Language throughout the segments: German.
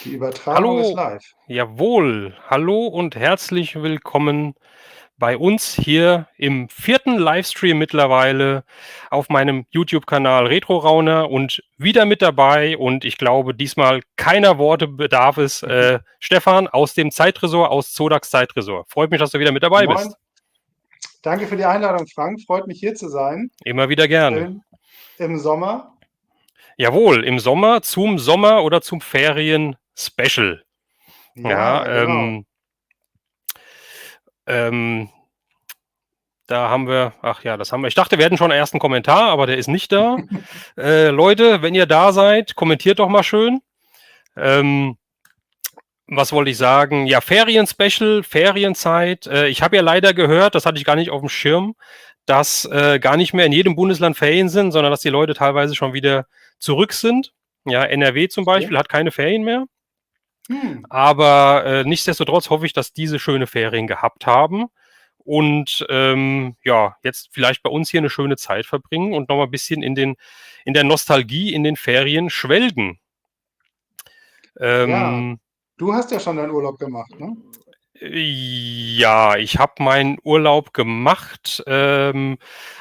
Die Übertragung ist Hallo, live. jawohl, hallo und herzlich willkommen bei uns hier im 4. Livestream mittlerweile auf meinem YouTube-Kanal RetroRauner und wieder mit dabei und ich glaube, diesmal keiner Worte bedarf es, Stefan aus dem Zeittresor, aus Zodax Zeittresor. Freut mich, dass du wieder mit dabei Moin, bist. danke für die Einladung, Frank. Freut mich hier zu sein. Immer wieder gerne. Schön im Sommer. Jawohl, im Sommer zum Sommer- oder zum Ferien-Special. Ja, Ja, genau. ähm, da haben wir, ach ja, das haben wir. Ich dachte, wir hätten schon einen ersten Kommentar, aber der ist nicht da. Leute, wenn ihr da seid, kommentiert doch mal schön. Ähm, was wollte ich sagen? Ja, Ferien-Special, Ferienzeit. Ich habe ja leider gehört, das hatte ich gar nicht auf dem Schirm, dass gar nicht mehr in jedem Bundesland Ferien sind, sondern dass die Leute teilweise schon wieder zurück sind. Ja, NRW zum Okay. Beispiel hat keine Ferien mehr. Hm. Aber nichtsdestotrotz hoffe ich, dass diese schöne Ferien gehabt haben und ja, jetzt vielleicht bei uns hier eine schöne Zeit verbringen und noch mal ein bisschen in der Nostalgie in den Ferien schwelgen. Ja, Ähm, du hast ja schon deinen Urlaub gemacht, ne? ja, ich habe meinen Urlaub gemacht,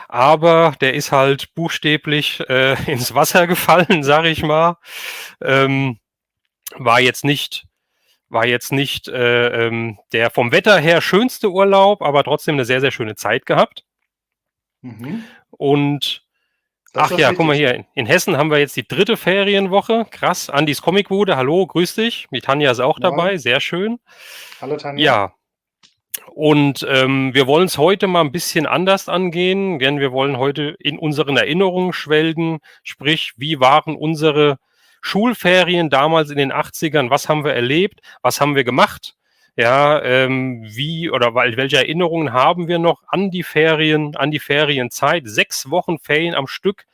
aber der ist halt buchstäblich ins Wasser gefallen, sage ich mal. Ähm, war jetzt nicht der vom Wetter her schönste Urlaub, aber trotzdem eine sehr, sehr schöne Zeit gehabt. Mhm. Und Das ist ach das ja, guck mal Wichtigste. hier, in Hessen haben wir jetzt die 3. Ferienwoche. Krass, Andis Comicbude, hallo, grüß dich. Die Tanja ist auch dabei, Moin. sehr schön. Hallo Tanja. Ja, und wir wollen es heute mal ein bisschen anders angehen, denn wir wollen heute in unseren Erinnerungen schwelgen, sprich, wie waren unsere Schulferien damals in den 80ern, was haben wir erlebt, was haben wir gemacht, ja, wie oder welche Erinnerungen haben wir noch an die Ferien, an die Ferienzeit, 6 Wochen Ferien am Stück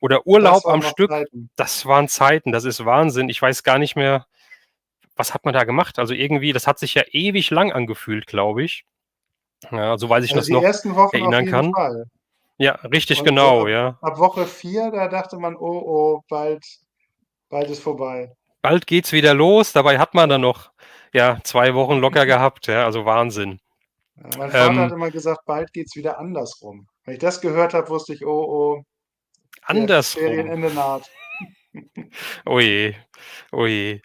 oder Das Urlaub waren am noch Stück, Zeiten. das waren Zeiten, das ist Wahnsinn. Ich weiß gar nicht mehr, was hat man da gemacht? Also irgendwie, das hat sich ja ewig lang angefühlt, glaube ich. Ja, soweit ich Also das die noch ersten Wochen auf erinnern jeden kann. Fall. Ja, richtig Und so genau, ab, ja. ab Woche 4, da dachte man, oh, oh, bald ist vorbei. Bald geht's wieder los, dabei hat man dann Ja. noch, ja, 2 Wochen locker gehabt, ja, also Wahnsinn. Mein Vater hat Ähm, immer gesagt, bald geht's wieder andersrum. Wenn ich das gehört habe, wusste ich, oh, oh, der andersrum. Ferienende naht. Oh je, oh je.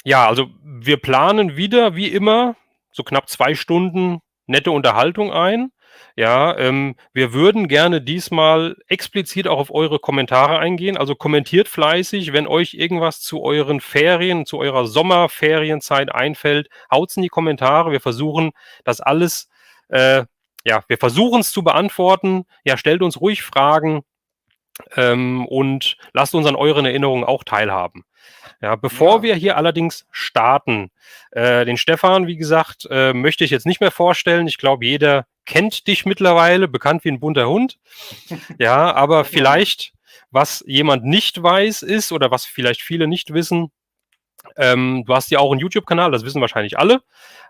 Ja, also wir planen wieder, wie immer, so knapp 2 Stunden nette Unterhaltung ein. Ja, wir würden gerne diesmal explizit auch auf eure Kommentare eingehen. Also kommentiert fleißig, wenn euch irgendwas zu euren Ferien, zu eurer Sommerferienzeit einfällt, haut's in die Kommentare. Wir versuchen das alles, äh, ja, wir versuchen es zu beantworten. Ja, stellt uns ruhig Fragen, und lasst uns an euren Erinnerungen auch teilhaben. Ja, bevor Ja, wir hier allerdings starten, den Stefan, wie gesagt, möchte ich jetzt nicht mehr vorstellen. Ich glaube, jeder kennt dich mittlerweile, bekannt wie ein bunter Hund. Ja, aber hoffen wir mal. vielleicht, was jemand nicht weiß, ist, oder was vielleicht viele nicht wissen, du hast ja auch einen YouTube-Kanal, das wissen wahrscheinlich alle.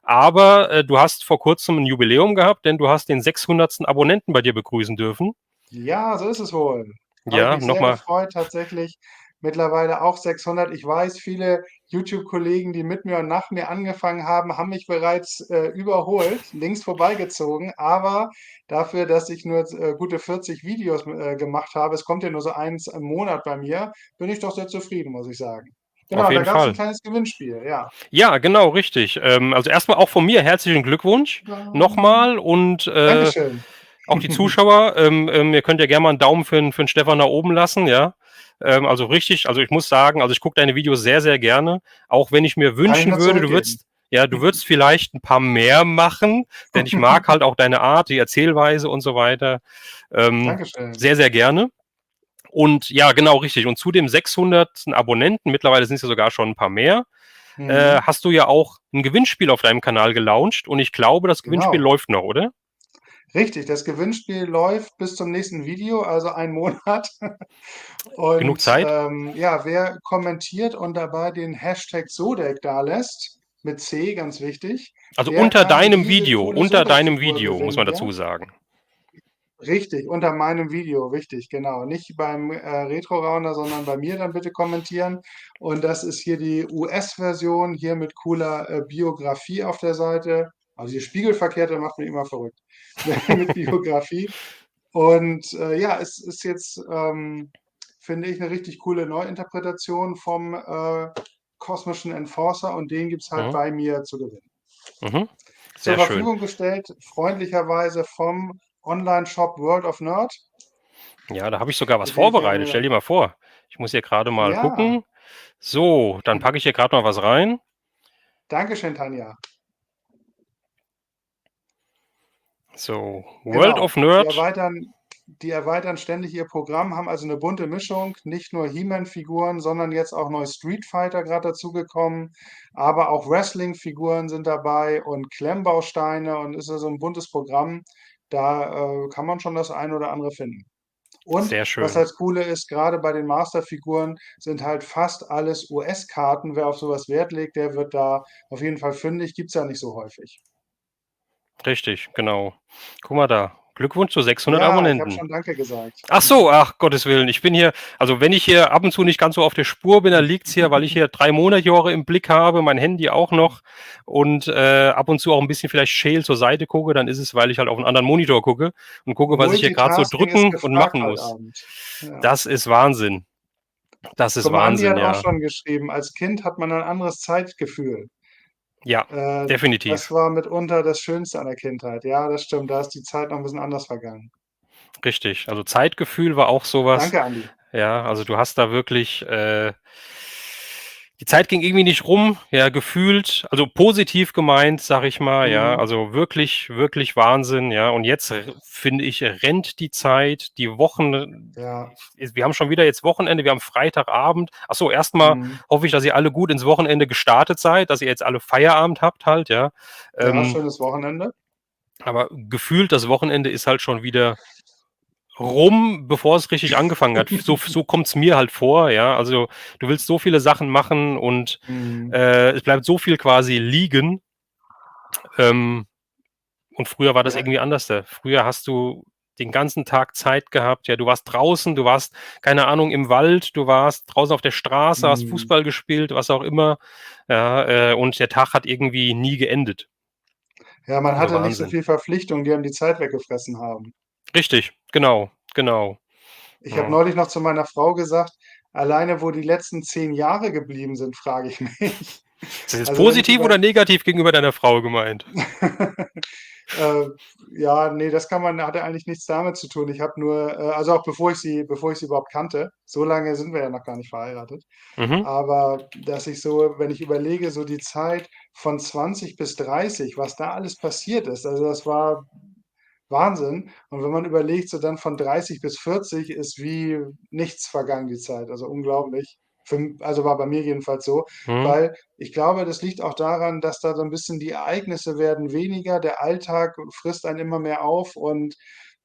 Aber du hast vor kurzem ein Jubiläum gehabt, denn du hast den 600. Abonnenten bei dir begrüßen dürfen. Ja, so ist es wohl. Habe ich Ja, mich sehr nochmal. gefreut, tatsächlich. Mittlerweile auch 600. Ich weiß, viele YouTube-Kollegen, die mit mir und nach mir angefangen haben, haben mich bereits überholt, links vorbeigezogen. Aber dafür, dass ich nur gute 40 Videos gemacht habe, es kommt ja nur so eins im Monat bei mir, bin ich doch sehr zufrieden, muss ich sagen. Genau, Auf und da jeden gab es ein Fall. kleines Gewinnspiel, ja. Ja, genau, richtig. Also erstmal auch von mir herzlichen Glückwunsch Ja. nochmal und Dankeschön. auch die Zuschauer. Ihr könnt ja gerne mal einen Daumen für den Stefan nach oben lassen, ja. Also richtig, also ich muss sagen, also ich gucke deine Videos sehr, sehr gerne, auch wenn ich mir Kann ich wünschen nur würde, zurückgeben. du würdest vielleicht ein paar mehr machen, denn ich mag halt auch deine Art, die Erzählweise und so weiter. Ähm, Dankeschön. sehr, sehr gerne. Und ja, genau richtig. Und zu dem 600. Abonnenten, mittlerweile sind es ja sogar schon ein paar mehr, Mhm. hast du ja auch ein Gewinnspiel auf deinem Kanal gelauncht und ich glaube, das Gewinnspiel Genau. läuft noch, oder? Richtig, das Gewinnspiel läuft bis zum nächsten Video, also ein Monat. Genug Und Zeit? ja, wer kommentiert und dabei den Hashtag Sodec dalässt, mit C, ganz wichtig, Also der kann diese coole unter deinem Sodec-Figur Video, muss man gewinnen, dazu ja. sagen. Richtig, unter meinem Video, richtig, genau. Nicht beim Retro-Rounder, sondern bei mir dann bitte kommentieren. Und das ist hier die US-Version, hier mit cooler Biografie auf der Seite. Also die Spiegelverkehrte macht mich immer verrückt. Mit Biografie. Und ja, es ist jetzt, finde ich, eine richtig coole Neuinterpretation vom kosmischen Enforcer und den gibt es halt Mhm. bei mir zu gewinnen. Mhm. Zur Sehr schön. Verfügung gestellt, freundlicherweise vom Online-Shop World of Nerd, Ja, da habe ich sogar was mit dem ich ja vorbereitet. Stell nur, dir mal vor. Ich muss hier gerade mal ja, gucken. So, dann packe ich hier gerade mal was rein. Dankeschön, Tanja. So, World Genau. of Die Nerd. erweitern, die erweitern ständig ihr Programm, haben also eine bunte Mischung, nicht nur He-Man-Figuren, sondern jetzt auch neue Street Fighter gerade dazugekommen, aber auch Wrestling-Figuren sind dabei und Klemmbausteine und ist also ein buntes Programm. Da kann man schon das ein oder andere finden. Und Sehr was schön. halt coole ist, gerade bei den Masterfiguren sind halt fast alles US-Karten. Wer auf sowas Wert legt, der wird da auf jeden Fall fündig. Gibt's ja nicht so häufig. Richtig, genau. Guck mal da. Glückwunsch zu 600 Ja, ich habe Abonnenten. schon Danke gesagt. Ach so, ach Gottes Willen, ich bin hier, also wenn ich hier ab und zu nicht ganz so auf der Spur bin, dann liegt's hier, weil ich hier 3 Monitore im Blick habe, mein Handy auch noch und ab und zu auch ein bisschen vielleicht scheel zur Seite gucke, dann ist es, weil ich halt auf einen anderen Monitor gucke und gucke, was ich hier gerade so Multitasking ist drücken und gefragt machen heute muss. Abend. Ja. Das ist Wahnsinn. Das ist Guck mal, Andi Wahnsinn, hat auch ja. schon geschrieben, als Kind hat man ein anderes Zeitgefühl. Ja, Das definitiv. war mitunter das Schönste an der Kindheit. Ja, das stimmt. Da ist die Zeit noch ein bisschen anders vergangen. Richtig. Also Zeitgefühl war auch sowas. Danke, Andi. Ja, also du hast da wirklich, die Zeit ging irgendwie nicht rum, ja, gefühlt, also positiv gemeint, sag ich mal, ja, Mhm. also wirklich, wirklich Wahnsinn, ja. Und jetzt finde ich, rennt die Zeit, die Wochen, Ja. wir haben schon wieder jetzt Wochenende, wir haben Freitagabend. Ach so, erstmal Mhm. hoffe ich, dass ihr alle gut ins Wochenende gestartet seid, dass ihr jetzt alle Feierabend habt halt, ja. Ja, Ähm, schönes Wochenende. aber gefühlt, das Wochenende ist halt schon wieder rum, bevor es richtig angefangen hat. So kommt es mir halt vor, ja. Also du willst so viele Sachen machen und Mhm. es bleibt so viel quasi liegen. Ähm, und früher war das Ja. irgendwie anders. Da. Früher hast du den ganzen Tag Zeit gehabt. Ja, du warst draußen, du warst, keine Ahnung, im Wald, du warst draußen auf der Straße, hast Mhm. Fußball gespielt, was auch immer. Ja, und der Tag hat irgendwie nie geendet. Ja, man Also hatte nicht so Wahnsinn. viel Verpflichtungen, die einem die Zeit weggefressen haben. Richtig, genau, genau. Ich habe Ja. neulich noch zu meiner Frau gesagt, alleine wo die letzten 10 Jahre geblieben sind, frage ich mich. Ist das jetzt Also, wenn ich positiv über oder negativ gegenüber deiner Frau gemeint? Äh, ja, ne, das kann man hatte eigentlich nichts damit zu tun. Ich habe nur also auch bevor ich sie überhaupt kannte, so lange sind wir ja noch gar nicht verheiratet. Mhm. Aber dass ich so wenn ich überlege, so die Zeit von 20 bis 30, was da alles passiert ist, also das war Wahnsinn. Und wenn man überlegt, so dann von 30 bis 40 ist wie nichts vergangen, die Zeit. Also unglaublich. Also war bei mir jedenfalls so, Mhm. weil ich glaube, das liegt auch daran, dass da so ein bisschen die Ereignisse werden weniger, der Alltag frisst einen immer mehr auf und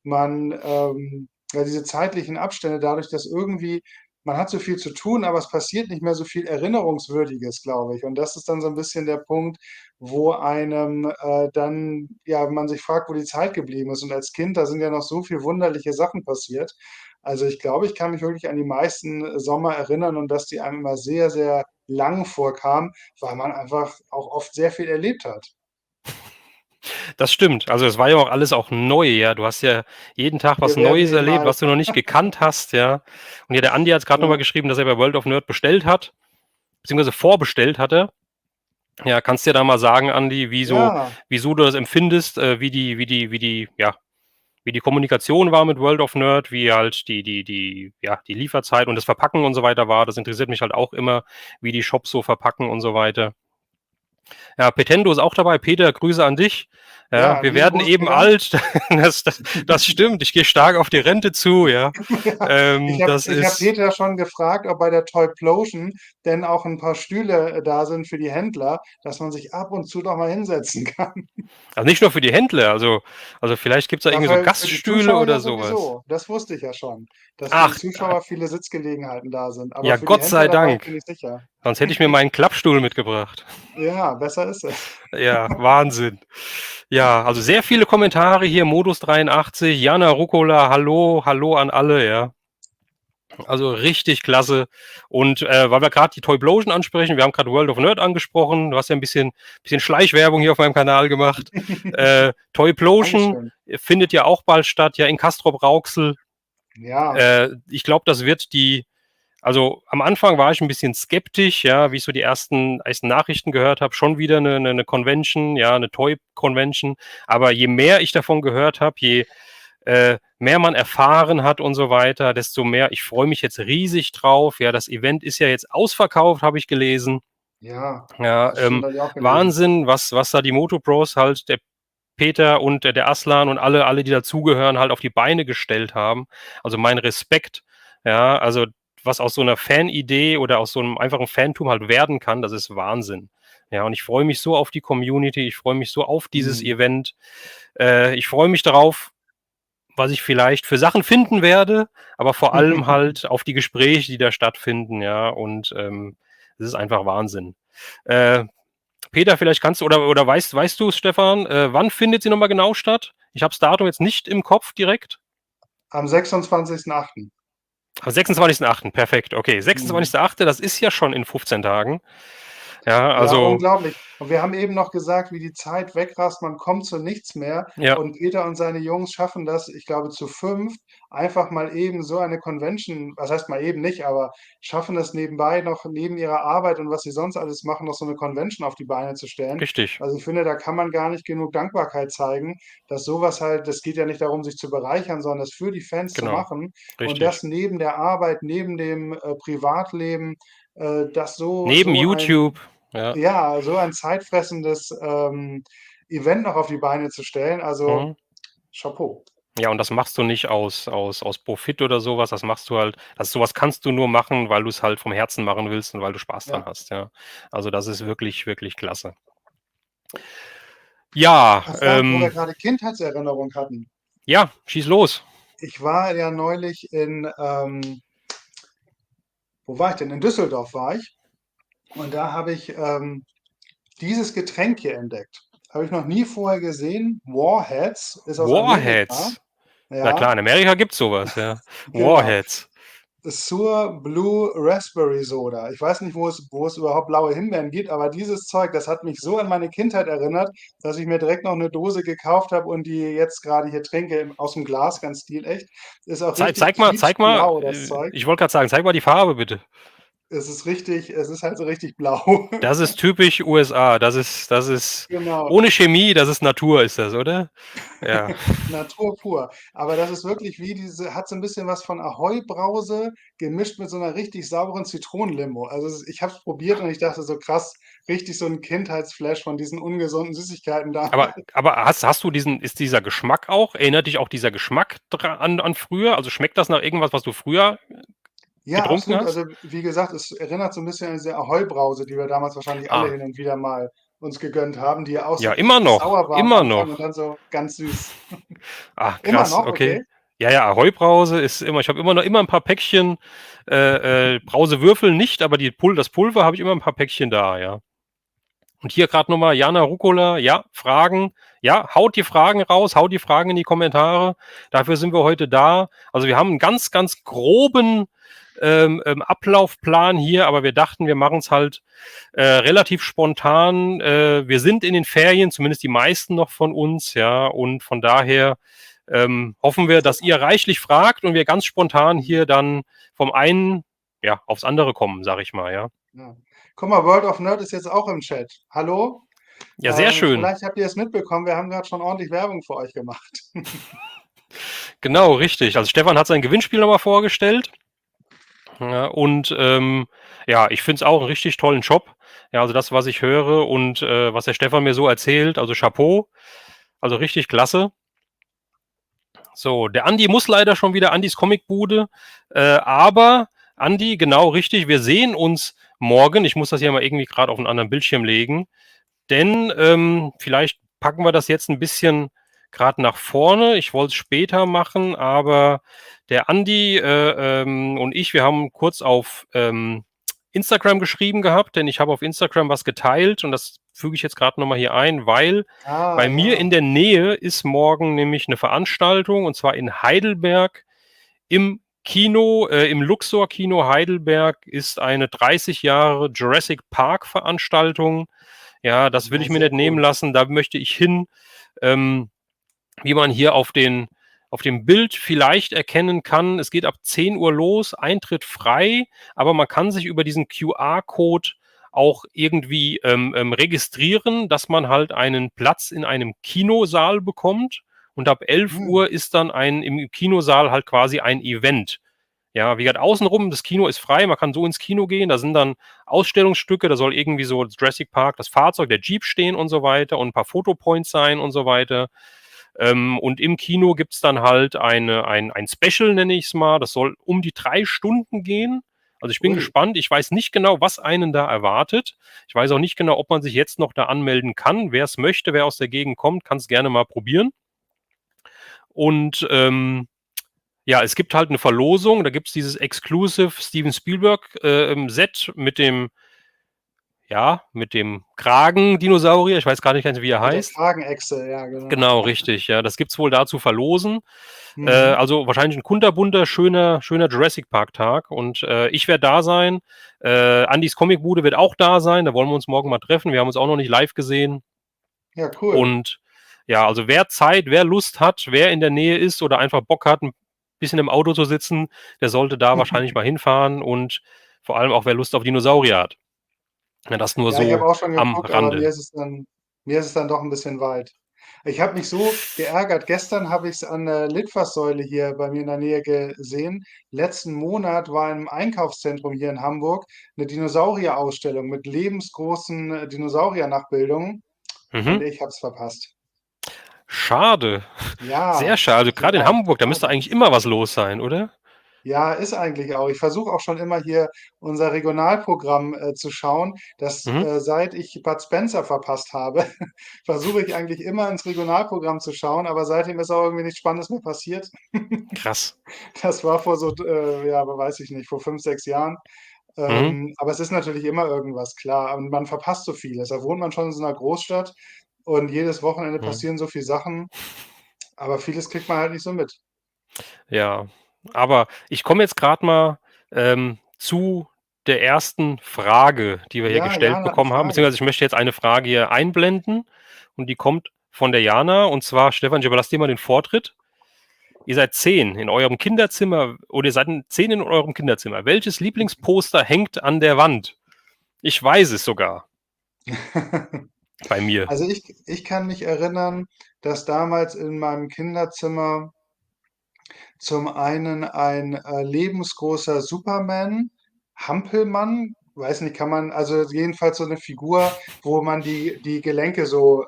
man, ja, diese zeitlichen Abstände dadurch, dass irgendwie man hat so viel zu tun, aber es passiert nicht mehr so viel Erinnerungswürdiges, glaube ich. Und das ist dann so ein bisschen der Punkt, wo einem dann, ja, man sich fragt, wo die Zeit geblieben ist. Und als Kind, da sind ja noch so viel wunderliche Sachen passiert. Also ich glaube, ich kann mich wirklich an die meisten Sommer erinnern und dass die einem immer sehr, sehr lang vorkamen, weil man einfach auch oft sehr viel erlebt hat. Das stimmt. Also, es war ja auch alles auch neu, ja. Du hast ja jeden Tag was Wir werden Neues nicht mal erlebt, alt. was du noch nicht gekannt hast, ja. Und ja, der Andi hat's grad noch mal Ja, geschrieben, dass er bei World of Nerd bestellt hat, beziehungsweise vorbestellt hatte. Ja, kannst dir da mal sagen, Andi, ja, wieso du das empfindest, wie die Kommunikation war mit World of Nerd, wie halt die Lieferzeit und das Verpacken und so weiter war. Das interessiert mich halt auch immer, wie die Shops so verpacken und so weiter. Ja, Petendo ist auch dabei. Peter, Grüße an dich. Ja, ja, wir lieben werden Gruß, eben Peter. alt. Das stimmt. Ich gehe stark auf die Rente zu, ja. Ja, Das ich hab ist. Peter schon gefragt, ob bei der Toyplosion denn auch ein paar Stühle da sind für die Händler, dass man sich ab und zu doch mal hinsetzen kann. Also nicht nur für die Händler, also vielleicht gibt es da Ja, irgendwie so für die Gaststühle Zuschauer ja oder sowas. sowieso. Das wusste ich ja schon, dass für die Ach, Zuschauer viele Sitzgelegenheiten da sind. Aber ja, für die Gott Händler sei dabei Dank. bin ich sicher. Sonst hätte ich mir meinen Klappstuhl mitgebracht. Ja, besser ist es. Ja, Wahnsinn. Ja, also sehr viele Kommentare hier, Modus 83, Jana Rucola, hallo, hallo an alle, ja. Also richtig klasse. Und weil wir gerade die Toyplosion ansprechen, wir haben gerade World of Nerd angesprochen, du hast ja ein bisschen Schleichwerbung hier auf meinem Kanal gemacht. Toyplosion Dankeschön. findet ja auch bald statt, ja in Castrop-Rauxel. Ja, Ich glaube, das wird also am Anfang war ich ein bisschen skeptisch, ja, wie ich so die ersten Nachrichten gehört habe, schon wieder eine Convention, ja, eine Toy-Convention. Aber je mehr ich davon gehört habe, je mehr man erfahren hat und so weiter, desto mehr, ich freue mich jetzt riesig drauf. Ja, das Event ist ja jetzt ausverkauft, habe ich gelesen. ja, Ja, das stimmt, habe ich auch gelesen. Wahnsinn, was da die Motopros halt, der Peter und der Aslan und alle, die dazugehören, halt auf die Beine gestellt haben. Also mein Respekt, ja, also was aus so einer Fanidee oder aus so einem einfachen Fantum halt werden kann, das ist Wahnsinn. Ja, und ich freue mich so auf die Community, ich freue mich so auf dieses Mhm. Event. Ich freue mich darauf, was ich vielleicht für Sachen finden werde, aber vor allem halt auf die Gespräche, die da stattfinden, ja, und es ist einfach Wahnsinn. Äh, Peter, vielleicht kannst du, oder weißt du es, Stefan, wann findet sie nochmal genau statt? Ich habe das Datum jetzt nicht im Kopf direkt. Am 26.08. Am 26.8. Perfekt, okay. Mhm. 26.8., das ist ja schon in 15 Tagen. Ja, Ja, also, unglaublich. Und wir haben eben noch gesagt, wie die Zeit wegrast, man kommt zu nichts mehr. ja, Und Peter und seine Jungs schaffen das, ich glaube, zu 5 einfach mal eben so eine Convention, was heißt mal eben nicht, aber schaffen es nebenbei noch neben ihrer Arbeit und was sie sonst alles machen, noch so eine Convention auf die Beine zu stellen. richtig, Also ich finde, da kann man gar nicht genug Dankbarkeit zeigen, dass sowas halt, das geht ja nicht darum, sich zu bereichern, sondern das für die Fans zu genau, machen und richtig. das neben der Arbeit, neben dem Privatleben, das so, Neben so ein YouTube, ja. ja, so ein zeitfressendes, Event noch auf die Beine zu stellen, also Mhm. Chapeau. Ja, und das machst du nicht aus Profit oder sowas. Das machst du halt, sowas kannst du nur machen, weil du es halt vom Herzen machen willst und weil du Spaß dran Ja. hast, ja. Also das ist wirklich, wirklich klasse. Ja, Ach Frank, wo wir gerade Kindheitserinnerung hatten. ja, schieß los. Ich war ja neulich in, wo war ich denn? In Düsseldorf war ich und da habe ich, dieses Getränk hier entdeckt. Habe ich noch nie vorher gesehen. Warheads, ist aus Amerika. Warheads. Na klar, Ja, in Amerika gibt's sowas, ja. genau. Warheads. Sur Blue Raspberry Soda. Ich weiß nicht, wo es überhaupt blaue Himbeeren gibt, aber dieses Zeug, das hat mich so an meine Kindheit erinnert, dass ich mir direkt noch eine Dose gekauft habe und die jetzt gerade hier trinke aus dem Glas, ganz stilecht. Ist auch richtig Zeig mal, quietschblau, das Zeug. ich wollte gerade sagen, zeig mal die Farbe bitte. Es ist halt so richtig blau. Das ist typisch USA. Das ist Genau. ohne Chemie, das ist Natur, ist das, oder? Ja. Natur pur. Aber das ist wirklich wie hat so ein bisschen was von Ahoi-Brause gemischt mit so einer richtig sauberen Zitronenlimo. Also, ich habe es probiert und ich dachte so: „Krass, richtig so ein Kindheitsflash von diesen ungesunden Süßigkeiten Aber, damals.“ aber hast du ist dieser Geschmack auch, erinnert dich auch dieser Geschmack an früher? Also schmeckt das nach irgendwas, was du früher Ja, getrunken absolut. hast? Also, wie gesagt, es erinnert so ein bisschen an diese Ahoi-Brause, die wir damals wahrscheinlich alle Ah, hin und wieder mal uns gegönnt haben, die ja auch so ja, immer richtig noch, sauer war am immer Anfang und noch. dann so ganz süß. Ah, Immer krass, noch, okay. okay. Ja, ja, Ahoi-Brause ist immer, ich habe immer ein paar Päckchen, Brausewürfel nicht, aber das Pulver habe ich immer ein paar Päckchen da, ja. Und hier gerade nochmal Jana Rucola, ja, Fragen, ja, haut die Fragen raus, haut die Fragen in die Kommentare. Dafür sind wir heute da. Also wir haben einen ganz, ganz groben Ablaufplan hier, aber wir dachten, wir machen es halt relativ spontan. Wir sind in den Ferien, zumindest die meisten noch von uns, ja, und von daher hoffen wir, dass ihr reichlich fragt und wir ganz spontan Mhm. hier dann vom einen ja aufs andere kommen, sag ich mal, ja. Ja. Guck mal, World of Nerd ist jetzt auch im Chat. Hallo? Ja, sehr schön. Vielleicht habt ihr es mitbekommen, wir haben gerade schon ordentlich Werbung für euch gemacht. Genau, richtig. Also Stefan hat sein Gewinnspiel nochmal vorgestellt. Ja, und ja, ich finde es auch einen richtig tollen Job. Ja, also das, was ich höre und was der Stefan mir so erzählt, also Chapeau. Also richtig klasse. So, der Andi muss leider schon wieder Andis Comicbude. Aber Andi, genau richtig, wir sehen uns morgen. Ich muss das hier mal irgendwie gerade auf einen anderen Bildschirm legen. Denn vielleicht packen wir das jetzt ein bisschen gerade nach vorne. Ich wollte es später machen, aber der Andi und ich, wir haben kurz auf Instagram geschrieben gehabt, denn ich habe auf Instagram was geteilt und das füge ich jetzt gerade nochmal hier ein, weil Ah, bei mir ja. in der Nähe ist morgen nämlich eine Veranstaltung und zwar in Heidelberg im Kino, im Luxor Kino Heidelberg ist eine 30 Jahre Jurassic Park Veranstaltung. Ja, das will Ja, ich mir sehr nicht nehmen cool. lassen, da möchte ich hin. Wie man hier auf dem Bild vielleicht erkennen kann, es geht ab 10 Uhr los, Eintritt frei, aber man kann sich über diesen QR-Code auch irgendwie registrieren, dass man halt einen Platz in einem Kinosaal bekommt. Und ab 11 Hm, Uhr ist dann im Kinosaal halt quasi ein Event. Ja, wie gesagt, außenrum, das Kino ist frei, man kann so ins Kino gehen, da sind dann Ausstellungsstücke, da soll irgendwie so Jurassic Park, das Fahrzeug, der Jeep stehen und so weiter und ein paar Fotopoints sein und so weiter. Und im Kino gibt es dann halt ein Special, nenne ich es mal. Das soll um die 3 Stunden gehen. Also ich bin ui. gespannt. Ich weiß nicht genau, was einen da erwartet. Ich weiß auch nicht genau, ob man sich jetzt noch da anmelden kann. Wer es möchte, wer aus der Gegend kommt, kann es gerne mal probieren. Und ja, es gibt halt eine Verlosung. Da gibt es dieses Exclusive Steven Spielberg Set mit dem Kragen-Dinosaurier. Ich weiß gar nicht, wie er Mit der heißt. Kragenechse, ja, genau. Genau, richtig. Ja, das gibt's wohl da zu verlosen. Mhm. Also wahrscheinlich ein kunterbunter, schöner Jurassic Park Tag. Und ich werde da sein. Andys Comicbude wird auch da sein. Da wollen wir uns morgen mal treffen. Wir haben uns auch noch nicht live gesehen. Ja, cool. Und ja, also wer Zeit, wer Lust hat, wer in der Nähe ist oder einfach Bock hat, ein bisschen im Auto zu sitzen, der sollte da wahrscheinlich mal hinfahren. Und vor allem auch wer Lust auf Dinosaurier hat. Ja, das nur Ja, ich habe so auch schon am geguckt, aber Rande. mir ist es dann doch ein bisschen weit. Ich habe mich so geärgert. Gestern habe ich es an der Litfaßsäule hier bei mir in der Nähe gesehen. Letzten Monat war im Einkaufszentrum hier in Hamburg eine Dinosaurierausstellung mit lebensgroßen Dinosaurier-Nachbildungen und Mhm. ich habe es verpasst. Schade. Sehr Ja, schade. Gerade in total Hamburg, da müsste schade. eigentlich immer was los sein, oder? Ja, ist eigentlich auch. Ich versuche auch schon immer hier unser Regionalprogramm zu schauen, dass Mhm. seit ich Bud Spencer verpasst habe, versuche ich eigentlich immer ins Regionalprogramm zu schauen, aber seitdem ist auch irgendwie nichts Spannendes mehr passiert. Krass. Das war vor so, ja, aber weiß ich nicht, vor 5, 6 Jahren. Mhm. Aber es ist natürlich immer irgendwas, klar. Und man verpasst so vieles. Da wohnt man schon in so einer Großstadt und jedes Wochenende Mhm. passieren so viele Sachen, aber vieles kriegt man halt nicht so mit. Ja, aber ich komme jetzt gerade mal zu der ersten Frage, die wir hier Ja, gestellt Jana hat eine bekommen haben, Frage. beziehungsweise ich möchte jetzt eine Frage hier einblenden und die kommt von der Jana und zwar, Stefan, ich überlasse dir mal den Vortritt. Ihr seid 10 in eurem Kinderzimmer oder ihr seid 10 in eurem Kinderzimmer. Welches Lieblingsposter hängt an der Wand? Ich weiß es sogar bei mir. Also ich kann mich erinnern, dass damals in meinem Kinderzimmer zum einen ein lebensgroßer Superman, Hampelmann, weiß nicht, kann man, also jedenfalls so eine Figur, wo man die Gelenke so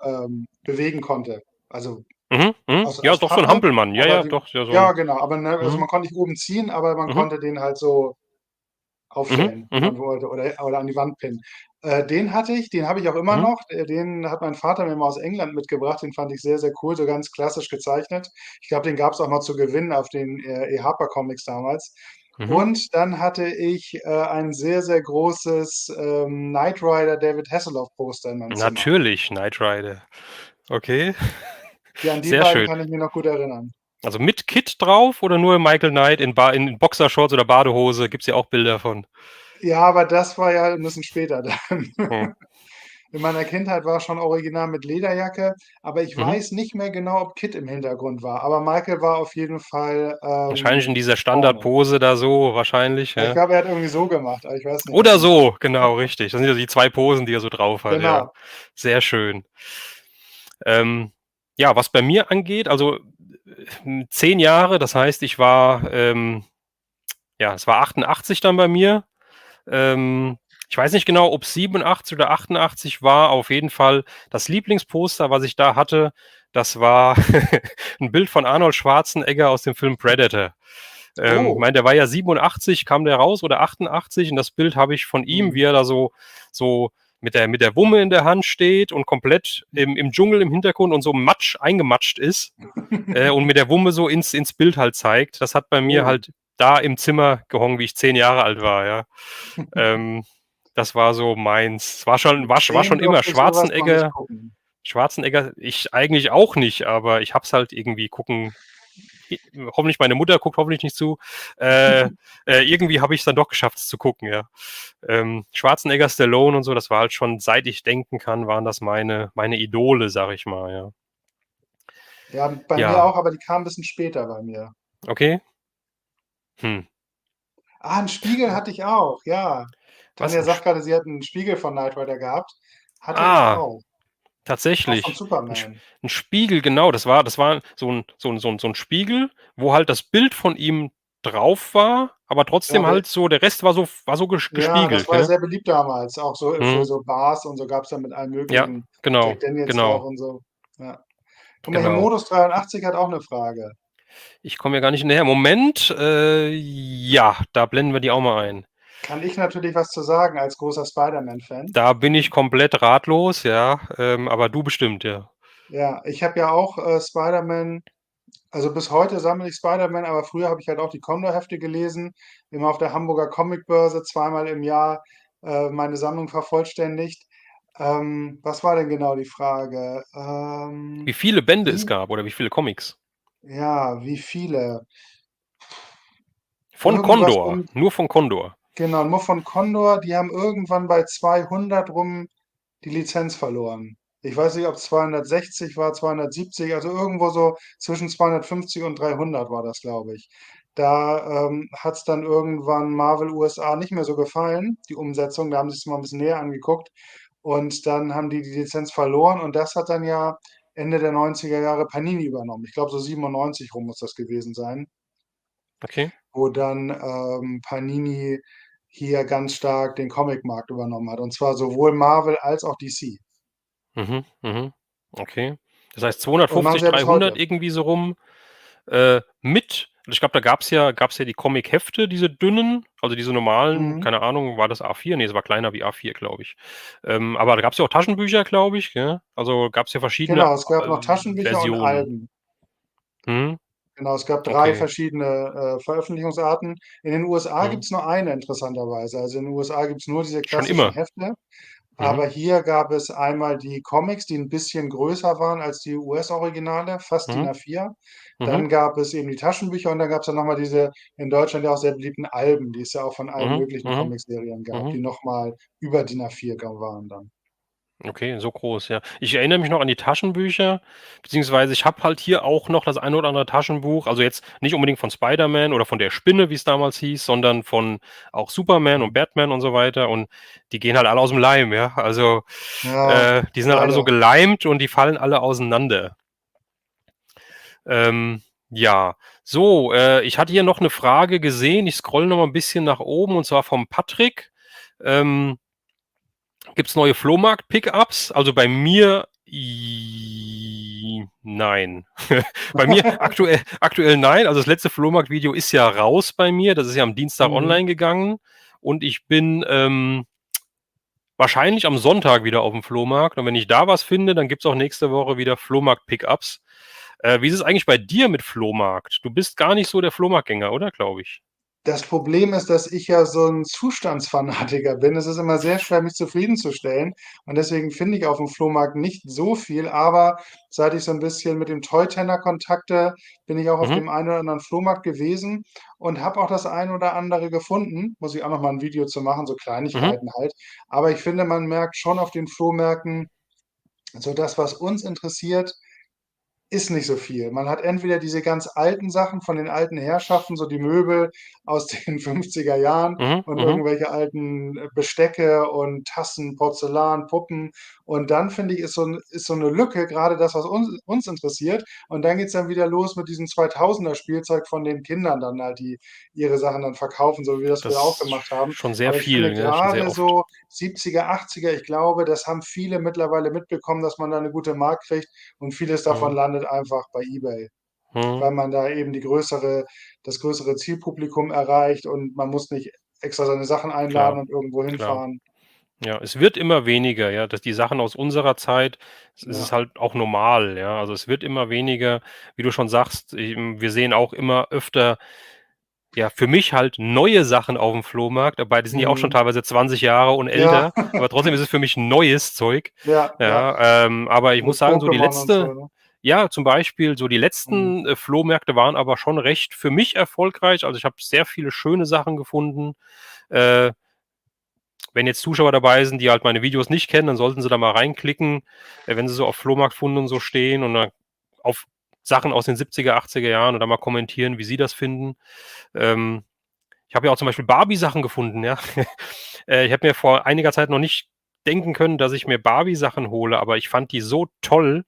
bewegen konnte. Also Mhm, mhm. Ja, aus doch so ein Pappe, Hampelmann. Ja, aber ja, die, doch, ja, so ja ein. genau, aber ne, also Mhm, man konnte nicht oben ziehen, aber man mhm, konnte den halt so mhm, aufstellen, wie mhm, man wollte, oder an die Wand pinnen. Den hatte ich, den habe ich auch immer mhm, noch. Den hat mein Vater mir mal aus England mitgebracht. Den fand ich sehr, sehr cool, so ganz klassisch gezeichnet. Ich glaube, den gab es auch mal zu gewinnen auf den Harper Comics damals. mhm. Und dann hatte ich ein sehr, sehr großes Knight Rider David Hasselhoff Poster in meinem Zimmer. Natürlich, Knight Rider. Okay, Ja, an die sehr beiden schön. kann ich mich noch gut erinnern. Also mit Kit drauf oder nur Michael Knight in Boxershorts oder Badehose? Gibt es ja auch Bilder von. Ja, aber das war ja ein bisschen später dann. Hm. In meiner Kindheit war schon original mit Lederjacke, aber ich Mhm. weiß nicht mehr genau, ob Kit im Hintergrund war. Aber Michael war auf jeden Fall Wahrscheinlich in dieser vorne. Standardpose da so, wahrscheinlich, Ja, ich ja. glaube, er hat irgendwie so gemacht, aber ich weiß nicht mehr Oder genau. so, genau, richtig. Das sind ja die 2 Posen, die er so drauf hat, ja. Genau. Sehr schön. Ähm, ja, was bei mir angeht, also 10 Jahre, das heißt, es war 88 dann bei mir. Ich weiß nicht genau, ob 87 oder 88 war. Auf jeden Fall das Lieblingsposter, was ich da hatte, das war ein Bild von Arnold Schwarzenegger aus dem Film Predator. Ich Oh. meine, der war ja 87, kam der raus oder 88 und das Bild habe ich von ihm, wie Hm. er da so mit der Wumme in der Hand steht und komplett im Dschungel im Hintergrund und so Matsch eingematscht ist und mit der Wumme so ins Bild halt zeigt. Das hat bei mir Oh. halt da im Zimmer gehongen, wie ich 10 Jahre alt war, ja. Das war so meins. War schon 10 immer durfte ich sowas noch nicht Schwarzenegger. gucken. Schwarzenegger, ich eigentlich auch nicht, aber ich hab's halt irgendwie gucken. Hoffentlich meine Mutter guckt hoffentlich nicht zu. Irgendwie habe ich es dann doch geschafft, es zu gucken, ja. Schwarzenegger, Stallone und so, das war halt schon, seit ich denken kann, waren das meine Idole, sag ich mal, ja. Ja, bei mir Ja, auch, aber die kamen 'n bisschen später bei mir. okay. Hm. 'N Spiegel hatte ich auch, ja. Was? Tanja sagt grade, sie hat 'n Spiegel von Knight Rider gehabt. Hatte ich Ah, auch. Auch von tatsächlich. Superman. Ein Spiegel, genau. Das war so ein Spiegel, wo halt das Bild von ihm drauf war, aber Ja, trotzdem der halt so, der Rest war so ja, das gespiegelt, war gell? sehr beliebt damals, auch so für Mhm. so Bars und so gab's dann mit allem Ja, möglichen, genau, Jack Daniels genau, drauf und so. Ja. Guck mal hier, genau. Modus 83 hat auch 'ne Frage. Ich komme ja gar nicht hinterher. Moment, ja, da blenden wir die auch mal ein. Kann ich natürlich was zu sagen als großer Spider-Man-Fan. Da bin ich komplett ratlos, ja, aber du bestimmt, ja. Ja, ich habe ja auch, Spider-Man also bis heute sammle ich Spider-Man, aber früher habe ich halt auch die Condor-Hefte gelesen, immer auf der Hamburger Comicbörse, zweimal im Jahr, meine Sammlung vervollständigt. Was war denn genau die Frage? Wie viele Bände es Wie gab oder wie viele Comics? ja, wie viele? Von Irgendwas Condor, um nur von Condor. genau, nur von Condor, die haben irgendwann bei 200 rum die Lizenz verloren. Ich weiß nicht, ob's 260 war, 270, also irgendwo so zwischen 250 und 300 war das, glaube ich. Da, hat's dann irgendwann Marvel USA nicht mehr so gefallen, die Umsetzung. Da haben sie's mal 'n bisschen näher angeguckt und dann haben die die Lizenz verloren und das hat dann ja Ende der 90er Jahre Panini übernommen. Ich glaube, so 97 rum muss das gewesen sein, Okay. wo dann, Panini hier ganz stark den Comicmarkt übernommen hat, und zwar sowohl Marvel als auch DC. Mhm, mhm. Okay. Das heißt Und machen 250, sie ja bis 300 heute. irgendwie so rum, ich glaube, da gab's ja die Comic-Hefte, diese dünnen, also diese normalen, Mhm. keine Ahnung, war das A4? Ne, es war kleiner wie A4, glaube ich. Aber da gab's ja auch Taschenbücher, glaube ich, gell? Also, gab's ja verschiedene, Genau, es gab noch äh, Taschenbücher und Versionen. Alben. Mhm, Genau, es gab 3 okay. verschiedene, Veröffentlichungsarten. In den USA Mhm. gibt's nur eine interessanterweise. Also, in den USA gibt's nur diese Schon klassischen immer. Hefte, Mhm, aber hier gab es einmal die Comics, die 'n bisschen größer waren als die US-Originale, fast DIN mhm, A4. mhm, Dann gab es eben die Taschenbücher und dann gab's dann noch mal diese in Deutschland ja auch sehr beliebten Alben, die es ja auch von allen mhm, möglichen mhm, Comicserien gab, mhm. die noch mal über DIN A4 waren dann. Okay, so groß, ja. Ich erinnere mich noch an die Taschenbücher, beziehungsweise ich habe halt hier auch noch das eine oder andere Taschenbuch, also jetzt nicht unbedingt von Spider-Man oder von der Spinne, wie es damals hieß, sondern von auch Superman und Mhm. Batman und so weiter, und die gehen halt alle aus dem Leim, ja. Also, Ja, die sind halt alle so leider. geleimt und die fallen alle auseinander. Ähm, ja. So, ich hatte hier noch eine Frage gesehen. Ich scrolle noch mal 'n bisschen nach oben, und zwar vom Patrick. Ähm Gibt's neue Flohmarkt-Pickups? Also, bei mir nein. Bei mir aktuell nein. Also, das letzte Flohmarkt-Video ist ja raus bei mir. Das ist ja am Dienstag Mhm. online gegangen, und ich bin, wahrscheinlich am Sonntag wieder auf dem Flohmarkt, und wenn ich da was finde, dann gibt's auch nächste Woche wieder Flohmarkt-Pickups. Wie ist es eigentlich bei dir mit Flohmarkt? Du bist gar nicht so der Flohmarktgänger, oder, glaube ich? Das Problem ist, dass ich ja so 'n Zustandsfanatiker bin. Es ist immer sehr schwer, mich zufriedenzustellen und deswegen finde ich aufm Flohmarkt nicht so viel, aber seit ich so 'n bisschen mit dem Toytenner kontakte, bin ich auch auf Mhm, dem einen oder anderen Flohmarkt gewesen und habe auch das ein oder andere gefunden. Muss ich auch noch mal 'n Video zu machen, so mhm, Kleinigkeiten halt. Aber ich finde, man merkt schon auf den Flohmärkten, so das, was uns interessiert, ist nicht so viel. Man hat entweder diese ganz alten Sachen von den alten Herrschaften, so die Möbel aus den 50er Jahren mhm, und mhm. irgendwelche alten, Bestecke und Tassen, Porzellan, Puppen. Und dann finde ich, ist so 'ne Lücke, grade das, was uns interessiert. Und dann geht's dann wieder los mit diesem 2000er Spielzeug von den Kindern dann halt, die ihre Sachen dann verkaufen, so wie wir das früher auch Das ist gemacht haben. schon sehr Aber ich finde viel, ja, schon sehr grade oft. so 70er, 80er, ich glaube, das haben viele mittlerweile mitbekommen, dass man da 'ne gute Mark kriegt und vieles davon Mhm. landet einfach bei eBay, Mhm. weil man da eben das größere Zielpublikum erreicht und man muss nicht extra seine Sachen einladen Klar, und irgendwo klar. hinfahren. Ja, es wird immer weniger, ja, dass die Sachen aus unserer Zeit, es ist Ja, halt auch normal, ja. Also, es wird immer weniger, wie du schon sagst, wir sehen auch immer öfter ja, für mich halt neue Sachen auf dem Flohmarkt, aber die sind ja auch schon Mhm. teilweise 20 Jahre und Ja, älter, aber trotzdem ist es für mich neues Zeug. ja, ja. Ja, aber ich So muss sagen, so die Pokémon und so, letzte ne? ja, zum Beispiel so die Mhm. letzten, Flohmärkte waren aber schon recht für mich erfolgreich. Also, ich habe sehr viele schöne Sachen gefunden. Äh, wenn jetzt Zuschauer dabei sind, die halt meine Videos nicht kennen, dann sollten sie da mal reinklicken, wenn sie so auf Flohmarktfunden und so stehen und dann auf Sachen aus den 70er, 80er Jahren und dann mal kommentieren, wie sie das finden. Ähm, ich habe ja auch zum Beispiel Barbie-Sachen gefunden, ja. Ich habe mir vor einiger Zeit noch nicht denken können, dass ich mir Barbie-Sachen hole, aber ich fand die so toll,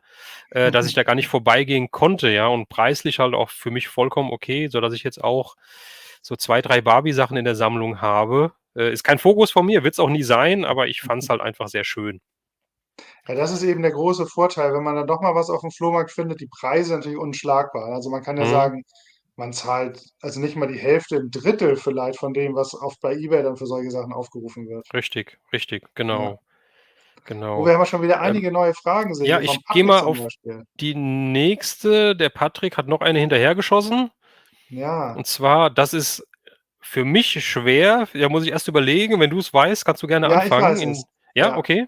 dass ich da gar nicht vorbeigehen konnte, ja, und preislich halt auch für mich vollkommen okay, sodass ich jetzt auch so 2, 3 Barbie-Sachen in der Sammlung habe. Ist kein Fokus von mir, wird's auch nie sein, aber ich fand's halt einfach sehr schön. Ja, das ist eben der große Vorteil, wenn man dann doch mal was auf dem Flohmarkt findet, die Preise natürlich unschlagbar. Also, man kann ja Mhm. sagen, man zahlt also nicht mal die Hälfte, 1/3 vielleicht von dem, was oft bei eBay dann für solche Sachen aufgerufen wird. Richtig, richtig, Ja. genau, Oh, wir genau. haben ja schon wieder Ähm, einige neue Fragen, sehe ich ja, hier, vom ich gehe Patrick mal zum auf Beispiel. die nächste. Der Patrick hat noch eine hinterhergeschossen. Ja. Und zwar, das ist für mich schwer. Da muss ich erst überlegen. Wenn du es weißt, kannst du gerne Ja, ich anfangen. weiß es. In ja, Ja. okay.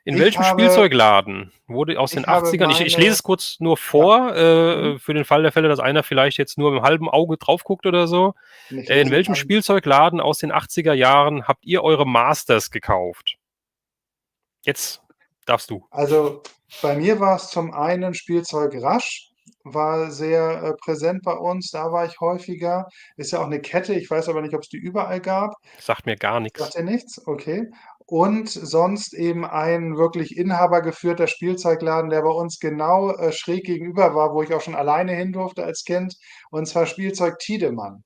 In Ich welchem habe Spielzeugladen wurde aus den ich habe 80ern ich lese meine es kurz nur ja. vor, Mhm. für den Fall der Fälle, dass einer vielleicht jetzt nur mit'm halben Auge drauf guckt oder so. Nicht In lesen welchem kann. Spielzeugladen aus den 80er Jahren habt ihr eure Masters gekauft? Jetzt darfst du. Also, bei mir war es zum einen Spielzeug Rasch, war sehr, präsent bei uns, da war ich häufiger. Ist ja auch 'ne Kette, ich weiß aber nicht, ob's die überall gab. Sagt mir gar Sagt nix. dir nichts? Okay. Und sonst eben ein wirklich inhabergeführter Spielzeugladen, der bei uns genau, schräg gegenüber war, wo ich auch schon alleine hin durfte als Kind, und zwar Spielzeug Tiedemann.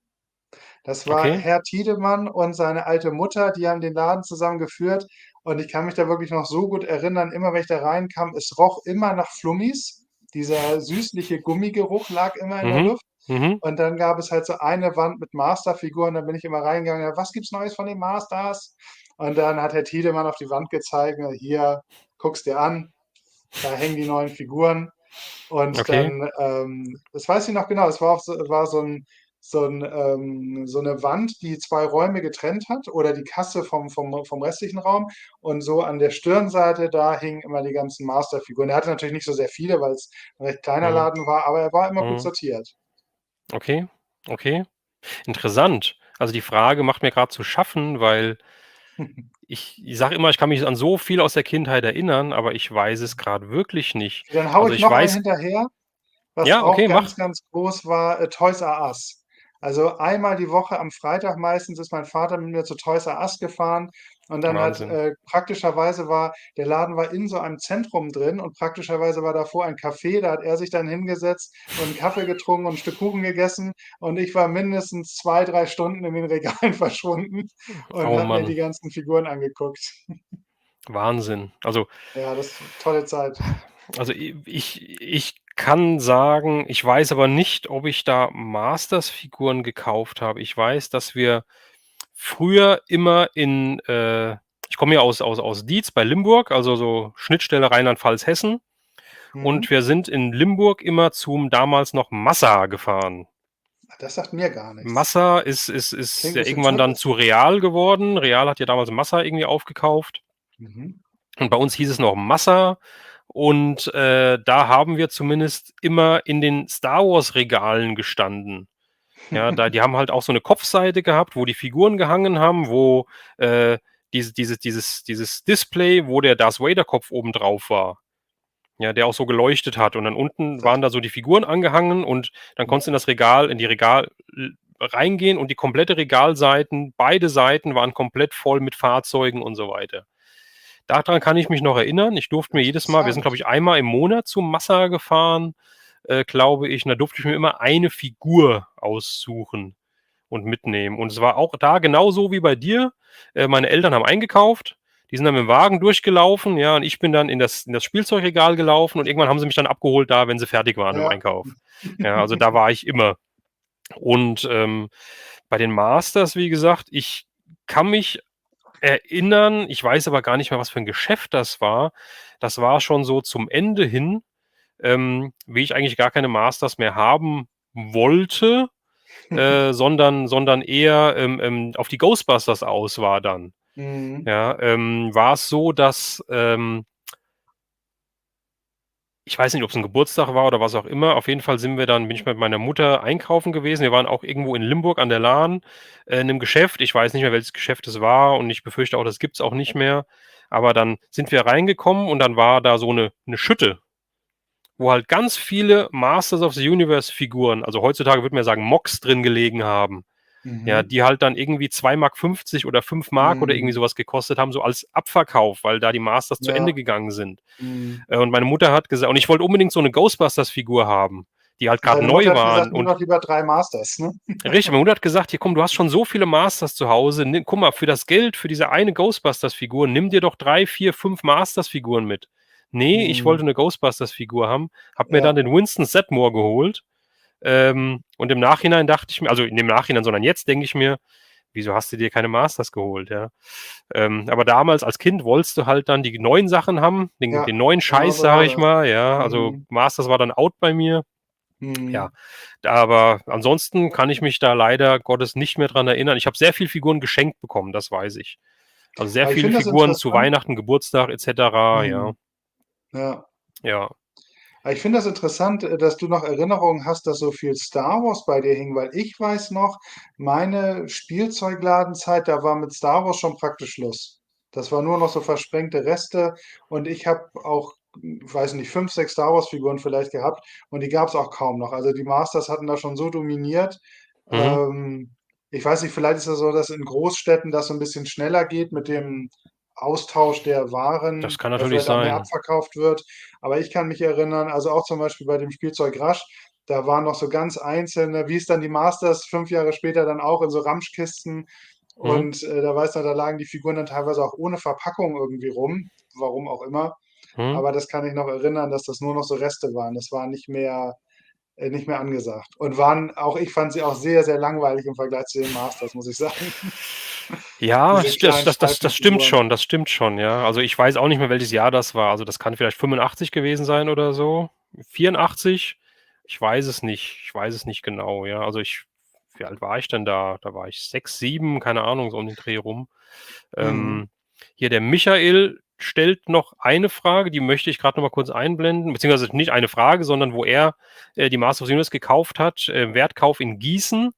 Das war Okay. Herr Tiedemann und seine alte Mutter, die haben den Laden zusammen geführt und ich kann mich da wirklich noch so gut erinnern, immer wenn ich da reinkam, es roch immer nach Flummis. Dieser süßliche Gummigeruch lag immer in der Mhm, Luft. mhm. Und dann gab es halt so eine Wand mit Master-Figuren, da bin ich immer reingegangen: „Ja, was gibt's Neues von den Masters?“ Und dann hat Herr Tiedemann auf die Wand gezeigt, ne: „Hier, guck's dir an, da hängen die neuen Figuren.“ Und Okay. dann, das weiß ich noch genau, es war auch so war so 'ne Wand, die 2 Räume getrennt hat oder die Kasse vom restlichen Raum. Und so an der Stirnseite, da hingen immer die ganzen Master-Figuren. Er hatte natürlich nicht so sehr viele, weil's 'n recht kleiner Mhm. Laden war, aber er war immer gut Mhm. sortiert. Okay, okay. Interessant. Also, die Frage macht mir grad zu schaffen, weil ich sage immer, ich kann mich an so viel aus der Kindheit erinnern, aber ich weiß es grad wirklich nicht. Okay, dann haue Also, ich ich noch einen weiß hinterher. Was ja, auch okay, ganz, mach. ganz groß war, Toys R Us. Also, einmal die Woche am Freitag meistens ist mein Vater mit mir zu Toys R Us gefahren und dann hat Wahnsinn. praktischerweise war der Laden war in so einem Zentrum drin und praktischerweise war davor ein Café, da hat er sich dann hingesetzt und 'n Kaffee getrunken und 'n Stück Kuchen gegessen und ich war mindestens 2, 3 Stunden in den Regalen verschwunden und Oh habe mir die Mann. ganzen Figuren angeguckt. Wahnsinn. Also Ja, das tolle Zeit. also, ich kann sagen, ich weiß aber nicht, ob ich da Masters-Figuren gekauft habe. Ich weiß, dass wir früher immer in ich komme ja aus Dietz bei Limburg, also so Schnittstelle Rheinland-Pfalz, Hessen. Und Mhm. wir sind in Limburg immer zum damals noch Massa gefahren. Das sagt mir gar nichts. Massa ist Klingt 'n ja bisschen irgendwann dann türkisch. zu Real geworden. Real hat ja damals Massa irgendwie aufgekauft. Mhm. Und bei uns hieß es noch Massa. Und, da haben wir zumindest immer in den Star-Wars-Regalen gestanden. Ja, da die haben halt auch so 'ne Kopfseite gehabt, wo die Figuren gehangen haben, wo, dieses Display, wo der Darth-Vader-Kopf oben drauf war. Ja, der auch so geleuchtet hat. Und dann unten Das waren da so die Figuren angehangen und dann konntest du in das Regal in die Regal l reingehen und die komplette Regalseiten beide Seiten waren komplett voll mit Fahrzeugen und so weiter. Daran kann ich mich noch erinnern. Ich durfte mir jedes Mal wir sind, interessant. glaube ich, einmal im Monat zum Massa gefahren, glaube ich, und da durfte ich mir immer eine Figur aussuchen und mitnehmen. Und es war auch da genauso wie bei dir. Meine Eltern haben eingekauft, die sind dann mit'm Wagen durchgelaufen, ja, und ich bin dann in das Spielzeugregal gelaufen und irgendwann haben sie mich dann abgeholt da, wenn sie fertig waren mit'm Ja. Einkauf. Ja, also da war ich immer. Und, bei den Masters, wie gesagt, ich kann mich erinnern, ich weiß aber gar nicht mehr, was für 'n Geschäft das war. Das war schon so zum Ende hin, wie ich eigentlich gar keine Masters mehr haben wollte. sondern eher auf die Ghostbusters aus war dann. Mhm. Ja, war es so, dass ich weiß nicht, ob es ein Geburtstag war oder was auch immer. Auf jeden Fall bin ich mit meiner Mutter einkaufen gewesen. Wir waren auch irgendwo in Limburg an der Lahn, in 'nem Geschäft. Ich weiß nicht mehr, welches Geschäft es war und ich befürchte auch, das gibt's auch nicht mehr. Aber dann sind wir reingekommen und dann war da so eine Schütte, wo halt ganz viele Masters of the Universe Figuren, also heutzutage würde man ja sagen Mocks drin gelegen haben. Ja, Mhm. die halt dann irgendwie 2,50 oder 5 Mark oder irgendwie Mhm. sowas gekostet haben, so als Abverkauf, weil da die Masters zu Ende Ja. gegangen sind. Mhm. Und meine Mutter hat gesagt und ich wollte unbedingt so eine Ghostbusters-Figur haben, die halt Und gerade deine neu Mutter hat gesagt, waren nimm und doch lieber 3 Masters, ne? richtig, meine Mutter hat gesagt: „Hier, komm, du hast schon so viele Masters zu Hause. Nimm guck mal, für das Geld für diese eine Ghostbusters-Figur, nimm dir doch 3, 4, 5 Masters-Figuren mit.“ Ne, ich wollte Mhm. eine Ghostbusters-Figur haben, habe mir dann Ja. den Winston Zeddemore geholt, und im Nachhinein dachte ich mir also, in dem Nachhinein, sondern jetzt denke ich mir: „Wieso hast du dir keine Masters geholt“, ja? Aber damals als Kind wolltest du halt dann die neuen Sachen haben, den Ja, neuen genau Scheiß, so war sage ich das. mal, ja. Also, Mhm. Masters war dann out bei mir. Ja, Mhm. aber ansonsten kann ich mich da leider Gottes nicht mehr dran erinnern. Ich habe sehr viel Figuren geschenkt bekommen, das weiß ich. Also, sehr Aber ich viele finde das Figuren zu interessant. Weihnachten, Geburtstag et cetera, ja. Mhm. Ja. Ja. Aber ich finde das interessant, dass du noch Erinnerungen hast, dass so viel Star Wars bei dir hing, weil ich weiß noch, meine Spielzeugladenzeit, da war mit Star Wars schon praktisch Schluss. Das war nur noch so versprengte Reste und ich habe auch, weiß nicht, 5, 6 Star Wars Figuren vielleicht gehabt und die gab es auch kaum noch. Also die Masters hatten da schon so dominiert. Mhm. Ähm, ich weiß nicht, vielleicht ist es so, dass in Großstädten das so ein bisschen schneller geht mit dem Austausch der Das Waren, kann weil natürlich vielleicht auch mehr sein. abverkauft wird. Aber ich kann mich erinnern, also auch zum Beispiel bei dem Spielzeug Rasch, da waren noch so ganz einzelne, wie es dann die Masters 5 Jahre später dann auch in so Ramschkisten Mhm. und, da weiß noch, da lagen die Figuren dann teilweise auch ohne Verpackung irgendwie rum, warum auch immer. Mhm. Aber das kann ich noch erinnern, dass das nur noch so Reste waren. Das war nicht mehr angesagt und waren auch ich fand sie auch sehr, sehr langweilig im Vergleich zu den Masters, muss ich sagen. Ja, Diese st das kleinen das das das stimmt Streifenfiguren. schon, das stimmt schon, ja. Also, ich weiß auch nicht mehr, welches Jahr das war. Also, das kann vielleicht 85 gewesen sein oder so. 84? Ich weiß es nicht. Ich weiß es nicht genau, ja. Also, wie alt war ich denn da? Da war ich 6, 7, keine Ahnung, so um den Dreh rum. Mhm. Ähm, hier der Michael stellt noch eine Frage, die möchte ich grad noch mal kurz einblenden, beziehungsweise nicht eine Frage, sondern wo er, die Master of the Universe gekauft hat, Wertkauf in Gießen.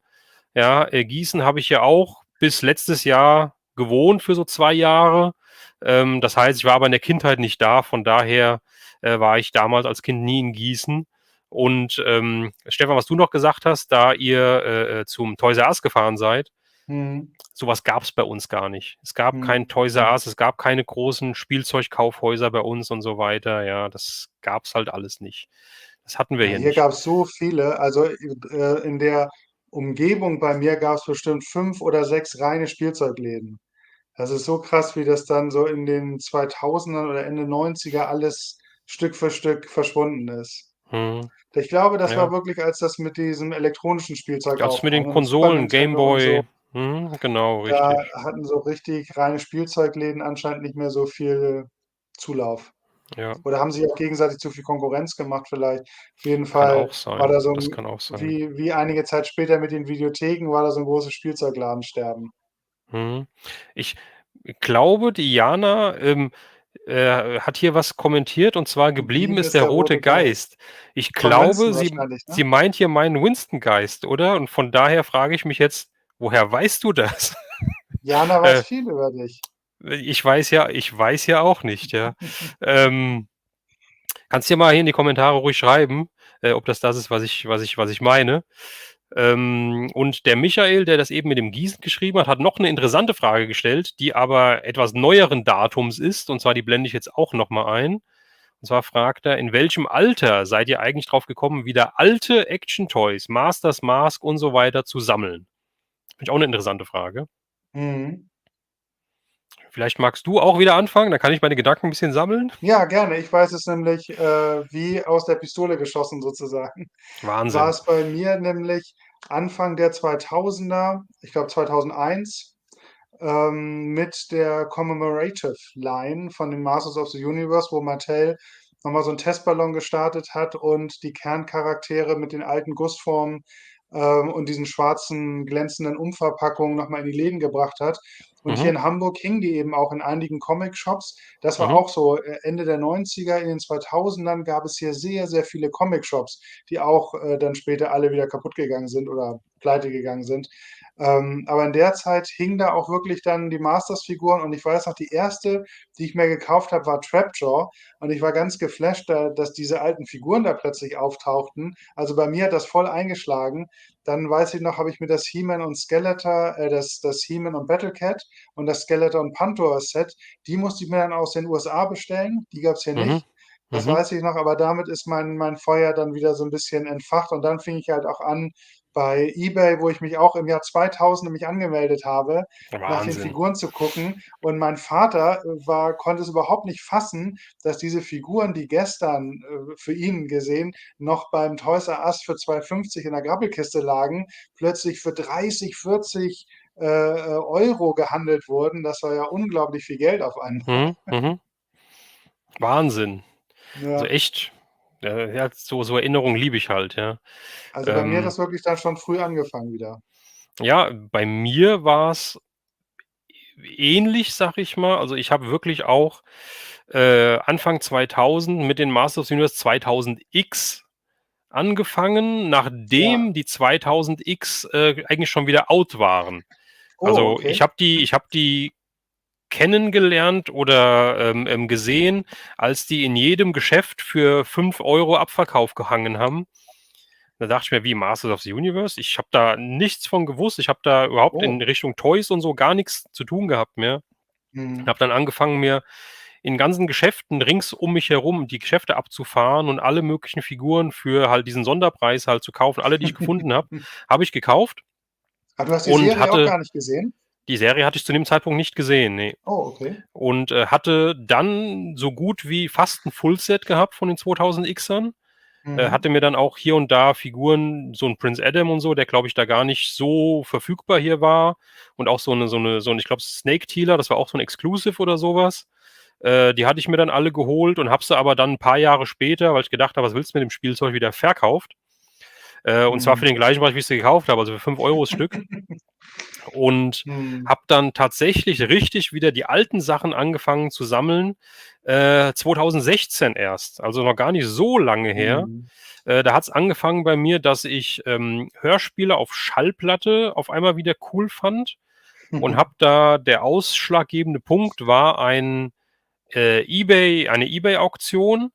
Ja, Gießen habe ich ja auch bis letztes Jahr gewohnt für so 2 Jahre. Das heißt, ich war aber in der Kindheit nicht da, von daher, war ich damals als Kind nie in Gießen. Und, Stefan, was du noch gesagt hast, da ihr, zum Toys R Us gefahren seid, Mhm. so was gab's bei uns gar nicht. Es gab kein Mhm. Toys R Mhm. Us, es gab keine großen Spielzeugkaufhäuser bei uns und so weiter, ja, das gab's halt alles nicht. Das hatten wir Ja, hier hier nicht. gab es so viele. Also, in der Umgebung bei mir gab es bestimmt 5 oder 6 reine Spielzeugläden. Das ist so krass, wie das dann so in den 2000ern oder Ende 90er alles Stück für Stück verschwunden ist. Mhm, Ich glaube, das war ja. wirklich, als das mit diesem elektronischen Spielzeug Als mit den aufkam, ne, mit Super Konsolen, Nintendo und so. Gameboy, genau, Da richtig. hatten so richtig reine Spielzeugläden anscheinend nicht mehr so viel Zulauf. Ja, Oder haben sich auch gegenseitig zu viel Konkurrenz gemacht vielleicht. Auf jeden kann Fall auch war sein. da so Das 'n kann auch sein. wie einige Zeit später mit den Videotheken war da so 'n großes Spielzeugladensterben. Mhm. Ich glaube, Diana, hat hier was kommentiert und zwar: „Geblieben Geblieben ist ist der der rote rote Geist. Geist.“ Ich Von glaube, Winston sie wahrscheinlich, ne? sie meint hier meinen Winston-Geist, oder? Und von daher frage ich mich jetzt: „Woher weißt du das?“ Jana weiß Äh, viel über dich. ich weiß ja auch nicht, ja. Ähm Kannst dir mal hier in die Kommentare ruhig schreiben, ob das ist, was ich meine. Und der Michael, der das eben mit dem Gießen geschrieben hat, hat noch eine interessante Frage gestellt, die aber etwas neueren Datums ist, und zwar die blende ich jetzt auch noch mal ein. Und zwar fragt er: „In welchem Alter seid ihr eigentlich drauf gekommen, wieder alte Action-Toys, Masters, Mask und so weiter zu sammeln?“ Finde ich auch eine interessante Frage. Mhm. Vielleicht magst du auch wieder anfangen, dann kann ich meine Gedanken 'n bisschen sammeln. Ja, gerne. Ich weiß es nämlich, wie aus der Pistole geschossen sozusagen. War Wahnsinn. es bei mir nämlich Anfang der 2000er, ich glaube 2001, mit der Commemorative Line von den Masters of the Universe, wo Mattel noch mal so 'n Testballon gestartet hat und die Kerncharaktere mit den alten Gussformen, und diesen schwarzen glänzenden Umverpackungen noch mal in die Läden gebracht hat. Und hier Mhm. in Hamburg hingen die eben auch in einigen Comic-Shops. Das war Mhm. auch so, Ende der 90er, in den 2000ern gab es hier sehr, sehr viele Comic-Shops, die auch dann später alle wieder kaputt gegangen sind oder pleite gegangen sind. Aber in der Zeit hingen da auch wirklich dann die Masters-Figuren und ich weiß noch, die erste, die ich mir gekauft habe, war Trapjaw und ich war ganz geflasht, dass diese alten Figuren da plötzlich auftauchten. Also bei mir hat das voll eingeschlagen. Dann weiß ich noch, habe ich mir das He-Man und Skeletor, das He-Man und Battlecat und das Skeletor und Pantor Set, die musste ich mir dann aus den USA bestellen. Die gab es hier Mhm. nicht. Das Mhm. weiß ich noch, aber damit ist mein Feuer dann wieder so ein bisschen entfacht. Und dann fing ich halt auch an, bei eBay, wo ich mich auch im Jahr 2000 nämlich angemeldet habe, nach den Wahnsinn. Figuren zu gucken. Und mein Vater konnte es überhaupt nicht fassen, dass diese Figuren, die gestern für ihn gesehen noch beim Toys R Us für 2,50 in der Grabbelkiste lagen, plötzlich für 30, 40 Euro gehandelt wurden. Das war ja unglaublich viel Geld auf einmal. Mhm. Mhm. Wahnsinn. Also Ja, echt, ja, so Erinnerungen liebe ich halt, ja. also bei mir hat Ähm, das wirklich dann schon früh angefangen wieder. ja, bei mir war's ähnlich, sag ich mal. Also, ich habe wirklich auch, Anfang 2000 mit den Masters of the Universe 2000X angefangen, Ja. nachdem die 2000X, eigentlich schon wieder out waren. Oh, Also, okay. ich habe die kennengelernt oder, gesehen, als die in jedem Geschäft für 5 € Abverkauf gehangen haben. Da dachte ich mir: „Wie, Masters of the Universe?“ Ich habe da nichts von gewusst. Ich habe da überhaupt in Oh. Richtung Toys und so gar nichts zu tun gehabt mehr. Mhm. Habe dann angefangen, mir in ganzen Geschäften rings um mich herum die Geschäfte abzufahren und alle möglichen Figuren für halt diesen Sonderpreis halt zu kaufen. Alle, die ich gefunden habe, habe ich gekauft Ah, du hast die und Serie auch hatte gar nicht gesehen? die Serie hatte ich zu dem Zeitpunkt nicht gesehen, ne. Oh, okay. Und, hatte dann so gut wie fast 'n Fullset gehabt von den 2000Xern. Mhm. Hatte mir dann auch hier und da Figuren, so 'n Prince Adam und so, der, glaube ich, da gar nicht so verfügbar hier war. Und auch so 'n ich glaube, Snake Tealer, das war auch so 'n Exclusive oder so was. Die hatte ich mir dann alle geholt und habe sie aber dann 'n paar Jahre später, weil ich gedacht habe: „Was willst du mit dem Spielzeug“, wieder verkauft. Und zwar für Mhm. den gleichen Preis, wie ich sie gekauft habe, also für 5 € das Stück. Und Mhm. habe dann tatsächlich richtig wieder die alten Sachen angefangen zu sammeln, 2016 erst, also noch gar nicht so lange her. Mhm. Da hat's angefangen bei mir, dass ich, Hörspiele auf Schallplatte auf einmal wieder cool fand und habe da der ausschlaggebende Punkt war eine eBay-Auktion,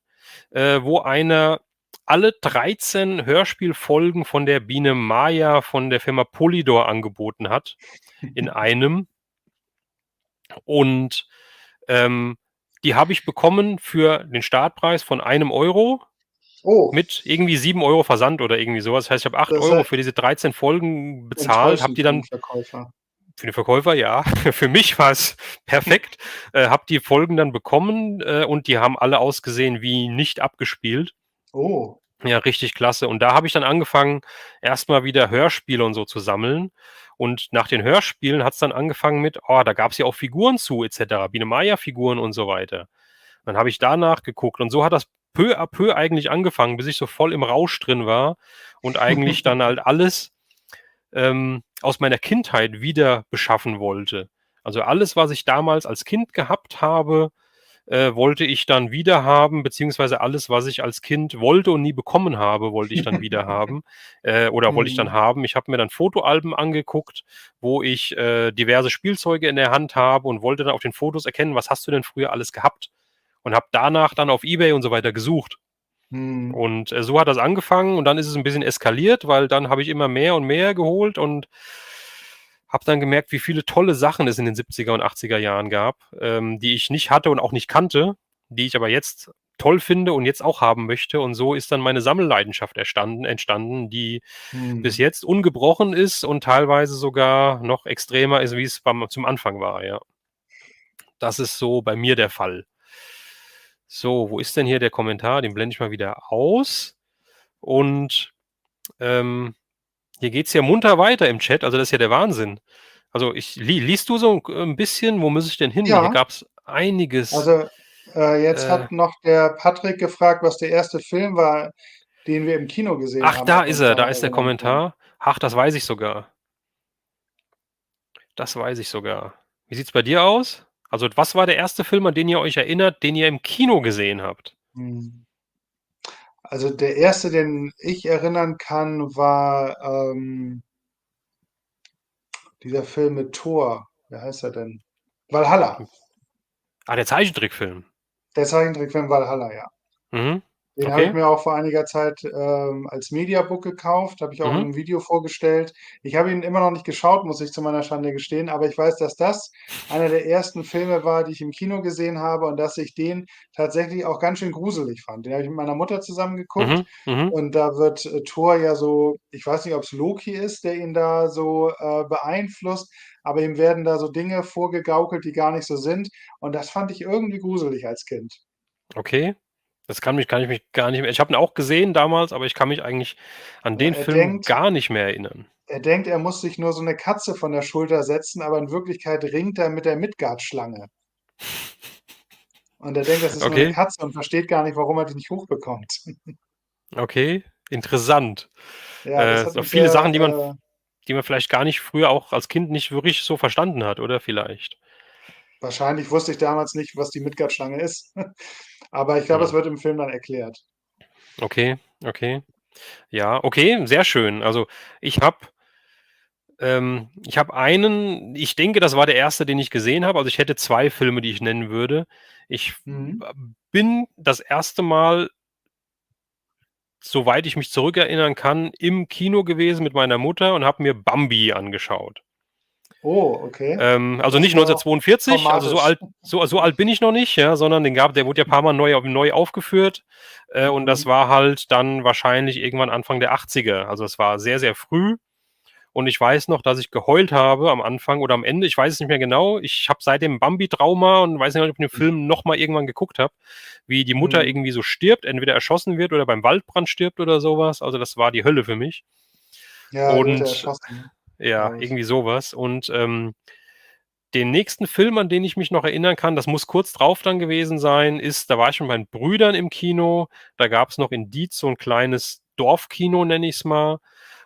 wo einer alle 13 Hörspielfolgen von der Biene Maya von der Firma Polydor angeboten hat in einem. Und, ähm, die habe ich bekommen für den Startpreis von 1 € Oh, mit irgendwie 7 € Versand oder irgendwie so was. Das heißt, ich habe acht das ist ja Euro für diese 13 Folgen bezahlt, habe enttäuschend die für 'n dann Verkäufer. für den Verkäufer ja, für mich war's perfekt, habe die Folgen dann bekommen, und die haben alle ausgesehen wie nicht abgespielt. Oh. Ja, richtig klasse. Und da habe ich dann angefangen, erst mal wieder Hörspiele und so zu sammeln. Und nach den Hörspielen hat's dann angefangen mit, oh, da gab's ja auch Figuren zu et cetera, Biene Maya-Figuren und so weiter. Dann habe ich danach geguckt und so hat das peu à peu eigentlich angefangen, bis ich so voll im Rausch drin war und eigentlich dann halt alles, aus meiner Kindheit wieder beschaffen wollte. Also, alles, was ich damals als Kind gehabt habe, wollte ich dann wieder haben, beziehungsweise alles, was ich als Kind wollte und nie bekommen habe, wollte ich dann wieder haben, oder wollte ich dann Mhm. haben. Ich habe mir dann Fotoalben angeguckt, wo ich, diverse Spielzeuge in der Hand habe und wollte dann auf den Fotos erkennen: „Was hast du denn früher alles gehabt?“ Und habe danach dann auf eBay und so weiter gesucht. Mhm. Und, so hat das angefangen und dann ist es 'n bisschen eskaliert, weil dann habe ich immer mehr und mehr geholt und habe dann gemerkt, wie viele tolle Sachen es in den 70er und 80er Jahren gab, die ich nicht hatte und auch nicht kannte, die ich aber jetzt toll finde und jetzt auch haben möchte. Und so ist dann meine Sammelleidenschaft entstanden, die bis Mhm. jetzt ungebrochen ist und teilweise sogar noch extremer ist, wie es zum Anfang war, ja. Das ist so bei mir der Fall. So, wo ist denn hier der Kommentar? Den blende ich mal wieder aus. Und, ähm, hier geht's ja munter weiter im Chat, also das ist ja der Wahnsinn. Also, ich liest du so 'n bisschen? Wo muss ich denn hin? Hier Ja, gab's einiges. also, jetzt Äh, hat noch der Patrick gefragt, was der erste Film war, den wir im Kino gesehen ach, haben, da ob wir ist uns er, da daran ist der erinnern können. Kommentar. Ach, das weiß ich sogar. Das weiß ich sogar. Wie sieht's bei dir aus? Also, was war der erste Film, an den ihr euch erinnert, den ihr im Kino gesehen habt? Hm. Also der erste, den ich erinnern kann, war dieser Film mit Thor. Wie heißt er denn? Valhalla. Ah, der Zeichentrickfilm. Der Zeichentrickfilm Valhalla, ja. Mhm. Den habe ich Okay. mir auch vor einiger Zeit als Mediabook gekauft, habe ich auch in Mhm. einem Video vorgestellt. Ich habe ihn immer noch nicht geschaut, muss ich zu meiner Schande gestehen, aber ich weiß, dass das einer der ersten Filme war, die ich im Kino gesehen habe und dass ich den tatsächlich auch ganz schön gruselig fand. Den habe ich mit meiner Mutter zusammen geguckt Mhm. Mhm. und da wird Thor ja so, ich weiß nicht, ob es Loki ist, der ihn da so beeinflusst, aber ihm werden da so Dinge vorgegaukelt, die gar nicht so sind und das fand ich irgendwie gruselig als Kind. Okay. Das kann ich mich gar nicht mehr, ich habe ihn auch gesehen damals, aber ich kann mich eigentlich an Ja, den er Film denkt, gar nicht mehr erinnern. Er denkt, er muss sich nur so eine Katze von der Schulter setzen, aber in Wirklichkeit ringt er mit der Midgard-Schlange. Und er denkt, das ist nur eine Okay, Katze und versteht gar nicht, warum er die nicht hochbekommt. okay, interessant. Ja, das hat So mich viele sehr, Sachen, die man vielleicht gar nicht früher auch als Kind nicht wirklich so verstanden hat, oder vielleicht? wahrscheinlich wusste ich damals nicht, was die Midgard-Schlange ist. Aber ich glaube, Mhm. es wird im Film dann erklärt. Okay, okay. Ja, okay, sehr schön. Also, ich habe ich habe einen, ich denke, das war der erste, den ich gesehen habe. Also, ich hätte 2 Filme, die ich nennen würde. Ich Mhm. bin das erste Mal, soweit ich mich zurückerinnern kann, im Kino gewesen mit meiner Mutter und habe mir Bambi angeschaut. Oh, okay. Also Das nicht ist ja auch 1942, also traumatisch. so alt bin ich noch nicht, ja, sondern der wurde ja ein paar Mal neu aufgeführt, und das Mhm. war halt dann wahrscheinlich irgendwann Anfang der 80er. Also, es war sehr, sehr früh und ich weiß noch, dass ich geheult habe am Anfang oder am Ende, ich weiß es nicht mehr genau. Ich habe seitdem 'n Bambi-Trauma und weiß nicht, ob ich den Film noch mal irgendwann geguckt habe, wie die Mutter Mhm. irgendwie so stirbt, entweder erschossen wird oder beim Waldbrand stirbt oder sowas. Also, das war die Hölle für mich. Ja, die wird ja Und erschossen, ja, glaube ich. irgendwie sowas. Und, den nächsten Film, an den ich mich noch erinnern kann, das muss kurz drauf dann gewesen sein, ist, da war ich mit meinen Brüdern im Kino. Da gab's noch in Dietz so 'n kleines Dorfkino, nenne ich's mal.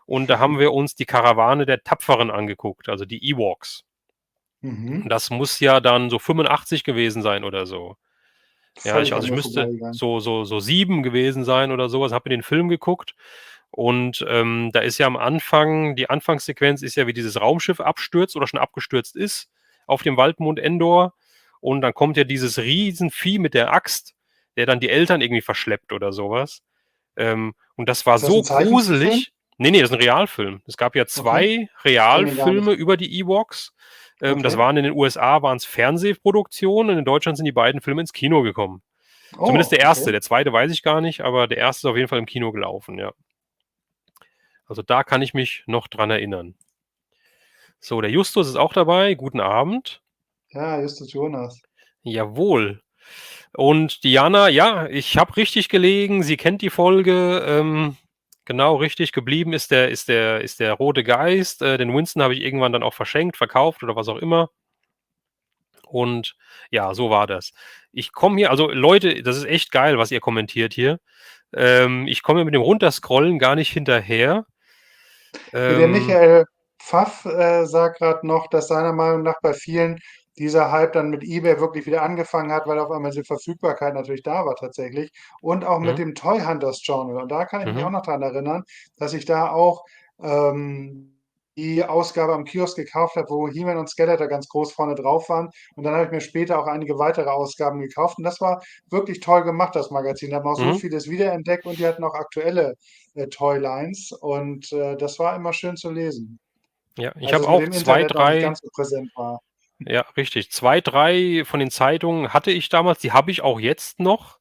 Und da haben wir uns die Karawane der Tapferen angeguckt, also die Ewoks. Und Mhm. das muss ja dann so 85 gewesen sein oder so. Ja, Völlig an ich mir müsste vorbeigegangen. so 7 gewesen sein oder so was, habe mir den Film geguckt und, da ist ja am Anfang, die Anfangssequenz ist ja, wie dieses Raumschiff abstürzt oder schon abgestürzt ist auf dem Waldmond Endor und dann kommt ja dieses Riesenvieh mit der Axt, der dann die Eltern irgendwie verschleppt oder sowas. Und das war Ist das so ein Zeichentrickfilm? gruselig. Ne, das ist 'n Realfilm. Es gab ja Okay. 2 Ich kenne den gar nicht. Realfilme über die Ewoks. Das Okay. waren in den USA waren's Fernsehproduktionen und in Deutschland sind die beiden Filme ins Kino gekommen. Zumindest Oh, der okay. erste, der zweite weiß ich gar nicht, aber der erste ist auf jeden Fall im Kino gelaufen, ja. Also, da kann ich mich noch dran erinnern. So, der Justus ist auch dabei. Guten Abend. Ja, Justus Jonas. Jawohl. Und Diana, ja, ich habe richtig gelegen. Sie kennt die Folge. Genau, richtig geblieben ist der rote Geist. Den Winston habe ich irgendwann dann auch verschenkt, verkauft oder was auch immer. Und ja, so war das. Ich komme hier, also Leute, das ist echt geil, was ihr kommentiert hier. Ich komme mit dem Runterscrollen gar nicht hinterher. Ja, der Ähm, Michael Pfaff sagt gerade noch, dass seiner Meinung nach bei vielen dieser Hype dann mit eBay wirklich wieder angefangen hat, weil auf einmal die Verfügbarkeit natürlich da war tatsächlich. Und auch mit mhm, dem Toy Hunters Journal. Und da kann ich mich auch mhm, noch dran erinnern, dass ich da auch die Ausgabe am Kiosk gekauft habe, wo He-Man und Skeletor ganz groß vorne drauf waren. Und dann habe ich mir später auch einige weitere Ausgaben gekauft. Und das war wirklich toll gemacht, das Magazin. Da haben auch so mhm. vieles wiederentdeckt und die hatten auch aktuelle Toylines und das war immer schön zu lesen, Ja, ich als habe es mit auch dem 2, Internet noch nicht 3. ganz so präsent war. Ja, richtig. 2, 3 von den Zeitungen hatte ich damals, die habe ich auch jetzt noch.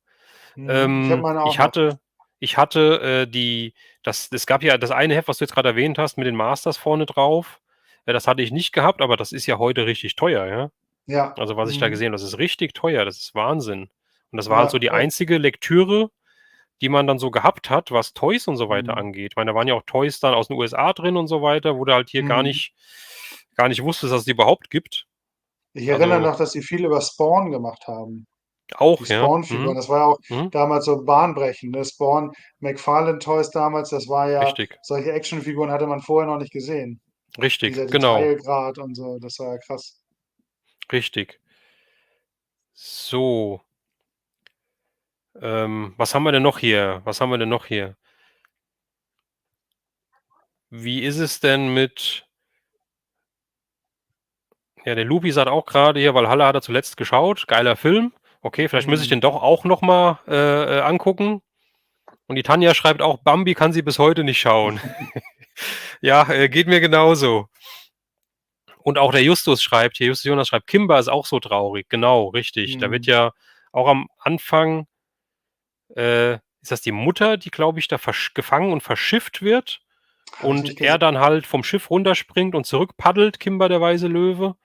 Mhm. Ich habe Ähm, meine auch ich noch. hatte ich hatte, es gab ja das eine Heft, was du jetzt grad erwähnt hast, mit den Masters vorne drauf. Das hatte ich nicht gehabt, aber das ist ja heute richtig teuer, ja? Ja, Also, was ich da mhm. gesehen habe, das ist richtig teuer, das ist Wahnsinn. Und das war halt so Ja, die einzige Lektüre, die man dann so gehabt hat, was Toys und so weiter mhm. angeht. Ich meine, da waren ja auch Toys dann aus den USA drin und so weiter, wo du halt hier Mhm. gar nicht wusstest, dass es die überhaupt gibt. Ich erinnere Also, noch, dass sie viel über Spawn gemacht haben. Die Auch, ja. Spawn-Figuren, Mhm. das war ja auch Mhm. damals so bahnbrechend, ne? Spawn, McFarlane Toys damals, das war ja, Richtig, solche Actionfiguren hatte man vorher noch nicht gesehen. richtig, Dieser genau, Detailgrad und so, das war ja krass. richtig. So, was haben wir denn noch hier? Was haben wir denn noch hier? Wie ist es denn mit ja, der Lupi sagt auch gerade hier, Valhalla hat er zuletzt geschaut, geiler Film. Okay, vielleicht muss ich den Mhm. doch auch noch mal, angucken. Und die Tanja schreibt auch, Bambi kann sie bis heute nicht schauen. Ja, geht mir genauso. Und auch der Justus schreibt hier, Justus Jonas schreibt, Kimba ist auch so traurig. Genau, richtig. Da wird Mhm. ja auch am Anfang, ist das die Mutter, die, glaube ich, da gefangen und verschifft wird Habe ich nicht und er gesehen. dann halt vom Schiff runterspringt und zurückpaddelt, Kimba der weiße Löwe.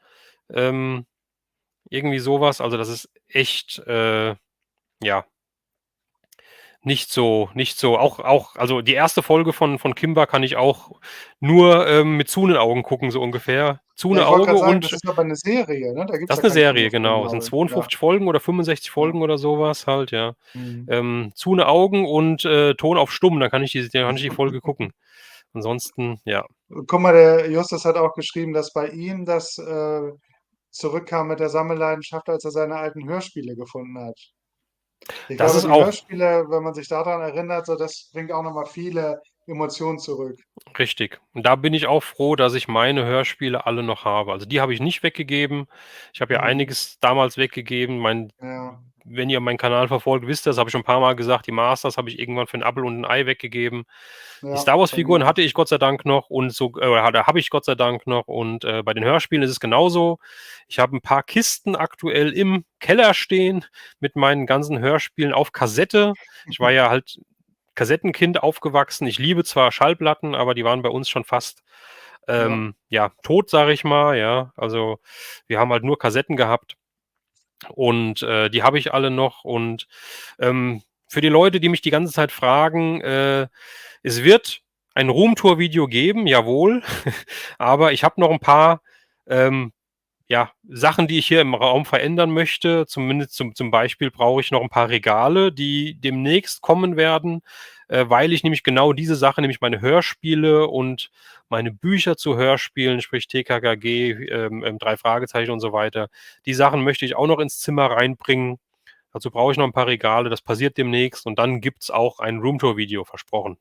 Ähm, irgendwie sowas. Also das ist echt, ja, nicht so, also die erste Folge von Kimba kann ich auch nur mit Zune-Augen gucken, so ungefähr. Ja, ich wollte Zune-Auge gerade sagen, das und ist aber eine Serie, ne? Da gibt's das ja ist eine keine Serie, Kinofilme, genau. Es sind glaube ich. Ja, 52 Folgen oder 65 ja. Folgen oder sowas halt, ja. Mhm. Zune-Augen und Ton auf stumm, dann kann ich die Folge gucken. Ansonsten, ja. Guck mal, der Justus hat auch geschrieben, dass bei ihm das zurückkam mit der Sammelleidenschaft, als er seine alten Hörspiele gefunden hat. Ich Das glaube, ist die auch Hörspiele, wenn man sich daran erinnert, so das bringt auch noch mal viele Emotionen zurück. richtig. Und da bin ich auch froh, dass ich meine Hörspiele alle noch habe. Also die habe ich nicht weggegeben. Ich habe ja Mhm. einiges damals weggegeben. Ja, Wenn ihr meinen Kanal verfolgt, wisst ihr das, habe ich schon ein paar Mal gesagt, die Masters habe ich irgendwann für 'n Apfel und 'n Ei weggegeben. Die ja, Star bei mir Wars-Figuren auch. hatte ich Gott sei Dank noch und so oder habe ich Gott sei Dank noch und, bei den Hörspielen ist es genauso. Ich habe 'n paar Kisten aktuell im Keller stehen mit meinen ganzen Hörspielen auf Kassette. Ich war ja halt Kassettenkind aufgewachsen. Ich liebe zwar Schallplatten, aber die waren bei uns schon fast, Ja. ja, tot, sage ich mal, ja. Also, wir haben halt nur Kassetten gehabt und, die habe ich alle noch und, für die Leute, die mich die ganze Zeit fragen, es wird ein Roomtour-Video geben, jawohl, aber ich habe noch ein paar, ähm, ja, Sachen, die ich hier im Raum verändern möchte. Zumindest zum Beispiel brauche ich noch ein paar Regale, die demnächst kommen werden, weil ich nämlich genau diese Sache, nämlich meine Hörspiele und meine Bücher zu Hörspielen, sprich TKKG, 3 Fragezeichen und so weiter, die Sachen möchte ich auch noch ins Zimmer reinbringen. Dazu brauche ich noch ein paar Regale, das passiert demnächst und dann gibt's auch ein Roomtour-Video, versprochen.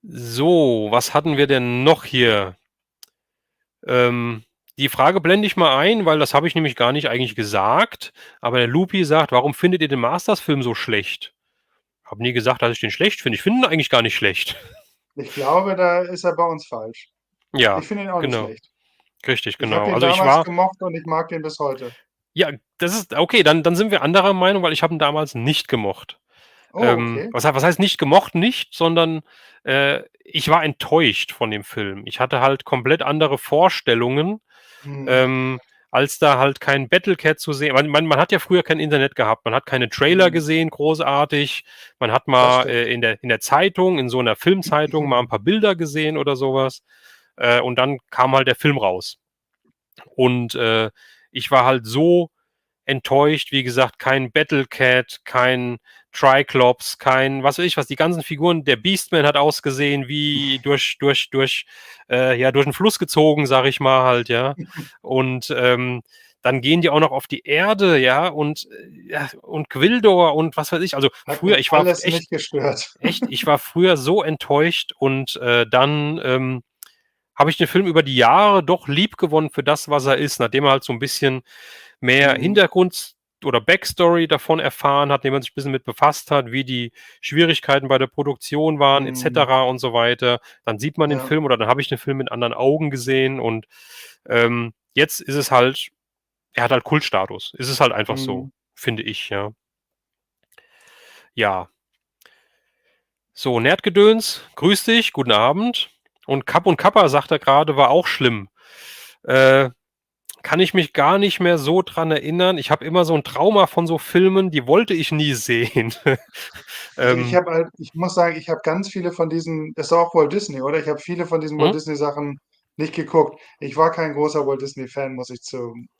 So, was hatten wir denn noch hier? Ähm, die Frage blende ich mal ein, weil das habe ich nämlich gar nicht eigentlich gesagt. Aber der Lupi sagt, warum findet ihr den Masters-Film so schlecht? Habe nie gesagt, dass ich den schlecht finde. Ich finde ihn eigentlich gar nicht schlecht. Ich glaube, da ist er bei uns falsch. Ja, Ich finde ihn auch nicht genau. schlecht. Richtig, Ich habe genau. den Also ich damals war, gemocht und ich mag den bis heute. ja, das ist, okay, dann sind wir anderer Meinung, weil ich habe ihn damals nicht gemocht. Oh, okay. Was heißt nicht gemocht nicht, sondern ich war enttäuscht von dem Film. Ich hatte halt komplett andere Vorstellungen, Mhm. ähm, als da halt kein Battlecat zu sehen. Man hat ja früher kein Internet gehabt, man hat keine Trailer Mhm. gesehen, großartig. Man hat Das mal stimmt. in der Zeitung, in so einer Filmzeitung mal ein paar Bilder gesehen oder sowas. Und dann kam halt der Film raus. Und ich war halt so enttäuscht, wie gesagt, kein Battlecat, kein Triclops, kein, was weiß ich was, die ganzen Figuren, der Beastman hat ausgesehen wie durch 'n Fluss gezogen, sage ich mal halt, ja. Und, dann gehen die auch noch auf die Erde, ja, und Gwildor und was weiß ich. Also, Hat früher mich ich war alles echt nicht gestört. ich war früher so enttäuscht und, dann, habe ich den Film über die Jahre doch liebgewonnen für das, was er ist, nachdem er halt so ein bisschen mehr Mhm. Hintergrund oder Backstory davon erfahren hat, indem man sich ein bisschen mit befasst hat, wie die Schwierigkeiten bei der Produktion waren et Mhm. cetera und so weiter. Dann sieht man den Ja. Film oder dann habe ich den Film mit anderen Augen gesehen und, jetzt ist es halt, er hat halt Kultstatus. Ist es halt einfach so, Mhm. finde ich, ja. Ja. So, Nerdgedöns, grüß dich, guten Abend. Und Kapp und Kappa, sagt er gerade, war auch schlimm. Äh, kann ich mich gar nicht mehr so dran erinnern. Ich habe immer so ein Trauma von so Filmen, die wollte ich nie sehen. Also, ich Ähm, habe halt ich muss sagen, ich habe ganz viele von diesen, das ist auch Walt Disney, oder? Ich habe viele von diesen Walt mhm, Disney Sachen Nicht geguckt. Ich war kein großer Walt Disney-Fan, muss ich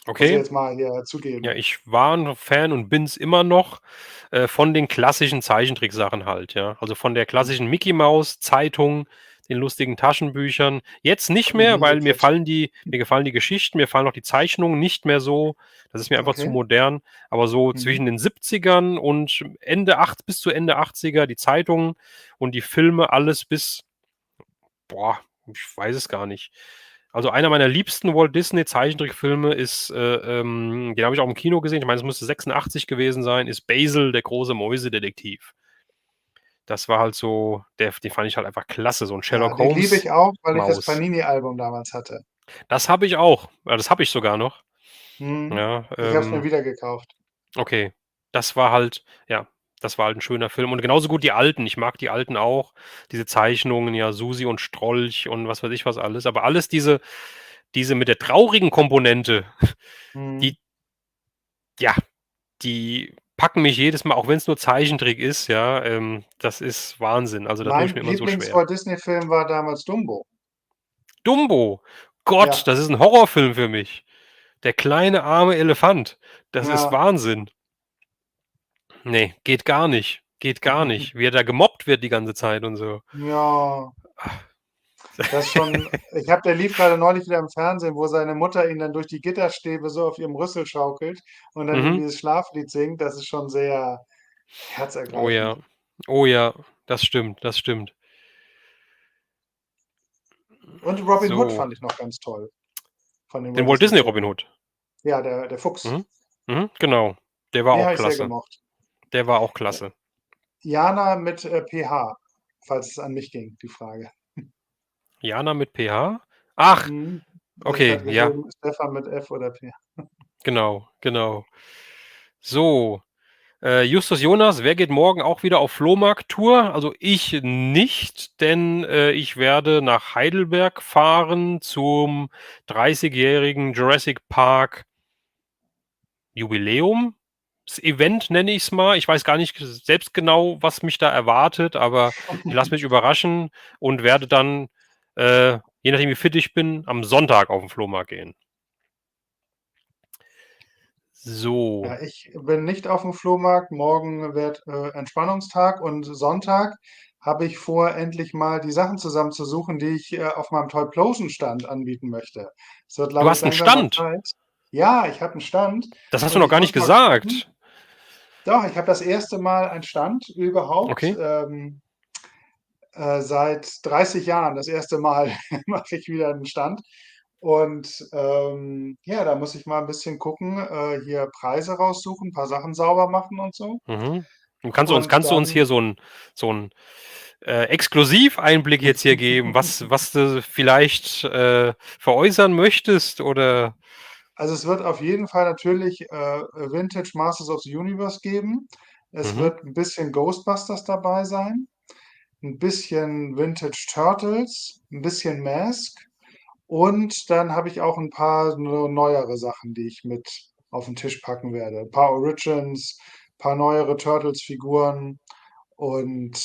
Okay. jetzt mal hier Ja, zugeben. ich war 'n Fan und bin's immer noch, von den klassischen Zeichentricksachen halt, ja. Also, von der klassischen Micky-Maus-Zeitung, den lustigen Taschenbüchern. Jetzt nicht Und mehr, nie weil gequetscht. mir gefallen die Geschichten, mir fallen auch die Zeichnungen nicht mehr so. Das ist mir einfach zu Okay. modern. Aber so Mhm. zwischen den 70ern und bis zu Ende 80er die Zeitungen und die Filme, alles bis boah, ich weiß es gar nicht. Also, einer meiner liebsten Walt Disney Zeichentrickfilme ist, den habe ich auch im Kino gesehen, ich meine, es müsste 86 gewesen sein, ist Basil, der große Mäusedetektiv. Das war halt so den fand ich halt einfach klasse, so 'n Ja, Sherlock den liebe Holmes ich auch, weil ich das Maus. Panini-Album damals hatte. Das habe ich auch. Das habe ich sogar noch. Mhm. Ja, Ich habe es mir wieder gekauft. okay. Das war halt ja, das war halt 'n schöner Film und genauso gut die alten. Ich mag die alten auch, diese Zeichnungen, ja, Susi und Strolch und was weiß ich was alles, aber alles diese mit der traurigen Komponente, Mhm. die ja, die packen mich jedes Mal, auch wenn's nur Zeichentrick ist, ja, das ist Wahnsinn. Also, da tue ich Mein mir immer so schwer. Lieblings-Walt Disney-Film war damals Dumbo. Dumbo, Gott, Ja, das ist 'n Horrorfilm für mich. Der kleine arme Elefant. Das ist ja. Wahnsinn. Ne, geht gar nicht. Geht gar nicht. Wie er da gemobbt wird die ganze Zeit und so. Ja, das schon der lief grade neulich wieder im Fernsehen, wo seine Mutter ihn dann durch die Gitterstäbe so auf ihrem Rüssel schaukelt und dann ihm Mhm. dieses Schlaflied singt. Das ist schon sehr Oh herzergreifend. ja. Oh ja, das stimmt, das stimmt. Und Robin Hood So, fand ich noch ganz toll von den den Walt Walt Disney Robin Disney-Filmen. Hood. Ja, der Fuchs, Mhm. Mhm, genau. Der war den auch habe ich sehr klasse. gemocht. Der war auch klasse. Jana mit, PH, falls es an mich ging, die Frage. Jana mit PH? Ach, Mhm. Ich okay, hatte ja, geschrieben, Stefan mit F oder P. genau, genau. So, Justus Jonas, wer geht morgen auch wieder auf Flohmarkttour? Also ich nicht, denn, ich werde nach Heidelberg fahren zum 30-jährigen Jurassic Park Jubiläumsevent, nenne ich's mal. Ich weiß gar nicht selbst genau, was mich da erwartet, aber ich lasse mich überraschen und werde dann, je nachdem wie fit ich bin, am Sonntag auf 'n Flohmarkt gehen. So. Ja, ich bin nicht auf dem Flohmarkt. Morgen wird, Entspannungstag und Sonntag habe ich vor, endlich mal die Sachen zusammenzusuchen, die ich, auf meinem Toyplosion-Stand anbieten möchte. Es wird, Du glaube ich, hast 'n langsam mal Stand? Zeit. Ja, ich habe einen Stand Das hast du und noch ich gar nicht muss mal gucken. gesagt. Doch, ich habe das erste Mal einen Stand überhaupt, Okay. seit 30 Jahren. Das erste Mal mache ich wieder einen Stand. Und, ja, da muss ich mal ein bisschen gucken, hier Preise raussuchen, ein paar Sachen sauber machen und so. Mhm. Und kannst du uns Dann hier so 'n, Exklusiveinblick jetzt hier geben, was du vielleicht, veräußern möchtest oder also, es wird auf jeden Fall natürlich, Vintage Masters of the Universe geben. Es mhm, wird ein bisschen Ghostbusters dabei sein, ein bisschen Vintage Turtles, ein bisschen Mask und dann habe ich auch ein paar neuere Sachen, die ich mit auf 'n Tisch packen werde. Ein paar Origins, paar neuere Turtles-Figuren und,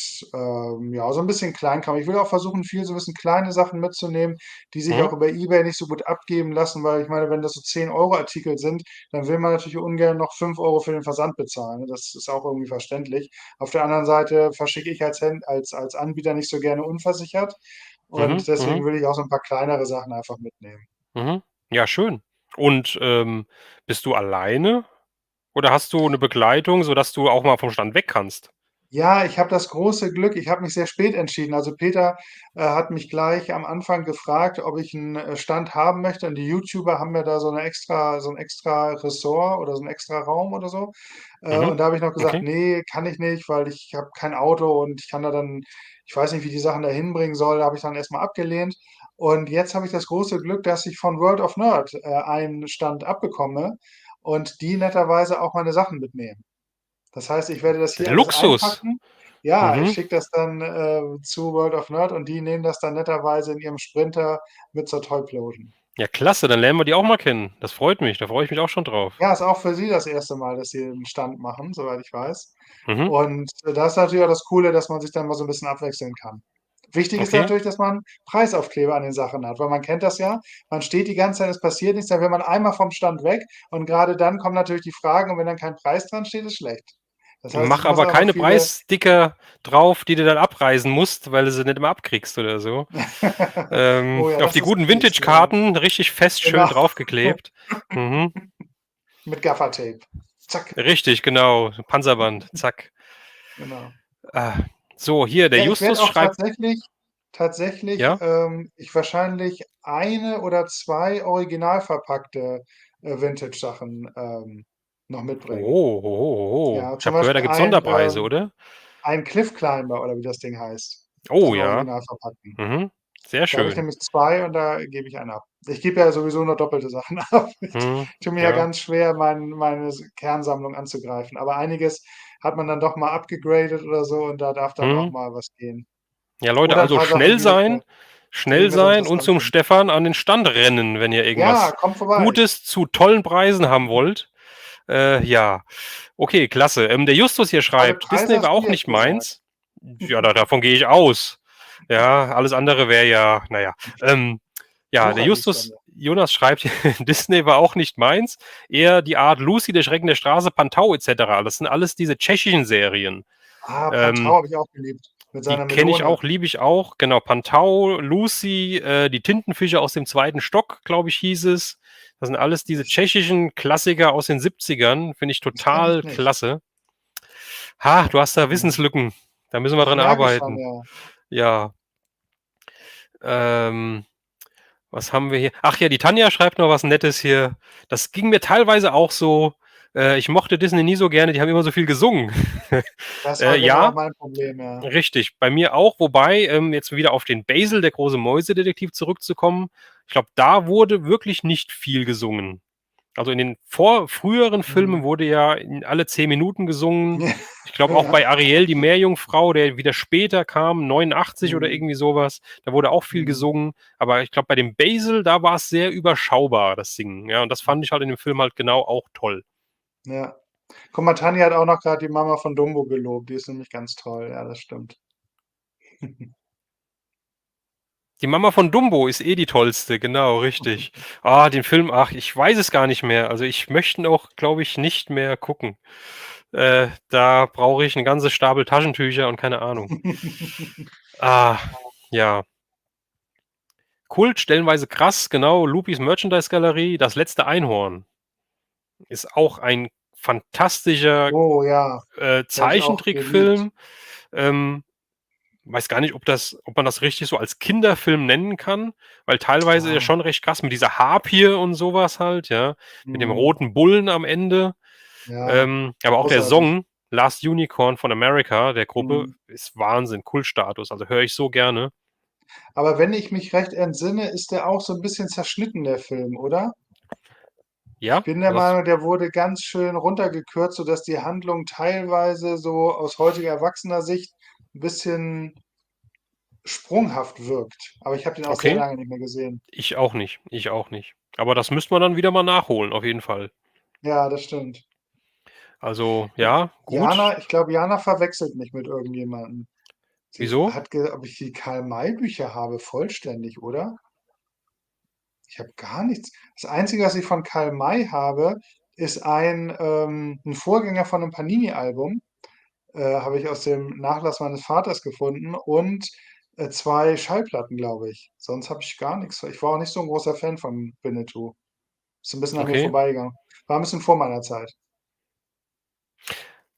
ja, so ein bisschen Kleinkram. Ich will auch versuchen, viel so ein bisschen kleine Sachen mitzunehmen, die sich mhm, auch über eBay nicht so gut abgeben lassen, weil ich meine, wenn das so 10 € Artikel sind, dann will man natürlich ungern noch 5 € für den Versand bezahlen, ne? Das ist auch irgendwie verständlich. Auf der anderen Seite verschicke ich als Anbieter nicht so gerne unversichert mhm, und mhm, deswegen will ich auch so ein paar kleinere Sachen einfach mitnehmen. mhm. Ja, schön. Und, bist du alleine oder hast du 'ne Begleitung, sodass du auch mal vom Stand weg kannst? Ja, ich habe das große Glück, ich habe mich sehr spät entschieden. Also, Peter, hat mich gleich am Anfang gefragt, ob ich 'n, Stand haben möchte und die YouTuber haben ja da so 'n extra Ressort oder so 'n extra Raum oder so. Mhm, Und da habe ich noch gesagt: okay. „Ne, kann ich nicht, weil ich habe kein Auto und ich kann da dann ich weiß nicht, wie ich die Sachen da hinbringen soll." Da habe ich dann erst mal abgelehnt. Und jetzt habe ich das große Glück, dass ich von World of Nerd, einen Stand abbekomme und die netterweise auch meine Sachen mitnehmen. Das heißt, ich werde das hier Der alles Luxus. einpacken. Ja, ich Mhm. schicke das dann, zu World of Nerd und die nehmen das dann netterweise in ihrem Sprinter mit zur Toyplosion. Ja, klasse, dann lernen wir die auch mal kennen. Das freut mich, da freue ich mich auch schon drauf. Ja, ist auch für sie das erste Mal, dass sie 'n Stand machen, soweit ich weiß. Mhm. Und, da ist natürlich auch das Coole, dass man sich dann mal so 'n bisschen abwechseln kann. Wichtig ist Okay. natürlich, dass man Preisaufkleber an den Sachen hat, weil man kennt das ja. Man steht die ganze Zeit, es passiert nichts, dann will man einmal vom Stand weg und gerade dann kommen natürlich die Fragen und wenn dann kein Preis dran steht, ist schlecht. Das heißt, ich Mach muss aber auch noch keine viele Preissticker drauf, die du dann abreißen musst, weil du sie nicht immer abkriegst oder so. Oh ja, Auf das die ist guten fies, ja. Vintage-Karten richtig fest schön Genau. draufgeklebt. Mhm. Mit Gaffertape. Zack, Richtig, genau. Panzerband, zack. genau. Ah, so, hier, der Ja, ich werde Justus auch schreibt, tatsächlich, ja? ich wahrscheinlich eine oder 2 original verpackte, Vintage-Sachen, noch mitbringen. Oh, oh, oh, oh. Ja, Ich zum habe gehört, da Beispiel gibt's Sonderpreise, oder? ein Cliff Climber oder wie das Ding heißt. So Oh 'n ja. original verpackten. Mhm. Sehr Da habe ich schön. nämlich 2 und da gebe ich einen ab. Ich gebe ja sowieso nur doppelte Sachen ab. Ich Mhm. tue mir ja Ja. ganz schwer, meine Kernsammlung anzugreifen. Aber einiges hat man dann doch mal abgegradet oder so und da darf dann auch Mhm. mal was gehen. Ja, Leute, Oder 'n also paar Sachen, die wir schnell mir so sein und interessant zum finden. Stefan an den Stand rennen, wenn ihr Ja, irgendwas kommt vorbei. Gutes zu tollen Preisen haben wollt. Ja. Okay, klasse. Der Justus hier Tolle schreibt, Preise Disney war hast du auch jetzt nicht gesagt. meins. Ja, davon gehe ich aus. Ja, alles andere wäre ja, naja. Ja, der Justus Wucherdienstleister. Jonas schreibt, Disney war auch nicht meins. Eher die Art Lucy, der Schrecken der Straße, Pantau etc. Das sind alles diese tschechischen Serien. Ah, Ähm, Pantau habe ich auch geliebt mit Die seiner kenne ich Melone. auch, liebe ich auch. Genau, Pantau, Lucy, die Tintenfische aus dem zweiten Stock, glaube ich, hieß es. Das sind alles diese Das tschechischen Klassiker aus den 70ern. Finde ich das kenne ich total nicht. klasse. Ha, du hast da Mhm. Wissenslücken. Da müssen wir Ich dran merke schon, arbeiten. ja. Ja. Ähm, Was haben wir hier? Ach ja, die Tanja schreibt noch was Nettes hier. Das ging mir teilweise auch so. Ich mochte Disney nie so gerne, die haben immer so viel gesungen. Das war genau Ja, mein Problem, ja. richtig, bei mir auch, wobei, jetzt wieder auf den Basil, der große Mäusedetektiv, zurückzukommen. Ich glaube, da wurde wirklich nicht viel gesungen. Also in den früheren Filmen Mhm. wurde ja alle 10 Minuten gesungen. Ich glaube auch Ja. bei Ariel, die Meerjungfrau, der wieder später kam, 89 oder Mhm. irgendwie sowas, da wurde auch viel Mhm. gesungen. Aber ich glaube, bei dem Basil, da war es sehr überschaubar, das Singen. Ja, und das fand ich halt in dem Film halt genau auch toll. Ja. Guck mal, Tanja hat auch noch gerade die Mama von Dumbo gelobt. Die ist nämlich ganz toll. Ja, das stimmt. Die Mama von Dumbo ist eh die tollste, genau, richtig. Ah, den Film, ach, ich weiß es gar nicht mehr. Also ich möchte ihn auch, glaube ich, nicht mehr gucken. Da brauche ich ein ganzes Stapel Taschentücher und keine Ahnung. Ah, ja. Kult, stellenweise krass, genau. Lupis Merchandise-Galerie, Das letzte Einhorn ist auch ein fantastischer Oh ja, die habe ich auch geliebt. Zeichentrickfilm. Ähm, Weiß gar nicht, ob man das richtig so als Kinderfilm nennen kann, weil teilweise ist er Ja. schon recht krass mit dieser Harpie und sowas halt, ja, mit dem Mhm. roten Bullen am Ende. Ja, Aber auch der großartig. Song Last Unicorn von America, der Gruppe, Mhm. ist Wahnsinn, Kultstatus, also höre ich so gerne. Aber wenn ich mich recht entsinne, ist der auch so ein bisschen zerschnitten, der Film, oder? Ich Ja, bin der Meinung, der wurde ganz schön runtergekürzt, sodass die Handlung teilweise so aus heutiger erwachsener Sicht ein bisschen sprunghaft wirkt. Aber ich habe den auch sehr okay. lange nicht mehr gesehen. Ich auch nicht, ich auch nicht. Aber das müsste man dann wieder mal nachholen, auf jeden Fall. Ja, das stimmt. Also, Ja, ja, gut. Jana, ich glaube, Jana verwechselt mich mit irgendjemandem. Sie Wieso? hat ge ob ich die Karl-May-Bücher habe, vollständig, oder? Ich habe gar nichts. Das Einzige, was ich von Karl May habe, ist 'n Vorgänger von 'nem Panini-Album, habe ich aus dem Nachlass meines Vaters gefunden und, 2 Schallplatten, glaube ich. Sonst habe ich gar nichts. Ich war auch nicht so 'n großer Fan von Winnetou. Ist 'n bisschen an mir Okay. vorbeigegangen. War 'n bisschen vor meiner Zeit.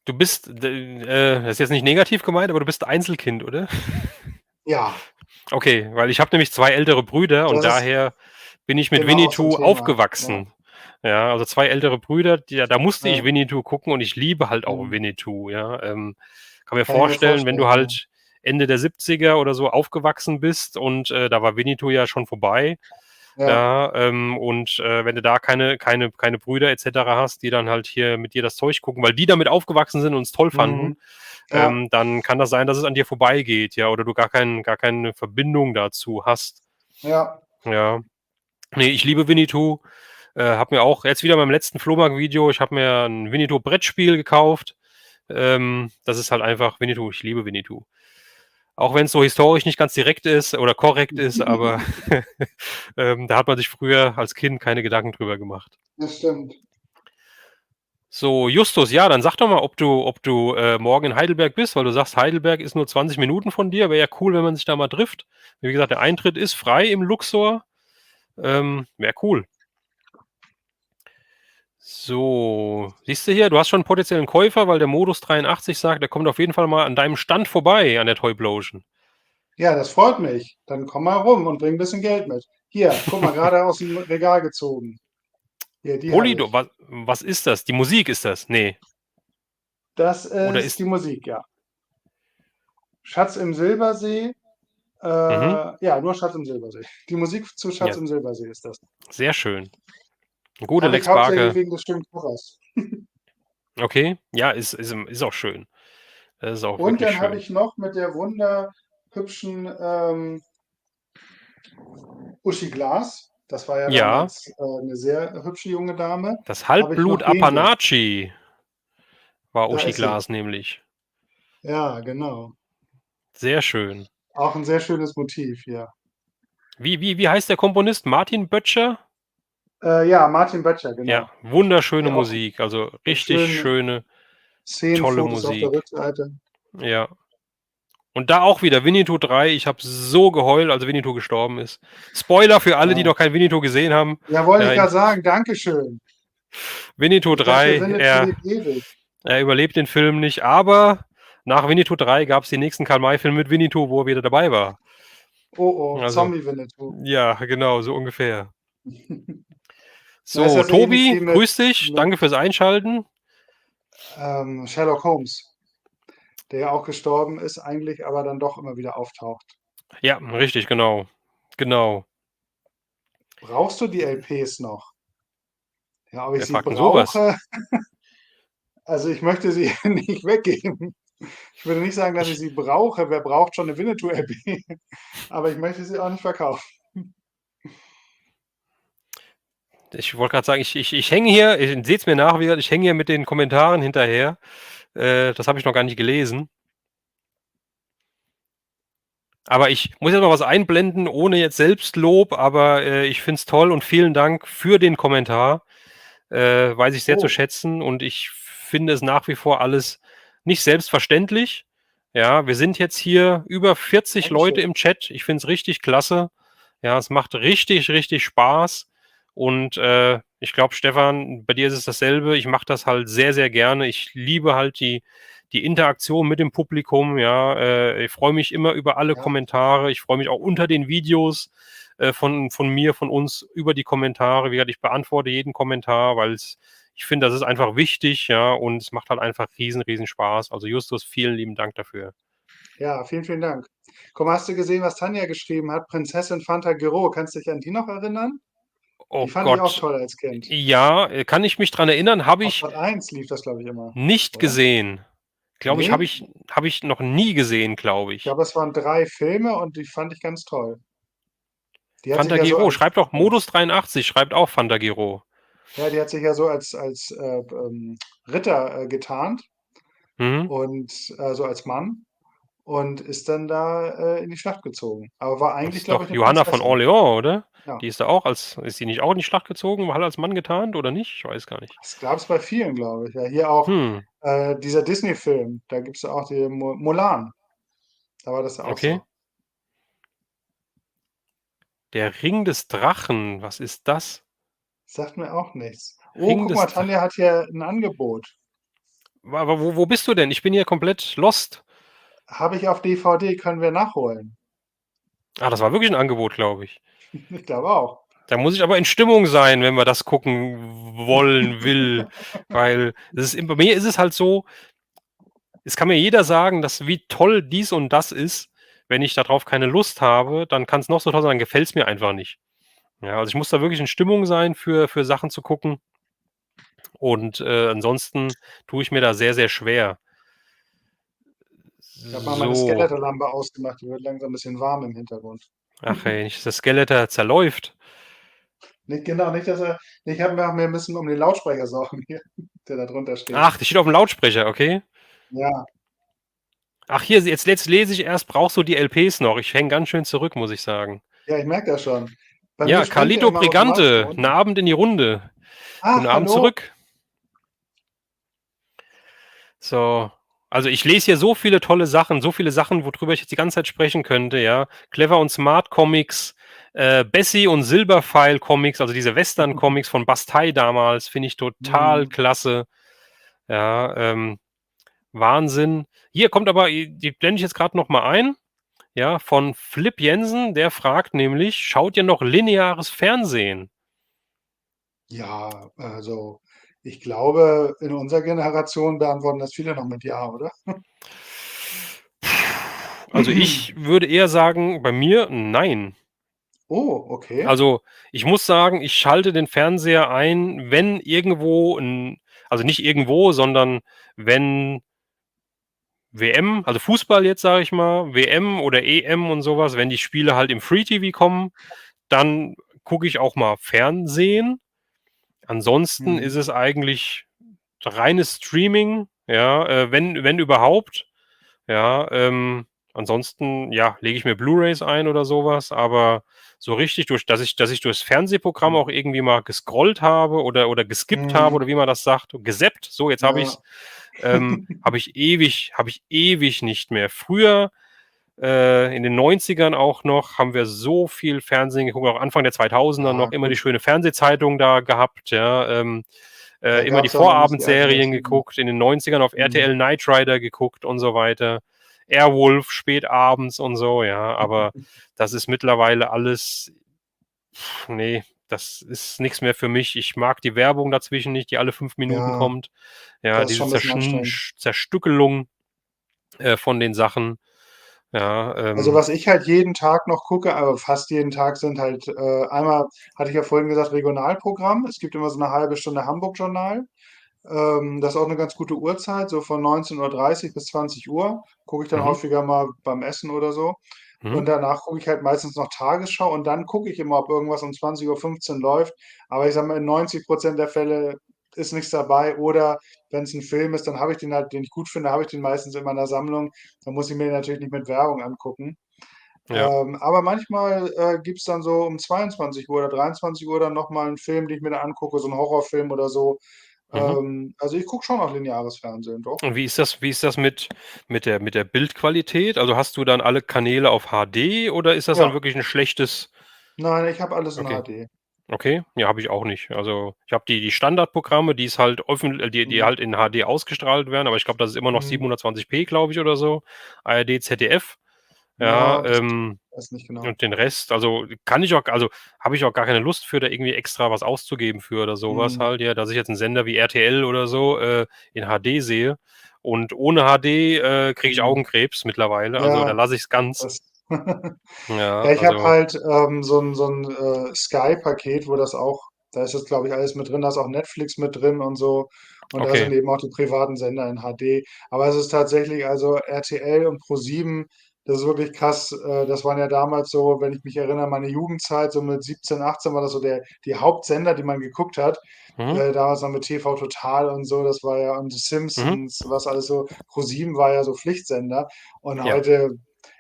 Du bist, das ist jetzt nicht negativ gemeint, aber du bist Einzelkind, oder? Ja, Okay, weil ich habe nämlich 2 ältere Brüder und das ist daher bin ich mit genau auch so 'n Winnetou Thema. Ja, aufgewachsen. Ja, also 2 ältere Brüder, die da musste ich ja, Winnetou gucken und ich liebe halt auch mhm. Winnetou, ja. Kann mir Kann ich mir vorstellen, wenn du vorstellen, ja. halt Ende der 70er oder so aufgewachsen bist und, da war Winnetou ja schon vorbei. Ja, Ja, und, wenn du da keine Brüder et cetera hast, die dann halt hier mit dir das Zeug gucken, weil die damit aufgewachsen sind und es toll fanden, mhm. Ja, dann kann das sein, dass es an dir vorbeigeht, ja, oder du gar keine Verbindung dazu hast. ja. Ja. Ne, ich liebe Winnetou. Habe mir auch jetzt wieder beim letzten Flohmarkt-Video ich habe mir 'n Winnetou-Brettspiel gekauft. Das ist halt einfach Winnetou, ich liebe Winnetou. Auch wenn es so historisch nicht ganz direkt ist oder korrekt ist, aber da hat man sich früher als Kind keine Gedanken drüber gemacht. Das stimmt. So, Justus, ja, dann sag doch mal, ob du morgen in Heidelberg bist, weil du sagst, Heidelberg ist nur 20 Minuten von dir. Wäre ja cool, wenn man sich da mal trifft. Wie gesagt, der Eintritt ist frei im Luxor. Wäre cool. So, siehst du hier, du hast schon einen potenziellen Käufer, weil der Modus 83 sagt, der kommt auf jeden Fall mal an deinem Stand vorbei, an der Toyplosion. Ja, das freut mich. Dann komm mal rum und bring ein bisschen Geld mit. Hier, guck mal, gerade aus dem Regal gezogen. Hier, die habe Polido, ich. was ist das? Die Musik ist das? Nee. Das Oder ist die ist. Musik, ja. Schatz im Silbersee. Mhm. Ja, nur Schatz im Silbersee. Die Musik zu Schatz Ja, im Silbersee ist das. sehr schön. Ein guter Habe ich Lex hauptsächlich Barker. wegen des schönen Covers. Okay. Ja, ist auch schön. Das ist auch Und wirklich dann habe schön. ich noch mit der wunderhübschen Uschi Glas, das war ja Ja, damals eine sehr hübsche junge Dame, das habe ich Halbblut noch Greenback. Apanachi war Da Uschi ist sie. Glas nämlich. Ja, genau. Sehr schön. Auch ein sehr schönes Motiv, ja. Wie heißt der Komponist? Martin Böttcher? Ja, Martin Böttcher, Ja, genau. wunderschöne Der auch Musik. Also so richtig schöne schöne, tolle Szenenfotos auf der Musik. Rückseite. Ja. Und da auch wieder Winnetou 3. Ich habe so geheult, als Winnetou gestorben ist. Spoiler für alle, die Ja, noch kein Winnetou gesehen haben. ja wollte Ja, ich in gerade sagen, Dankeschön. Winnetou Ich dachte, 3, Winnetou lebt ewig. er überlebt den Film nicht, aber nach Winnetou 3 gab es den nächsten Karl-May-Film mit Winnetou, wo er wieder dabei war. Oh oh, Also, Zombie-Winnetou. ja, genau, so ungefähr. Na, ist So, das ähnlich Tobi, wie grüß dich. mit Danke fürs Einschalten. Sherlock Holmes, der ja auch gestorben ist, eigentlich aber dann doch immer wieder auftaucht. Ja, richtig, genau. Genau. Brauchst du die LPs noch? Ja, ob ich Wer sie fragt denn sowas? brauche? Also ich möchte sie nicht weggeben. Ich würde nicht sagen, dass ich Ich, sie brauche. Wer braucht schon eine Winnetou-LP? Aber ich möchte sie auch nicht verkaufen. ich wollte gerade sagen, ich hänge hier, seht es mir nach, wie gesagt, ich hänge hier mit den Kommentaren hinterher. Das habe ich noch gar nicht gelesen. Aber ich muss jetzt mal was einblenden, ohne jetzt Selbstlob, aber ich finde es toll und vielen Dank für den Kommentar. Weiß ich sehr zu Oh, schätzen und ich finde es nach wie vor alles nicht selbstverständlich. Ja, wir sind jetzt hier über 40 Leute Dankeschön. im Chat. Ich finde es richtig klasse. Ja, es macht richtig, richtig Spaß. Und ich glaube, Stefan, bei dir ist es dasselbe. Ich mache das halt sehr, sehr gerne. Ich liebe halt die Interaktion mit dem Publikum. Ja, ich freue mich immer über alle Ja, Kommentare. Ich freue mich auch unter den Videos von mir, von uns über die Kommentare. Wie gesagt, ich beantworte jeden Kommentar, weil ich finde, das ist einfach wichtig, ja, und es macht halt einfach riesen Spaß. Also Justus, vielen lieben Dank dafür. ja, vielen, vielen Dank. Guck mal, hast du gesehen, was Tanja geschrieben hat? Prinzessin Fantagiro. Kannst du dich an die noch erinnern? Die Oh fand ich auch Gott. toll als Kind. Ja, kann ich mich dran erinnern, habe Auf ich Sat 1 lief das, glaube ich, immer, nicht oder? gesehen. Glaube ich, habe Nee? ich, habe ich noch nie gesehen, glaube Ich ich. glaube, es waren 3 Filme und die fand ich ganz toll. Die hat sich ja so Fantagiro, als, schreibt doch Modus als 83, schreibt auch Fantagiro. ja, die hat sich ja so als Ritter getarnt Mhm. und so als Mann und ist dann da in die Schlacht gezogen. Aber war Das eigentlich, ist glaube ich, doch eine Johanna von Prinzessin. Orleans, oder? Ja, Die ist da auch ist sie nicht auch in die Schlacht gezogen, war halt als Mann getarnt oder nicht? Ich weiß gar nicht. das gab es bei vielen, glaube ich. Ja, hier auch Hm, dieser Disney-Film, da gibt es auch die Mulan. Da war das ja auch okay. so. Der Ring des Drachen, was ist das? Sagt mir auch nichts. Oh, Ring guck mal, des Drachen. Tanja hat hier ein Angebot. Aber wo bist du denn? Ich bin hier komplett lost. Habe ich auf DVD, können wir nachholen. Ah, das war wirklich ein Angebot, glaube ich. Ich glaube auch. Da muss ich aber in Stimmung sein, wenn wir das gucken wollen, will. Weil bei mir ist es halt so, es kann mir jeder sagen, dass wie toll dies und das ist. Wenn ich darauf keine Lust habe, dann kann es noch so toll sein, dann gefällt es mir einfach nicht. Ja, also ich muss da wirklich in Stimmung sein für Sachen zu gucken. Und ansonsten tue ich mir da sehr schwer. Ich habe mal meine So, Skeletorlampe ausgemacht, die wird langsam ein bisschen warm im Hintergrund. ach ey, nicht, dass das Skeletor zerläuft. Nicht genau, nicht, dass er. Ich habe mir ein bisschen um den Lautsprecher sorgen hier, der da drunter steht. Ach, das steht auf dem Lautsprecher, okay. Ja, Ach hier, jetzt lese ich erst, brauchst du die LPs noch? Ich hänge ganz schön zurück, muss ich sagen. Ja, ich merke das schon. Bei mir Ja, springt der Carlito immer automatisch nach Brigante, 'n unten. Abend in die Runde. Guten Ach, Abend hallo. zurück. So, also ich lese hier so viele tolle Sachen, so viele Sachen, worüber ich jetzt die ganze Zeit sprechen könnte, ja. Clever und Smart Comics, Bessie und Silberpfeil Comics, also diese Western Comics von Bastei damals, finde ich total Hm. klasse. Ja, Wahnsinn. Hier kommt aber, die blende ich jetzt gerade noch mal ein, ja, von Flip Jensen, der fragt nämlich: „Schaut ihr noch lineares Fernsehen?“ Ja, also, ich glaube, in unserer Generation beantworten das viele noch mit ja, oder? Also, ich würde eher sagen, bei mir nein. Oh, okay. Also, ich muss sagen, ich schalte den Fernseher ein, wenn irgendwo 'n, also nicht irgendwo, sondern wenn WM, also Fußball jetzt, sage ich mal, WM oder EM und so was, wenn die Spiele halt im Free TV kommen, dann gucke ich auch mal Fernsehen. Ansonsten ist Mhm. es eigentlich reines Streaming, ja, wenn überhaupt. Ja, ansonsten, ja, lege ich mir Blu-rays ein oder sowas, aber so richtig durch, dass ich durchs Fernsehprogramm Mhm. auch irgendwie mal gescrollt habe oder geskippt habe Mhm. oder wie man das sagt, gesappt, so, jetzt habe Ja. ich's, habe ich ewig nicht mehr. Früher, in den 90ern auch noch, haben wir so viel Fernsehen geguckt, auch Anfang der 2000er Ja, noch immer die gut. schöne Fernsehzeitung da gehabt, ja, Da immer die gab's auch noch nicht die Vorabendserien Alternativen. geguckt, in den 90ern auf Mhm. RTL Knight Rider geguckt und so weiter. Airwolf spät abends und so, ja, aber das ist mittlerweile alles, ne, das ist nix mehr für mich. Ich mag die Werbung dazwischen nicht, die alle 5 Minuten Ja, kommt. Ja, das ist diese schon 'n bisschen anstrengend. Zerstückelung, von den Sachen. Ja, Also, was ich halt jeden Tag noch gucke, aber fast jeden Tag sind halt, einmal hatte ich ja vorhin gesagt, Regionalprogramm. Es gibt immer so 'ne halbe Stunde Hamburg-Journal. Das ist auch 'ne ganz gute Uhrzeit, so von 19:30 bis 20 Uhr. Gucke ich dann mhm, häufiger mal beim Essen oder so. mhm, Und danach gucke ich halt meistens noch Tagesschau und dann gucke ich immer, ob irgendwas um 20:15 läuft. Aber ich sage mal, in 90% der Fälle ist nichts dabei oder wenn's 'n Film ist, dann habe ich den halt, den ich gut finde, habe ich den meistens in meiner Sammlung. Dann muss ich mir den natürlich nicht mit Werbung angucken. ja, Aber manchmal, gibt's dann so um 22 Uhr oder 23 Uhr dann noch mal 'n Film, den ich mir dann angucke, so 'n Horrorfilm oder so. mhm. Also, ich gucke schon auf lineares Fernsehen, doch. Und wie ist das mit der Bildqualität? Also, hast du dann alle Kanäle auf HD oder ist das dann Ja. wirklich 'n schlechtes? Nein, ich habe alles in Okay, HD. okay. Ja, habe ich auch nicht. Also, ich habe die Standardprogramme, die's halt die Mhm. halt in HD ausgestrahlt werden, aber ich glaube, das ist immer noch Mhm. 720p, glaube ich, oder so. ARD, ZDF, ja, Ja, das weiß nicht genau. und den Rest, also, kann ich auch, also, habe ich auch gar keine Lust für, da irgendwie extra was auszugeben für oder so was Mhm. halt, ja, dass ich jetzt 'n Sender wie RTL oder so, in HD sehe. Und ohne HD, kriege ich Mhm. Augenkrebs mittlerweile, also, da Ja, lasse ich's ganz. das Ja, ja, ich habe also halt, so 'n Sky-Paket, wo das auch, da ist das, glaube ich, alles mit drin. Da ist auch Netflix mit drin und so. Und da sind okay. eben auch die privaten Sender in HD. Aber es ist tatsächlich, also RTL und ProSieben, das ist wirklich krass. Das waren ja damals so, wenn ich mich erinnere, meine Jugendzeit, so mit 17, 18 war das so die Hauptsender, die man geguckt hat. Mhm, Damals noch mit TV Total und so, das war ja, und die mhm, Simpsons, was alles so. ProSieben war ja so Pflichtsender. Und ja. heute,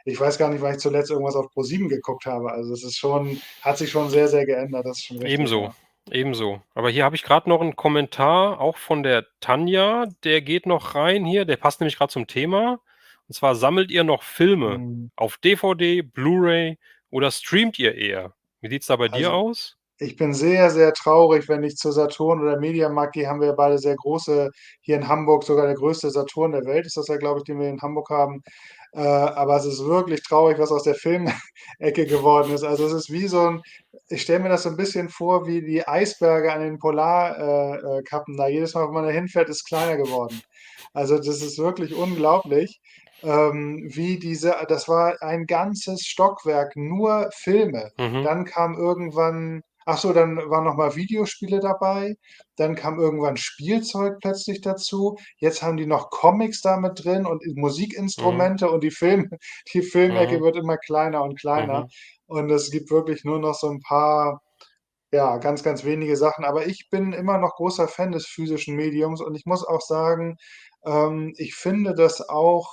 ich weiß gar nicht, wann ich zuletzt irgendwas auf ProSieben geguckt habe. Also, es ist schon, hat sich schon sehr, sehr geändert. Das ist schon richtig, Ebenso, ja. ebenso. Aber hier habe ich gerade noch einen Kommentar, auch von der Tanja, der geht noch rein hier, der passt nämlich gerade zum Thema. Und zwar: „Sammelt ihr noch Filme Mhm. auf DVD, Blu-ray oder streamt ihr eher?“ Wie sieht's da bei dir Also, aus? ich bin sehr, sehr traurig, wenn ich zu Saturn oder Mediamarkt gehe, haben wir ja beide sehr große hier in Hamburg, sogar der größte Saturn der Welt ist das ja, glaube ich, den wir in Hamburg haben. Aber es ist wirklich traurig, was aus der Filmecke geworden ist. Also, es ist wie so 'n, ich stelle mir das so 'n bisschen vor wie die Eisberge an den Kappen da. Jedes Mal, wenn man da hinfährt, ist kleiner geworden. Also, das ist wirklich unglaublich, wie diese, das war ein ganzes Stockwerk, nur Filme. Mhm, Dann kam irgendwann, ach so, dann waren noch mal Videospiele dabei, dann kam irgendwann Spielzeug plötzlich dazu. Jetzt haben die noch Comics da mit drin und mhm, Musikinstrumente und die Filmecke mhm, wird immer kleiner und kleiner. mhm. Und es gibt wirklich nur noch so 'n paar, ja, ganz, ganz wenige Sachen. Aber ich bin immer noch großer Fan des physischen Mediums und ich muss auch sagen, ich finde das auch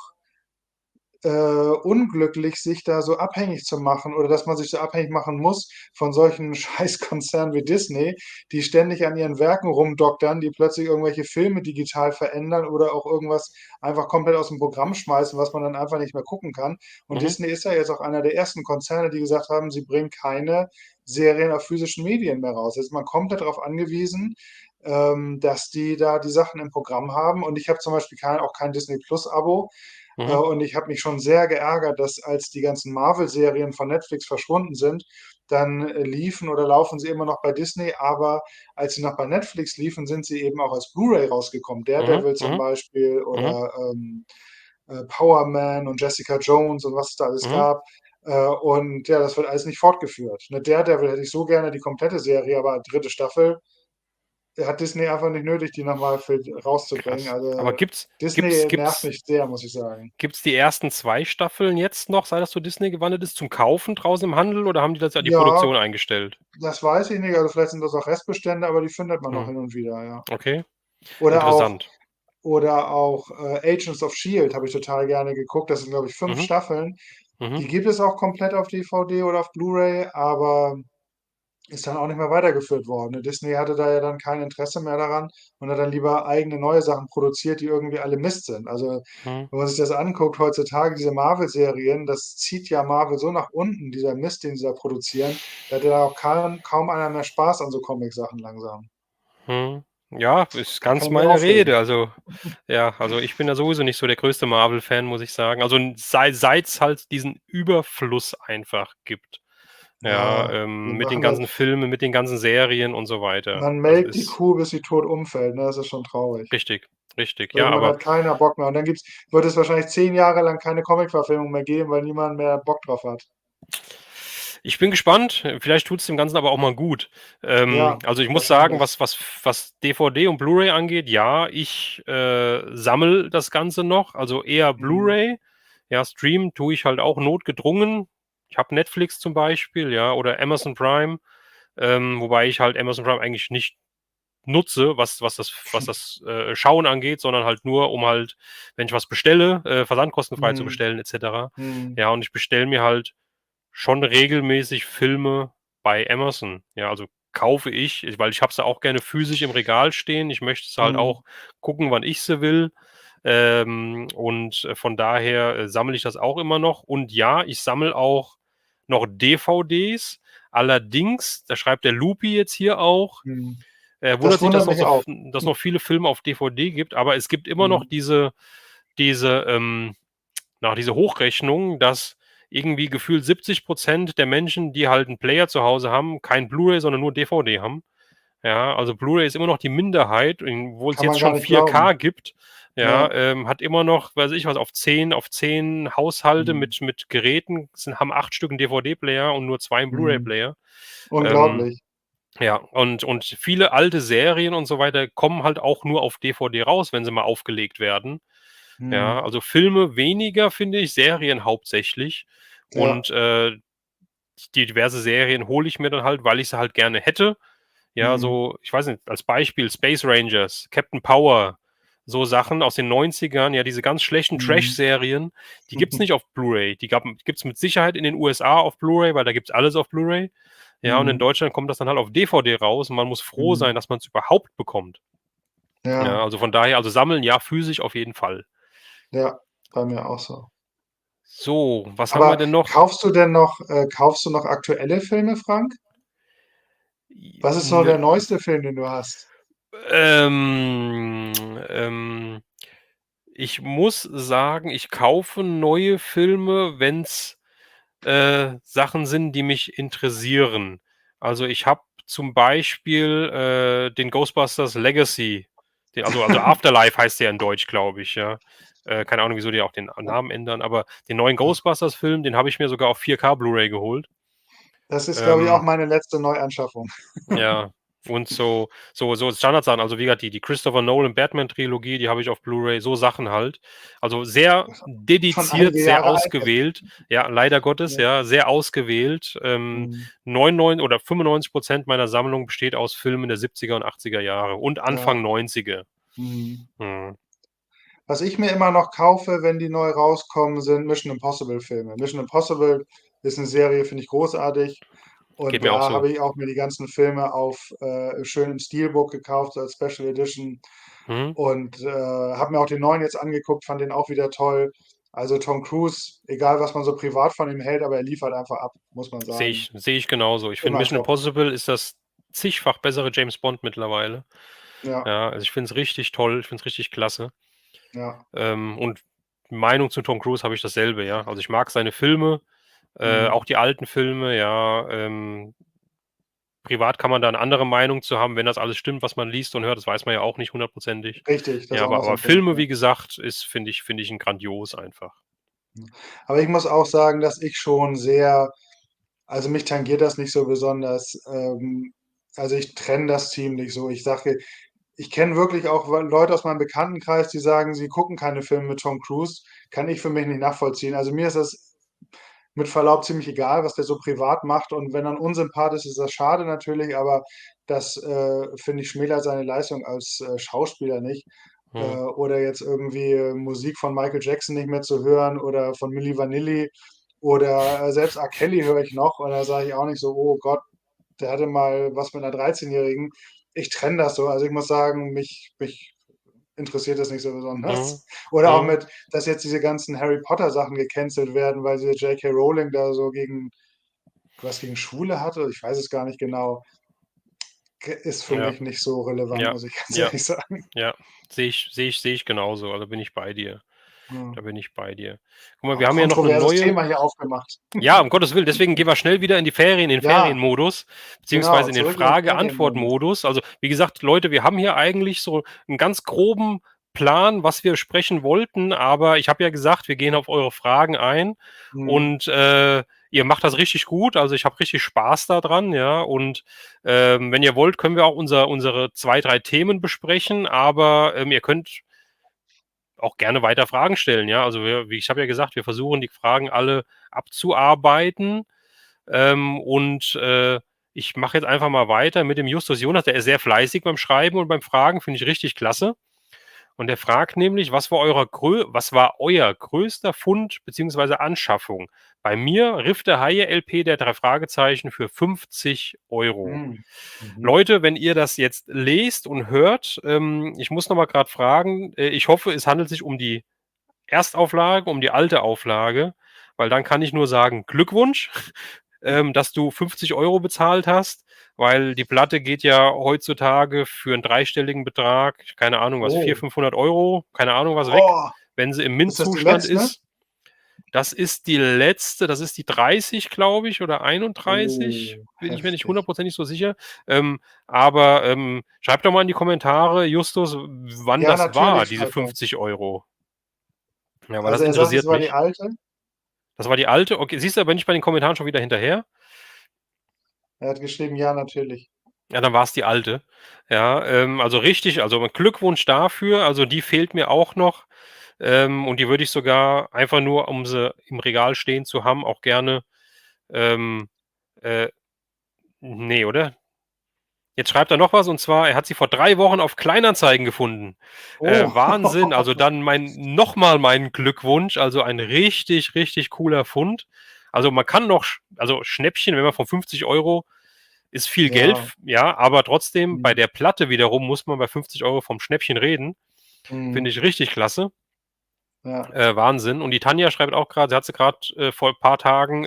unglücklich, sich da so abhängig zu machen oder dass man sich so abhängig machen muss von solchen Scheißkonzernen wie Disney, die ständig an ihren Werken rumdoktern, die plötzlich irgendwelche Filme digital verändern oder auch irgendwas einfach komplett aus dem Programm schmeißen, was man dann einfach nicht mehr gucken kann. Und Mhm. Disney ist ja jetzt auch einer der ersten Konzerne, die gesagt haben, sie bringen keine Serien auf physischen Medien mehr raus. Jetzt ist man komplett darauf angewiesen, dass die da die Sachen im Programm haben. Und ich habe zum Beispiel auch kein Disney Plus Abo. Mhm. Und ich habe mich schon sehr geärgert, dass als die ganzen Marvel-Serien von Netflix verschwunden sind, dann liefen oder laufen sie immer noch bei Disney, aber als sie noch bei Netflix liefen, sind sie eben auch als Blu-ray rausgekommen. Mhm. Daredevil zum Mhm. Beispiel Mhm. oder Power Man und Jessica Jones und was es da alles Mhm. gab. Und ja, das wird alles nicht fortgeführt. Eine Daredevil hätte ich so gerne die komplette Serie, aber dritte Staffel hat Disney einfach nicht nötig, die nochmal rauszubringen. Krass. Aber Also gibt's gibt's Disney nervt gibt's mich sehr, muss ich sagen. gibt's die ersten 2 Staffeln jetzt noch, seit das zu Disney gewandert ist, zum Kaufen draußen im Handel oder haben die das ja die Ja, Produktion eingestellt? das weiß ich nicht. Also vielleicht sind das auch Restbestände, aber die findet man noch Mhm. hin und wieder, ja. Okay, Oder auch, interessant. oder auch Agents of Shield habe ich total gerne geguckt. Das sind, glaube ich, 5 Mhm. Staffeln. Mhm. Die gibt es auch komplett auf DVD oder auf Blu-ray, aber ist dann auch nicht mehr weitergeführt worden. Ne? Disney hatte da ja dann kein Interesse mehr daran und hat dann lieber eigene neue Sachen produziert, die irgendwie alle Mist sind. Also Mhm. wenn man sich das anguckt heutzutage, diese Marvel-Serien, das zieht ja Marvel so nach unten, dieser Mist, den sie da produzieren, da hat ja auch kaum einer mehr Spaß an so Comic-Sachen langsam. Mhm. Ja, ist Da kann ganz ich mich meine aufregen. Rede. Also, ja, also ich bin ja sowieso nicht so der größte Marvel-Fan, muss ich sagen. Also seit's halt diesen Überfluss einfach gibt. Ja, Ja, die mit den machen das. ganzen Filmen, mit den ganzen Serien und so weiter. Man Das melkt die ist Kuh, bis sie tot umfällt. Ne? Das ist schon traurig. richtig, richtig. Ja, Irgendwann aber hat keiner Bock mehr. Und dann wird es wahrscheinlich 10 Jahre lang keine Comic-Verfilmung mehr geben, weil niemand mehr Bock drauf hat. ich bin gespannt. Vielleicht tut's dem Ganzen aber auch mal gut. Ja, Also ich muss sagen, wahrscheinlich. was DVD und Blu-ray angeht, ja, ich sammle das Ganze noch, also eher Mhm. Blu-ray. Ja, streamen tue ich halt auch notgedrungen. Ich habe Netflix zum Beispiel, ja, oder Amazon Prime, wobei ich halt Amazon Prime eigentlich nicht nutze, was das Schauen angeht, sondern halt nur, um halt, wenn ich was bestelle, versandkostenfrei zu Mhm. bestellen, etc. Mhm. Ja, und ich bestelle mir halt schon regelmäßig Filme bei Amazon. Ja, also kaufe weil ich habe sie auch gerne physisch im Regal stehen. Ich möchte es halt Mhm. auch gucken, wann ich sie will. Und von daher sammle ich das auch immer noch. Und ja, ich sammle auch noch DVDs. Allerdings, da schreibt der Lupi jetzt hier auch, Mhm. er wundert Das sich, wundert mich auch. dass noch viele Filme auf DVD gibt, aber es gibt immer noch Mhm. diese Hochrechnung, dass irgendwie gefühlt 70% der Menschen, die halt einen Player zu Hause haben, kein Blu-ray, sondern nur DVD haben. Ja, also Blu-ray ist immer noch die Minderheit, obwohl es Kann jetzt man gar schon nicht 4K glauben. gibt. Ja, Ja. hat immer noch, weiß ich was, auf zehn Haushalte Mhm. mit Geräten haben 8 Stück einen DVD-Player und nur 2 einen Mhm. Blu-ray-Player. Ähm, Unglaublich. ja, und viele alte Serien und so weiter kommen halt auch nur auf DVD raus, wenn sie mal aufgelegt werden. Ja, Mhm. also Filme weniger, finde ich, Serien hauptsächlich. Ja. Und die diverse Serien hole ich mir dann halt, weil ich sie halt gerne hätte. Ja, Mhm. so, ich weiß nicht, als Beispiel Space Rangers, Captain Power, so Sachen aus den 90ern, ja, diese ganz schlechten Mhm. Trash-Serien, die gibt's nicht auf Blu-ray. Gibt's mit Sicherheit in den USA auf Blu-ray, weil da gibt's alles auf Blu-ray. Ja, und in Mhm. Deutschland kommt das dann halt auf DVD raus und man muss froh sein, Mhm. dass man es überhaupt bekommt. Ja, Ja. also von daher, also sammeln, ja, physisch auf jeden Fall. Ja. Bei mir auch so. So, was haben wir Aber denn noch? kaufst du noch aktuelle Filme, Frank? Was ist so Ne, der neueste Film, den du hast? ähm, ähm, ich muss sagen, ich kaufe neue Filme, wenn's Sachen sind, die mich interessieren. Also ich habe zum Beispiel den Ghostbusters Legacy, also Afterlife heißt der in Deutsch, glaube ich, ja. Keine Ahnung, wieso die auch den Namen ändern, aber den neuen Ghostbusters-Film, den habe ich mir sogar auf 4K Blu-ray geholt. Das ist, glaube ich, auch Ähm, meine letzte Neuanschaffung. Ja, und so Standardsachen, also wie gesagt, die Christopher Nolan Batman-Trilogie, die habe ich auf Blu-ray, so Sachen halt. Also sehr Schon dediziert, einige sehr Jahre alt jetzt. ausgewählt. Ja, leider Gottes, Ja. ja, sehr ausgewählt. Mhm. 99 oder 95% meiner Sammlung besteht aus Filmen der 70er und 80er Jahre und Ja. Anfang 90er. Mhm. Mhm. Was ich mir immer noch kaufe, wenn die neu rauskommen, sind Mission Impossible Filme. Mission Impossible ist eine Serie, finde ich großartig. Geht Und mir auch da so. habe ich auch mir die ganzen Filme auf schön im Steelbook gekauft, so als Special Edition. Mhm. Und habe mir auch den neuen jetzt angeguckt, fand den auch wieder toll. Also Tom Cruise, egal was man so privat von ihm hält, aber er liefert einfach ab, muss man sagen. Sehe ich genauso. Ich finde, Immer Mission top. Impossible ist das zigfach bessere James Bond mittlerweile. Ja, Ja, also ich finde es richtig toll, ich finde es richtig klasse. ja. Und Meinung zu Tom Cruise habe ich dasselbe, ja. Also ich mag seine Filme, Hm. auch die alten Filme, ja. Privat kann man da eine andere Meinung zu haben, wenn das alles stimmt, was man liest und hört, das weiß man ja auch nicht hundertprozentig. Richtig, das Ja, ist auch noch so aber ein Punkt, Filme, ja. wie gesagt, finde ich ein grandios einfach. Aber ich muss auch sagen, dass ich schon sehr, also mich tangiert das nicht so besonders. Also ich trenne das ziemlich so. Ich sage, ich kenne wirklich auch Leute aus meinem Bekanntenkreis, die sagen, sie gucken keine Filme mit Tom Cruise. Kann ich für mich nicht nachvollziehen. Also mir ist das mit Verlaub ziemlich egal, was der so privat macht. Und wenn er ein Unsympath ist, ist das schade natürlich, aber das finde ich schmälert seine Leistung als Schauspieler nicht. Hm, Oder jetzt irgendwie Musik von Michael Jackson nicht mehr zu hören oder von Milli Vanilli oder selbst R. Kelly höre ich noch und da sage ich auch nicht so, oh Gott, der hatte mal was mit einer 13-Jährigen. Ich trenne das so. Also ich muss sagen, mich interessiert das nicht so hm, besonders. Oder auch hm, mit, dass jetzt diese ganzen Harry Potter Sachen gecancelt werden, weil sie J.K. Rowling da so gegen was gegen Schwule hatte. Ich weiß es gar nicht genau. Ist für ja, mich nicht so relevant, ja, muss ich ganz ja, ehrlich sagen. ja. Sehe ich genauso. Also bin ich bei dir. Da Ja. bin ich bei dir. Guck mal, wir Auch haben ja noch eine kontroverses neue. Thema hier aufgemacht. Ja, um Gottes Willen, deswegen gehen wir schnell wieder in die Ferien, in den Ja, Ferienmodus, genau, beziehungsweise in den zurück in den Ferienmodus. Frage-Antwort-Modus. Also, wie gesagt, Leute, wir haben hier eigentlich so einen ganz groben Plan, was wir sprechen wollten, aber ich habe ja gesagt, wir gehen auf eure Fragen ein Hm. und ihr macht das richtig gut. Also, ich habe richtig Spaß daran, ja. Und wenn ihr wollt, können wir auch unsere zwei, drei Themen besprechen, aber ihr könnt auch gerne weiter Fragen stellen, ja. Also wie ich habe ja gesagt, wir versuchen die Fragen alle abzuarbeiten. Und ich mache jetzt einfach mal weiter mit dem Justus Jonas, der ist sehr fleißig beim Schreiben und beim Fragen, finde ich richtig klasse. Und der fragt nämlich, was war euer größter Fund bzw. Anschaffung? Bei mir Riff der Haie LP der drei Fragezeichen für 50 Euro. Hm. Mhm. Leute, wenn ihr das jetzt lest und hört, ich muss noch mal gerade fragen, ich hoffe, es handelt sich um die Erstauflage, um die alte Auflage, weil dann kann ich nur sagen, Glückwunsch, dass du 50 Euro bezahlt hast, weil die Platte geht ja heutzutage für einen dreistelligen Betrag, keine Ahnung was, 400, Oh, 500 Euro, keine Ahnung was, weg, oh, wenn sie im ist das die Mint-Zustand letzte? ist. Das ist die letzte, das ist die 30, glaube ich, oder 31. Oh, Bin ich mir nicht heftig. hundertprozentig so sicher. Aber schreibt doch mal in die Kommentare, Justus, wann Ja, das war, natürlich diese schreibt er. 50 Euro. Ja, weil das Also er sagt, es interessiert war die mich. alte. Das war die alte. Okay, siehst du, aber nicht bei den Kommentaren schon wieder hinterher? Er hat geschrieben, ja, natürlich. Ja, dann war es die alte. Ja, also richtig, also Glückwunsch dafür. Also die fehlt mir auch noch. Und die würde ich sogar einfach nur, um sie im Regal stehen zu haben, auch gerne. Ähm, äh, nee, oder? Jetzt schreibt er noch was und zwar, er hat sie vor 3 Wochen auf Kleinanzeigen gefunden. Wahnsinn, also Oh, dann nochmal meinen Glückwunsch, also ein richtig, richtig cooler Fund. Also man kann noch, also Schnäppchen, wenn man von 50 Euro ist viel Geld, ja. ja, aber trotzdem bei Hm. der Platte wiederum muss man bei 50 Euro vom Schnäppchen reden. Finde Hm. ich richtig klasse. Ja. Wahnsinn. Und die Tanja schreibt auch gerade, sie hat sie gerade vor ein paar Tagen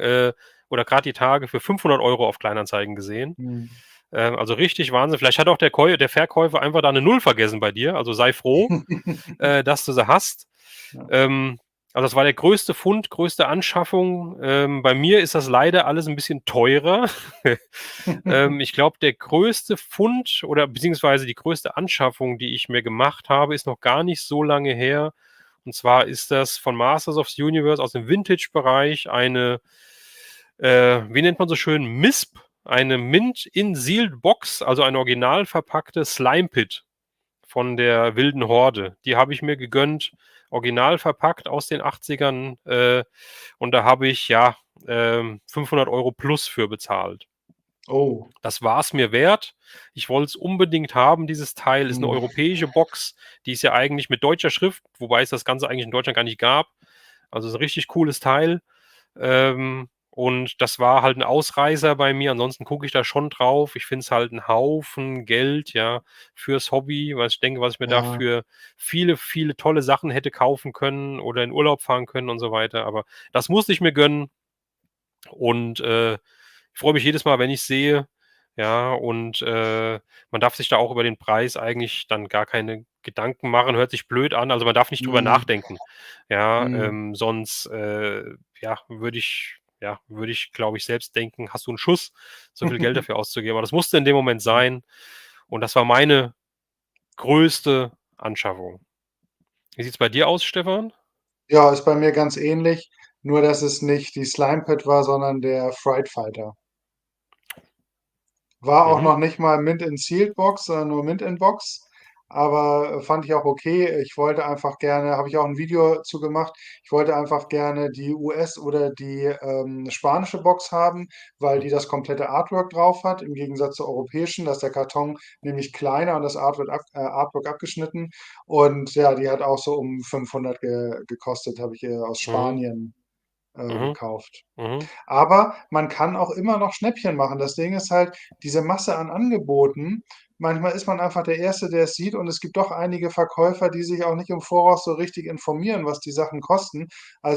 oder gerade die Tage für 500 Euro auf Kleinanzeigen gesehen. Hm. Also richtig Wahnsinn. Vielleicht hat auch der Verkäufer einfach da eine Null vergessen bei dir. Also sei froh, dass du sie hast. Ja. Ähm, also das war der größte Fund, größte Anschaffung. Bei mir ist das leider alles ein bisschen teurer. Ich glaube, der größte Fund oder beziehungsweise die größte Anschaffung, die ich mir gemacht habe, ist noch gar nicht so lange her. Und zwar ist das von Masters of the Universe aus dem Vintage-Bereich eine, wie nennt man so schön, MISP, eine Mint in Sealed Box, also eine original verpackte Slime Pit von der Wilden Horde. Die habe ich mir gegönnt, original verpackt aus den 80ern. Und da habe ich ja 500 Euro plus für bezahlt. Oh. Das war es mir wert. Ich wollte es unbedingt haben, dieses Teil. Ist eine Mhm. europäische Box. Die ist ja eigentlich mit deutscher Schrift, wobei es das Ganze eigentlich in Deutschland gar nicht gab. Also ist ein richtig cooles Teil. Und das war halt ein Ausreißer bei mir. Ansonsten gucke ich da schon drauf. Ich finde es halt ein Haufen Geld, ja, fürs Hobby, weil ich denke, was ich mir Ja. dafür viele, viele tolle Sachen hätte kaufen können oder in Urlaub fahren können und so weiter. Aber das musste ich mir gönnen. Und ich freue mich jedes Mal, wenn ich sehe. Ja, und man darf sich da auch über den Preis eigentlich dann gar keine Gedanken machen. Hört sich blöd an. Also man darf nicht drüber Mhm. nachdenken. Ja, Mhm. sonst ja, würde ich, glaube ich, selbst denken, hast du einen Schuss, so viel Geld dafür auszugeben. Aber das musste in dem Moment sein. Und das war meine größte Anschaffung. Wie sieht es bei dir aus, Stefan? Ja, ist bei mir ganz ähnlich, nur dass es nicht die Slime Pit war, sondern der Fright Fighter. War auch Mhm, noch nicht mal Mint in Sealed Box, sondern nur Mint in Box. Aber fand ich auch okay. Ich wollte einfach gerne, habe ich auch ein Video zu gemacht, ich wollte einfach gerne die US- oder die spanische Box haben, weil die das komplette Artwork drauf hat, im Gegensatz zur europäischen. Da ist der Karton nämlich kleiner und das Artwork abgeschnitten. Und ja, die hat auch so um 500 gekostet, habe ich aus mhm, Spanien mhm, gekauft. mhm, Aber man kann auch immer noch Schnäppchen machen. Das Ding ist halt, diese Masse an Angeboten, manchmal ist man einfach der Erste, der es sieht und es gibt doch einige Verkäufer, die sich auch nicht im Voraus so richtig informieren, was die Sachen kosten.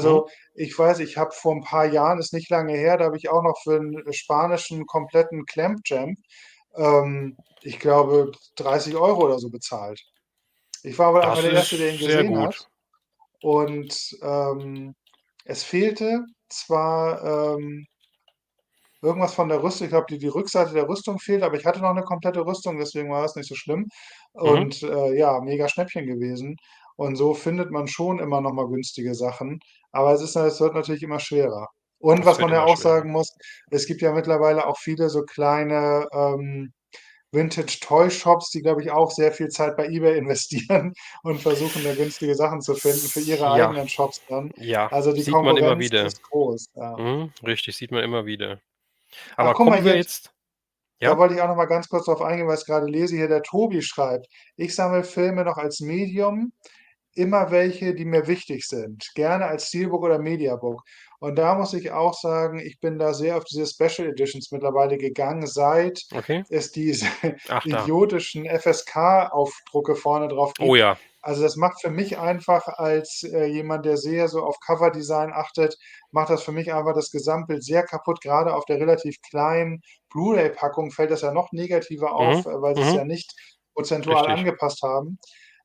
mhm. Also ich weiß, ich habe vor ein paar Jahren, ist nicht lange her, da habe ich auch noch für einen spanischen kompletten Clamp Jam, ich glaube, 30 Euro oder so bezahlt. Ich war aber einfach Das der Erste, der ihn ist sehr gesehen hat gut. und es fehlte zwar irgendwas von der Rüstung. Ich glaube, die Rückseite der Rüstung fehlt, aber ich hatte noch eine komplette Rüstung, deswegen war das nicht so schlimm. Mhm. Und ja, mega Schnäppchen gewesen. Und so findet man schon immer noch mal günstige Sachen. Aber es wird natürlich immer schwerer. Und Das was wird man ja immer auch schwerer. sagen muss, es gibt ja mittlerweile auch viele so kleine Vintage-Toy-Shops, die, glaube ich, auch sehr viel Zeit bei eBay investieren und versuchen, da günstige Sachen zu finden für ihre Ja, eigenen Shops dann. ja, Also die sieht man immer Konkurrenz wieder. ist groß, ja. Mhm, richtig, sieht man immer wieder. Ach, Aber guck mal, kommen wir hier, jetzt, da ja? wollte ich auch noch mal ganz kurz drauf eingehen, weil ich gerade lese hier, der Tobi schreibt: „Ich sammle Filme noch als Medium, immer welche, die mir wichtig sind, gerne als Steelbook oder Mediabook.“ Und da muss ich auch sagen, ich bin da sehr auf diese Special Editions mittlerweile gegangen, seit Okay. es diese Ach, da. idiotischen FSK-Aufdrucke vorne drauf Oh gibt. ja. Also, das macht für mich einfach als, jemand, der sehr so auf Coverdesign achtet, macht das für mich einfach das Gesamtbild sehr kaputt. Gerade auf der relativ kleinen Blu-ray-Packung fällt das ja noch negativer auf, Mhm, weil sie es mhm, ja nicht prozentual richtig. angepasst haben,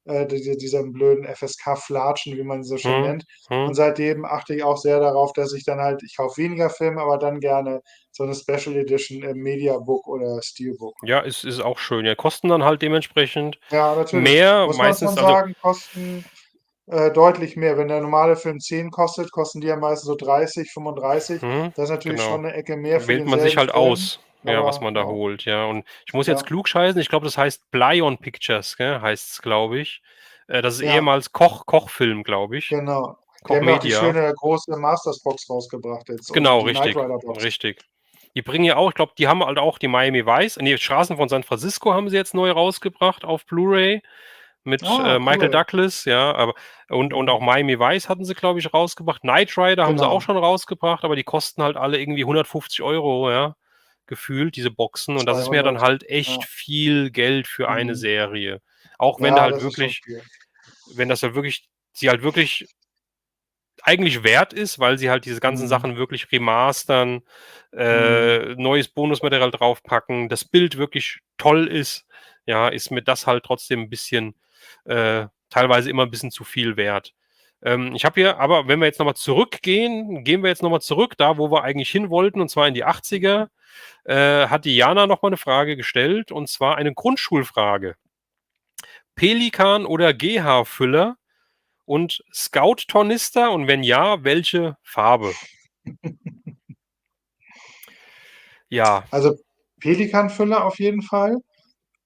diesen blöden FSK-Flatschen, wie man sie so schön Mhm, nennt. Und mhm. seitdem achte ich auch sehr darauf, dass ich dann halt, ich kaufe weniger Filme, aber dann gerne so eine Special Edition im Mediabook oder Steelbook. Ja, ist auch schön. Ja, kosten dann halt dementsprechend Ja, natürlich. mehr, Muss man meistens, schon also, sagen, kosten deutlich mehr. Wenn der normale Film 10 kostet, kosten die ja meistens so 30, 35. mhm, Das ist natürlich genau. schon eine Ecke mehr für Wählt man sich denselben halt Film. aus, ja, was Aber man da ja, holt, ja. Und ich muss jetzt ja, klugscheißen, ich glaube, das heißt Blyon Pictures, gell, heißt's, glaube ich. Das ist ja, ehemals Kochfilm, glaube ich. genau. Die Koch haben ja auch die Media. schöne große Masters-Box rausgebracht jetzt und Genau, die Knight richtig, Rider-Box. richtig. Die bringen ja auch, ich glaube, die haben halt auch die Miami Vice, ne, Straßen von San Francisco haben sie jetzt neu rausgebracht auf Blu-ray mit Ah, Michael cool. Douglas, ja, aber und Mhm. auch Miami Vice hatten sie, glaube ich, rausgebracht. Knight Rider haben sie auch Genau. schon rausgebracht, aber die kosten halt alle irgendwie 150 Euro, ja, gefühlt, diese Boxen. Und das ist mir dann 200. halt echt Ja. viel Geld für eine Mhm. Serie. Auch wenn da Ja, halt das ist schon wirklich, viel. wenn das halt wirklich, sie halt wirklich eigentlich wert ist, weil sie halt diese ganzen Mhm. Sachen wirklich remastern, Mhm. neues Bonusmaterial draufpacken, das Bild wirklich toll ist, ja, ist mir das halt trotzdem ein bisschen, teilweise immer ein bisschen zu viel wert. Ich habe hier aber, wenn wir jetzt nochmal zurückgehen, gehen wir jetzt nochmal zurück, da wo wir eigentlich hin wollten, und zwar in die 80er, hat die Jana nochmal eine Frage gestellt, und zwar eine Grundschulfrage. Pelikan oder GH-Füller und Scout-Tornister, und wenn ja, welche Farbe? Ja, Also Pelikanfüller auf jeden Fall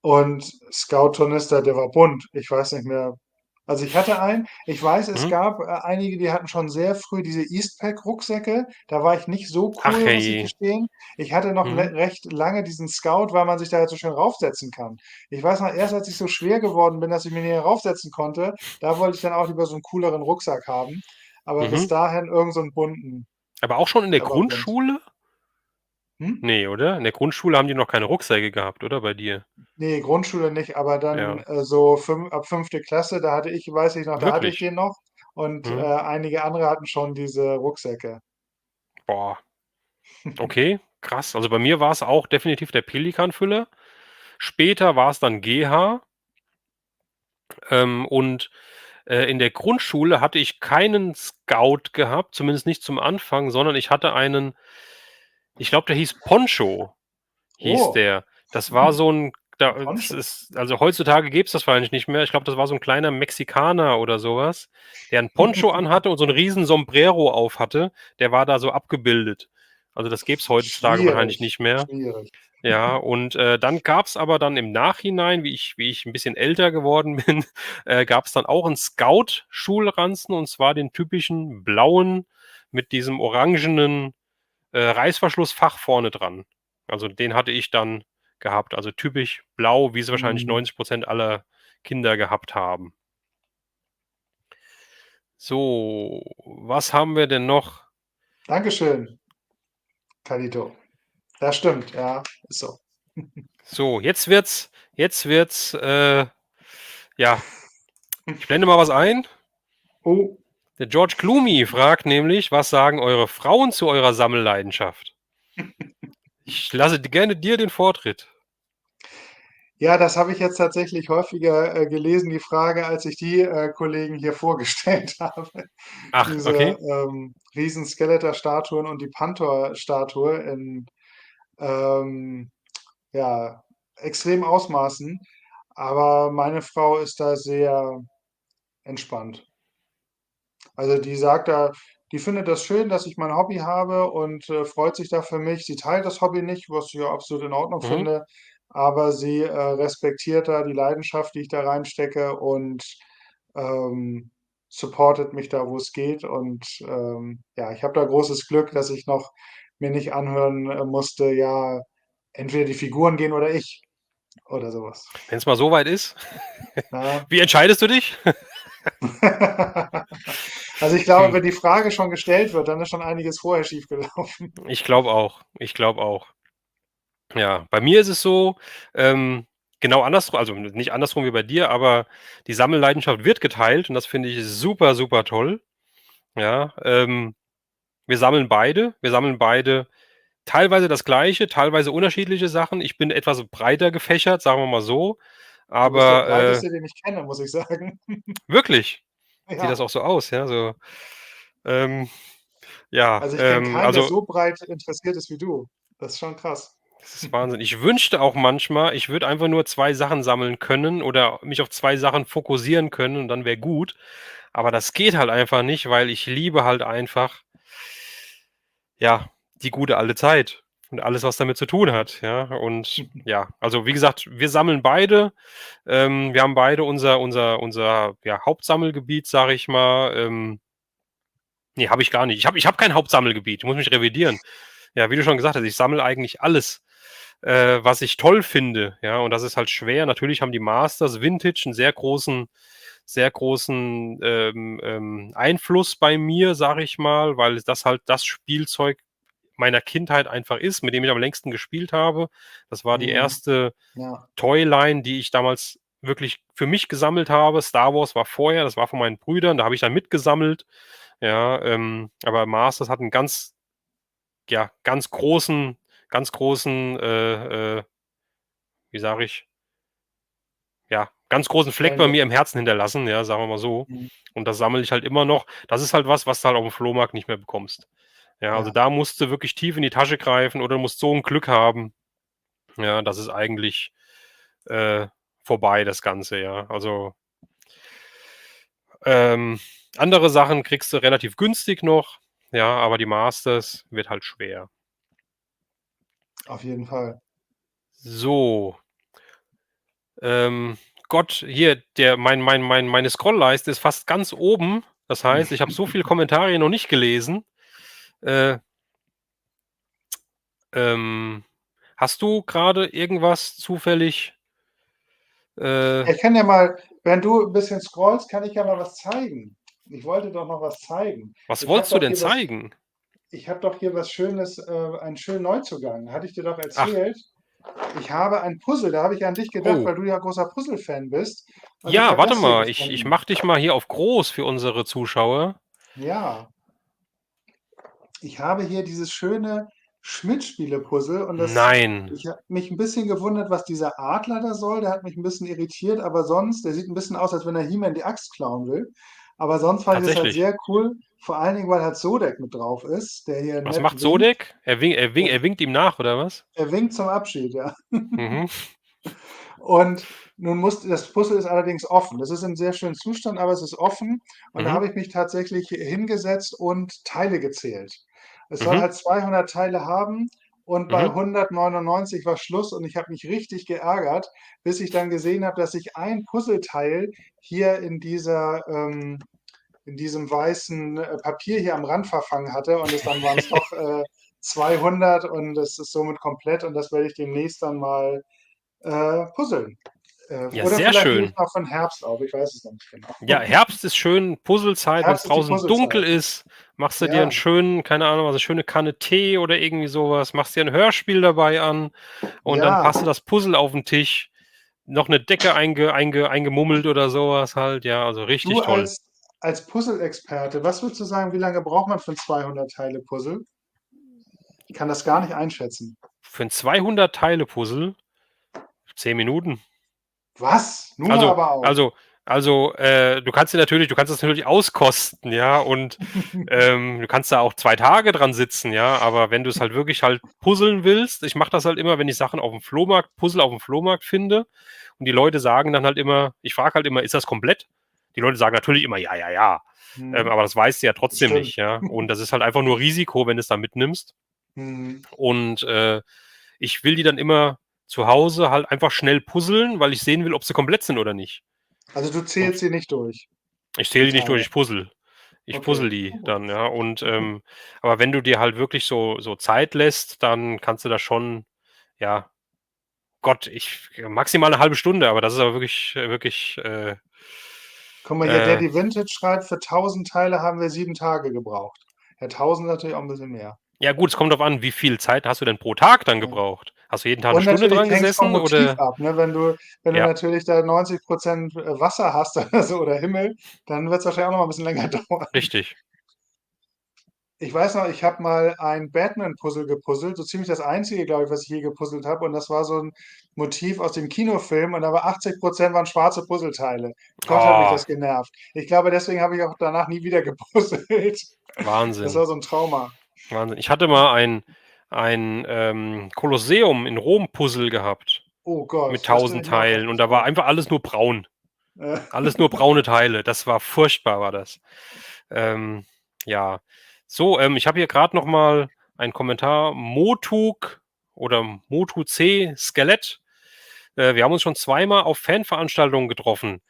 und Scout-Tornister, der war bunt. Ich weiß nicht mehr. Also ich hatte einen, ich weiß, es Mhm. gab einige, die hatten schon sehr früh diese Eastpak-Rucksäcke. Da war ich nicht so Ach cool, muss ich hey. gestehen. Ich hatte noch Mhm. recht lange diesen Scout, weil man sich da halt so schön raufsetzen kann. Ich weiß noch, erst als ich so schwer geworden bin, dass ich mich nicht mehr raufsetzen konnte, da wollte ich dann auch lieber so einen cooleren Rucksack haben. Aber bis Mhm. dahin irgend so einen bunten, Aber auch schon in der der war bunt. Grundschule? Hm? Nee, oder? In der Grundschule haben die noch keine Rucksäcke gehabt, oder bei dir? Nee, Grundschule nicht, aber dann Ja, so ab fünfte Klasse, da hatte ich, weiß ich noch, da hatte ich wirklich. den noch und Mhm. einige andere hatten schon diese Rucksäcke. Boah, okay, krass. Also bei mir war es auch definitiv der Pelikan-Füller. Später war es dann GH, und, in der Grundschule hatte ich keinen Scout gehabt, zumindest nicht zum Anfang, sondern ich hatte einen, ich glaube, der hieß Poncho, hieß Oh, der. Das war so 'n, ein das Poncho. ist, also heutzutage gibt's das wahrscheinlich nicht mehr. Ich glaube, das war so 'n kleiner Mexikaner oder so was, der 'n Poncho anhatte und so 'n riesen Sombrero aufhatte. Der war da so abgebildet. Also, das gibt's heutzutage wahrscheinlich Schwierig, nicht mehr. schwierig. Ja, und, dann gab's aber dann im Nachhinein, wie ich 'n bisschen älter geworden bin, gab's dann auch 'n Scout-Schulranzen, und zwar den typischen blauen mit diesem orangenen, Reißverschlussfach vorne dran. Also, den hatte ich dann gehabt. Also, typisch blau, wie sie wahrscheinlich Mhm. 90% aller Kinder gehabt haben. So, was haben wir denn noch? Dankeschön, Carlito. Das stimmt, ja, ist so. So, jetzt wird's, ja, ich blende mal was ein. Oh, Der George Clooney fragt nämlich: „Was sagen eure Frauen zu eurer Sammelleidenschaft?“ Ich lasse gerne dir den Vortritt. ja, das habe ich jetzt tatsächlich häufiger gelesen, die Frage, als ich die Kollegen hier vorgestellt habe. Ach, Diese okay. riesen Skeletor-Statuen und die Panther-Statue in ähm, ja, extremen Ausmaßen. Aber meine Frau ist da sehr entspannt. Also, die sagt da, die findet das schön, dass ich mein Hobby habe und freut sich da für mich. Sie teilt das Hobby nicht, was ich ja absolut in Ordnung Mhm. finde, aber sie respektiert da die Leidenschaft, die ich da reinstecke und ähm, supportet mich da, wo es geht. Und ja, ich habe da großes Glück, dass ich noch mir nicht anhören musste, ja, entweder die Figuren gehen oder ich oder sowas. Wenn's mal so weit ist. Ja. Wie entscheidest du dich? Also, ich glaube, Hm, wenn die Frage schon gestellt wird, dann ist schon einiges vorher schiefgelaufen. ich glaube auch. Ich glaube auch. Ja, bei mir ist es so, genau andersrum, also nicht andersrum wie bei dir, aber die Sammelleidenschaft wird geteilt und das finde ich super, super toll. Ja, wir sammeln beide teilweise das Gleiche, teilweise unterschiedliche Sachen. Ich bin etwas breiter gefächert, sagen wir mal so, Du bist der aber, Breiteste, den ich kenne, muss ich sagen. wirklich, sieht das Ja, auch so aus, ja, so, ähm, ja, also, ich kenne keinen, der also, so breit interessiert ist wie du. Das ist schon krass. das ist Wahnsinn. Ich wünschte auch manchmal, ich würde einfach nur 2 Sachen sammeln können oder mich auf 2 Sachen fokussieren können und dann wäre gut. Aber das geht halt einfach nicht, weil ich liebe halt einfach, ja, die gute alte Zeit und alles, was damit zu tun hat, ja? Und ja, also, wie gesagt, wir sammeln beide. Wir haben beide unser, ja, Hauptsammelgebiet, sage ich mal. Ne, habe ich gar nicht. Ich habe kein Hauptsammelgebiet. Ich muss mich revidieren. Ja, wie du schon gesagt hast, ich sammle eigentlich alles, was ich toll finde, ja, und das ist halt schwer. Natürlich haben die Masters Vintage 'n sehr großen, Einfluss bei mir, sage ich mal, weil das halt das Spielzeug meiner Kindheit einfach ist, mit dem ich am längsten gespielt habe. Das war die Mhm. erste Ja, Toyline, die ich damals wirklich für mich gesammelt habe. Star Wars war vorher, das war von meinen Brüdern, da habe ich dann mitgesammelt. Ja, aber Masters hat 'n ganz, ja, ganz großen, wie sage ich, ja, ganz großen Fleck bei Stellenwert. mir im Herzen hinterlassen, ja, sagen wir mal so. Mhm. Und das sammle ich halt immer noch. Das ist halt was, was du halt aufm Flohmarkt nicht mehr bekommst. Ja, also Ja, da musst du wirklich tief in die Tasche greifen oder musst so 'n Glück haben. Ja, das ist eigentlich, äh, vorbei, das Ganze, ja. Also, ähm, andere Sachen kriegst du relativ günstig noch, ja, aber die Masters wird halt schwer. auf jeden Fall. So, ähm, Gott, hier, meine Scrollleiste ist fast ganz oben. Das heißt, ich habe so viele Kommentare noch nicht gelesen. Äh, hast du gerade irgendwas zufällig? Ich kann ja mal, wenn du ein bisschen scrollst, kann ich ja mal was zeigen. Ich wollte doch noch was zeigen. Was Ich habe wolltest du doch denn hier was, zeigen? ich habe doch hier was Schönes, einen schönen Neuzugang. Hatte ich dir doch Ach, erzählt. Ich habe ein Puzzle, da habe ich an dich gedacht, oh. weil du ja großer Puzzle-Fan bist. Und ich Ja, habe warte das hier mal, ich gefunden. mache dich mal hier auf groß für unsere Zuschauer. Ja, ich habe hier dieses schöne Schmidt-Spiele-Puzzle und Nein, ich habe mich ein bisschen gewundert, was dieser Adler da soll. Der hat mich ein bisschen irritiert, aber sonst, der sieht ein bisschen aus, als wenn er He-Man die Axt klauen will. Aber sonst fand ich das halt tatsächlich. sehr cool, vor allen Dingen, weil halt Sodek mit drauf ist, der hier Was nett macht winkt. Sodek? Er, Er winkt ihm nach, oder was? er winkt zum Abschied, ja. Mhm, Und nun muss, das Puzzle ist allerdings offen. Das ist in sehr schönem Zustand, aber es ist offen. Und da mhm, habe ich mich tatsächlich hingesetzt und Teile gezählt. Es soll mhm, halt 200 Teile haben und bei mhm. 199 war Schluss und ich habe mich richtig geärgert, bis ich dann gesehen habe, dass ich ein Puzzleteil hier in diesem weißen Papier hier am Rand verfangen hatte und dann waren es doch 200 und es ist somit komplett und das werde ich demnächst dann mal puzzeln. Ja, Oder sehr vielleicht hebe ich schön. noch von Herbst auf, ich weiß es noch nicht Ja, genau. Herbst ist schön, Puzzlezeit, wenn es Herbst ist die draußen dunkel Puzzlezeit. ist, machst du dir einen Ja, schönen, keine Ahnung, was, eine schöne Kanne Tee oder irgendwie sowas, machst dir ein Hörspiel dabei an und dann ja. passt du das Puzzle auf den Tisch, noch eine Decke eingemummelt oder sowas halt, ja, also Du richtig toll. als Puzzle-Experte, was würdest du sagen, wie lange braucht man für ein 200-Teile-Puzzle? Ich kann das gar nicht einschätzen. Für ein 200-Teile-Puzzle 10 Minuten. Was? Nur Also aber auch. also du kannst das natürlich auskosten, ja, und, du kannst da auch 2 Tage dran sitzen, ja, aber wenn du es halt wirklich halt puzzeln willst, ich mache das halt immer, wenn ich Sachen auf dem Flohmarkt Puzzle auf dem Flohmarkt finde und die Leute sagen dann halt immer, ich frage halt immer: „Ist das komplett?“ Die Leute sagen natürlich immer: „Ja, ja, ja.“ Hm, aber das weißt du ja trotzdem bestimmt. nicht, ja, und das ist halt einfach nur Risiko, wenn du's da mitnimmst Hm. und, ich will die dann immer zu Hause halt einfach schnell puzzeln, weil ich sehen will, ob sie komplett sind oder nicht. Also du Und zählst sie nicht durch, ich die zähle die nicht durch, Teile. ich puzzle. Ich Okay. puzzle die dann, ja. Und, aber wenn du dir halt wirklich so Zeit lässt, dann kannst du da schon, ja, Gott, maximal 'ne halbe Stunde, aber das ist aber wirklich, Guck mal hier, äh Daddy Vintage schreibt, für 1000 Teile haben wir 7 Tage gebraucht. Ja, 1000 natürlich auch ein bisschen mehr. ja gut, es kommt drauf an, wie viel Zeit hast du denn pro Tag dann Ja. gebraucht? Hast du jeden Tag 'ne Und Stunde natürlich dran hängt es vom gesessen Motiv oder ab, ne? Wenn du ja, natürlich da 90% Wasser hast oder so oder Himmel, dann wird es wahrscheinlich auch noch mal 'n bisschen länger dauern. richtig. Ich weiß noch, ich habe mal ein Batman-Puzzle gepuzzelt, so ziemlich das einzige, glaube ich, was ich je gepuzzelt habe. Und das war so ein Motiv aus dem Kinofilm und da war 80% waren schwarze Puzzleteile. Gott, hat mich Oh, das genervt. Ich glaube, deswegen habe ich auch danach nie wieder gepuzzelt. Das Wahnsinn, war so ein Trauma. Wahnsinn. Ich hatte mal ein, Kolosseum in Rom Puzzle gehabt Oh mit Gott, das stelle 1000 ich mir auch Teilen und heftig da war vor. einfach alles nur braun. Äh, Alles nur braune Teile. Das war furchtbar, war das. Ähm, ja. So, ich habe hier gerade noch mal einen Kommentar. Motug oder Motu C Skelett. Wir haben uns schon zweimal auf Fanveranstaltungen getroffen.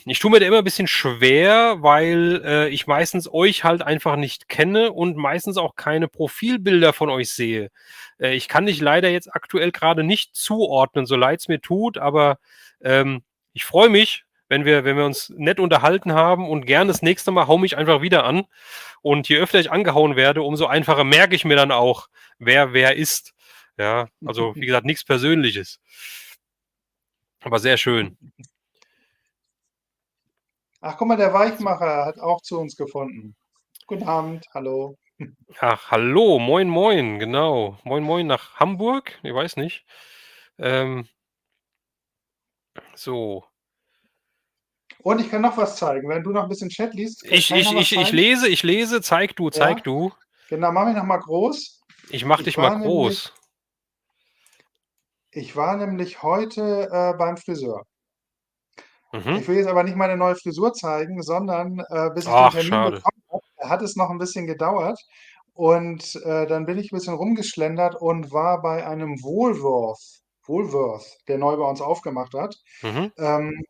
Ich tue mir da immer ein bisschen schwer, weil ich meistens euch halt einfach nicht kenne und meistens auch keine Profilbilder von euch sehe. Ich kann dich leider jetzt aktuell gerade nicht zuordnen, so leid es mir tut, aber ich freue mich, wenn wir uns nett unterhalten haben und gern das nächste Mal hau mich einfach wieder an. Und je öfter ich angehauen werde, umso einfacher merke ich mir dann auch, wer ist. Ja, also wie gesagt, nichts Persönliches, aber sehr schön. Ach, guck mal, der Weichmacher hat auch zu uns gefunden. Guten Abend, hallo. Ach, hallo, moin, moin, genau. Moin, moin nach Hamburg? Ich weiß nicht. Ähm, so. Und ich kann noch was zeigen. Wenn du noch ein bisschen Chat liest, kann ich noch was zeigen? Ich lese, zeig Ja, du. genau, mach mich noch mal groß. Ich mach Ich dich mal war nämlich groß. Ich war nämlich heute, beim Friseur. Mhm. Ich will jetzt aber nicht meine neue Frisur zeigen, sondern, bis ich den Ach, Termin schade. bekommen habe, hat es noch ein bisschen gedauert. Und, dann bin ich ein bisschen rumgeschlendert und war bei einem Woolworth Woolworth, der neu bei uns aufgemacht hat. Mhm.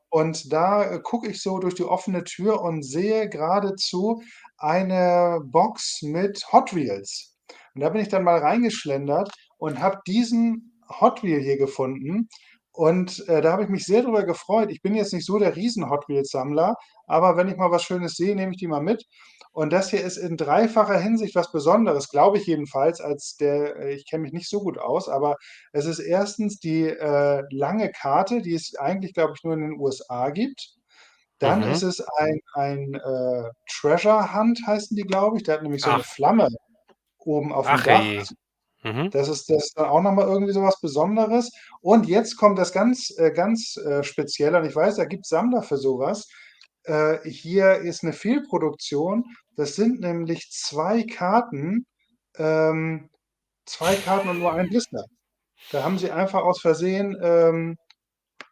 Und da gucke ich so durch die offene Tür und sehe geradezu eine Box mit Hot Wheels. Und da bin ich dann mal reingeschlendert und habe diesen Hot Wheel hier gefunden. Und da habe ich mich sehr drüber gefreut. Ich bin jetzt nicht so der Riesen-Hot Wheels-Sammler, aber wenn ich mal was Schönes sehe, nehme ich die mal mit. Und das hier ist in dreifacher Hinsicht was Besonderes, glaube ich jedenfalls, ich kenne mich nicht so gut aus, aber es ist erstens die lange Karte, die es eigentlich, glaube ich, nur in den USA gibt. Dann ist Mhm. es ein Treasure Hunt, heißen die, glaube ich. Der hat nämlich so eine Ach, Flamme oben auf dem ach Dach. ey. Mhm. Das ist dann auch nochmal irgendwie so was Besonderes. Und jetzt kommt das ganz Spezielle. Und ich weiß, da gibt es Sammler für sowas. Hier ist eine Fehlproduktion. Das sind nämlich ähm, zwei Karten und nur ein Blister. Da haben sie einfach aus Versehen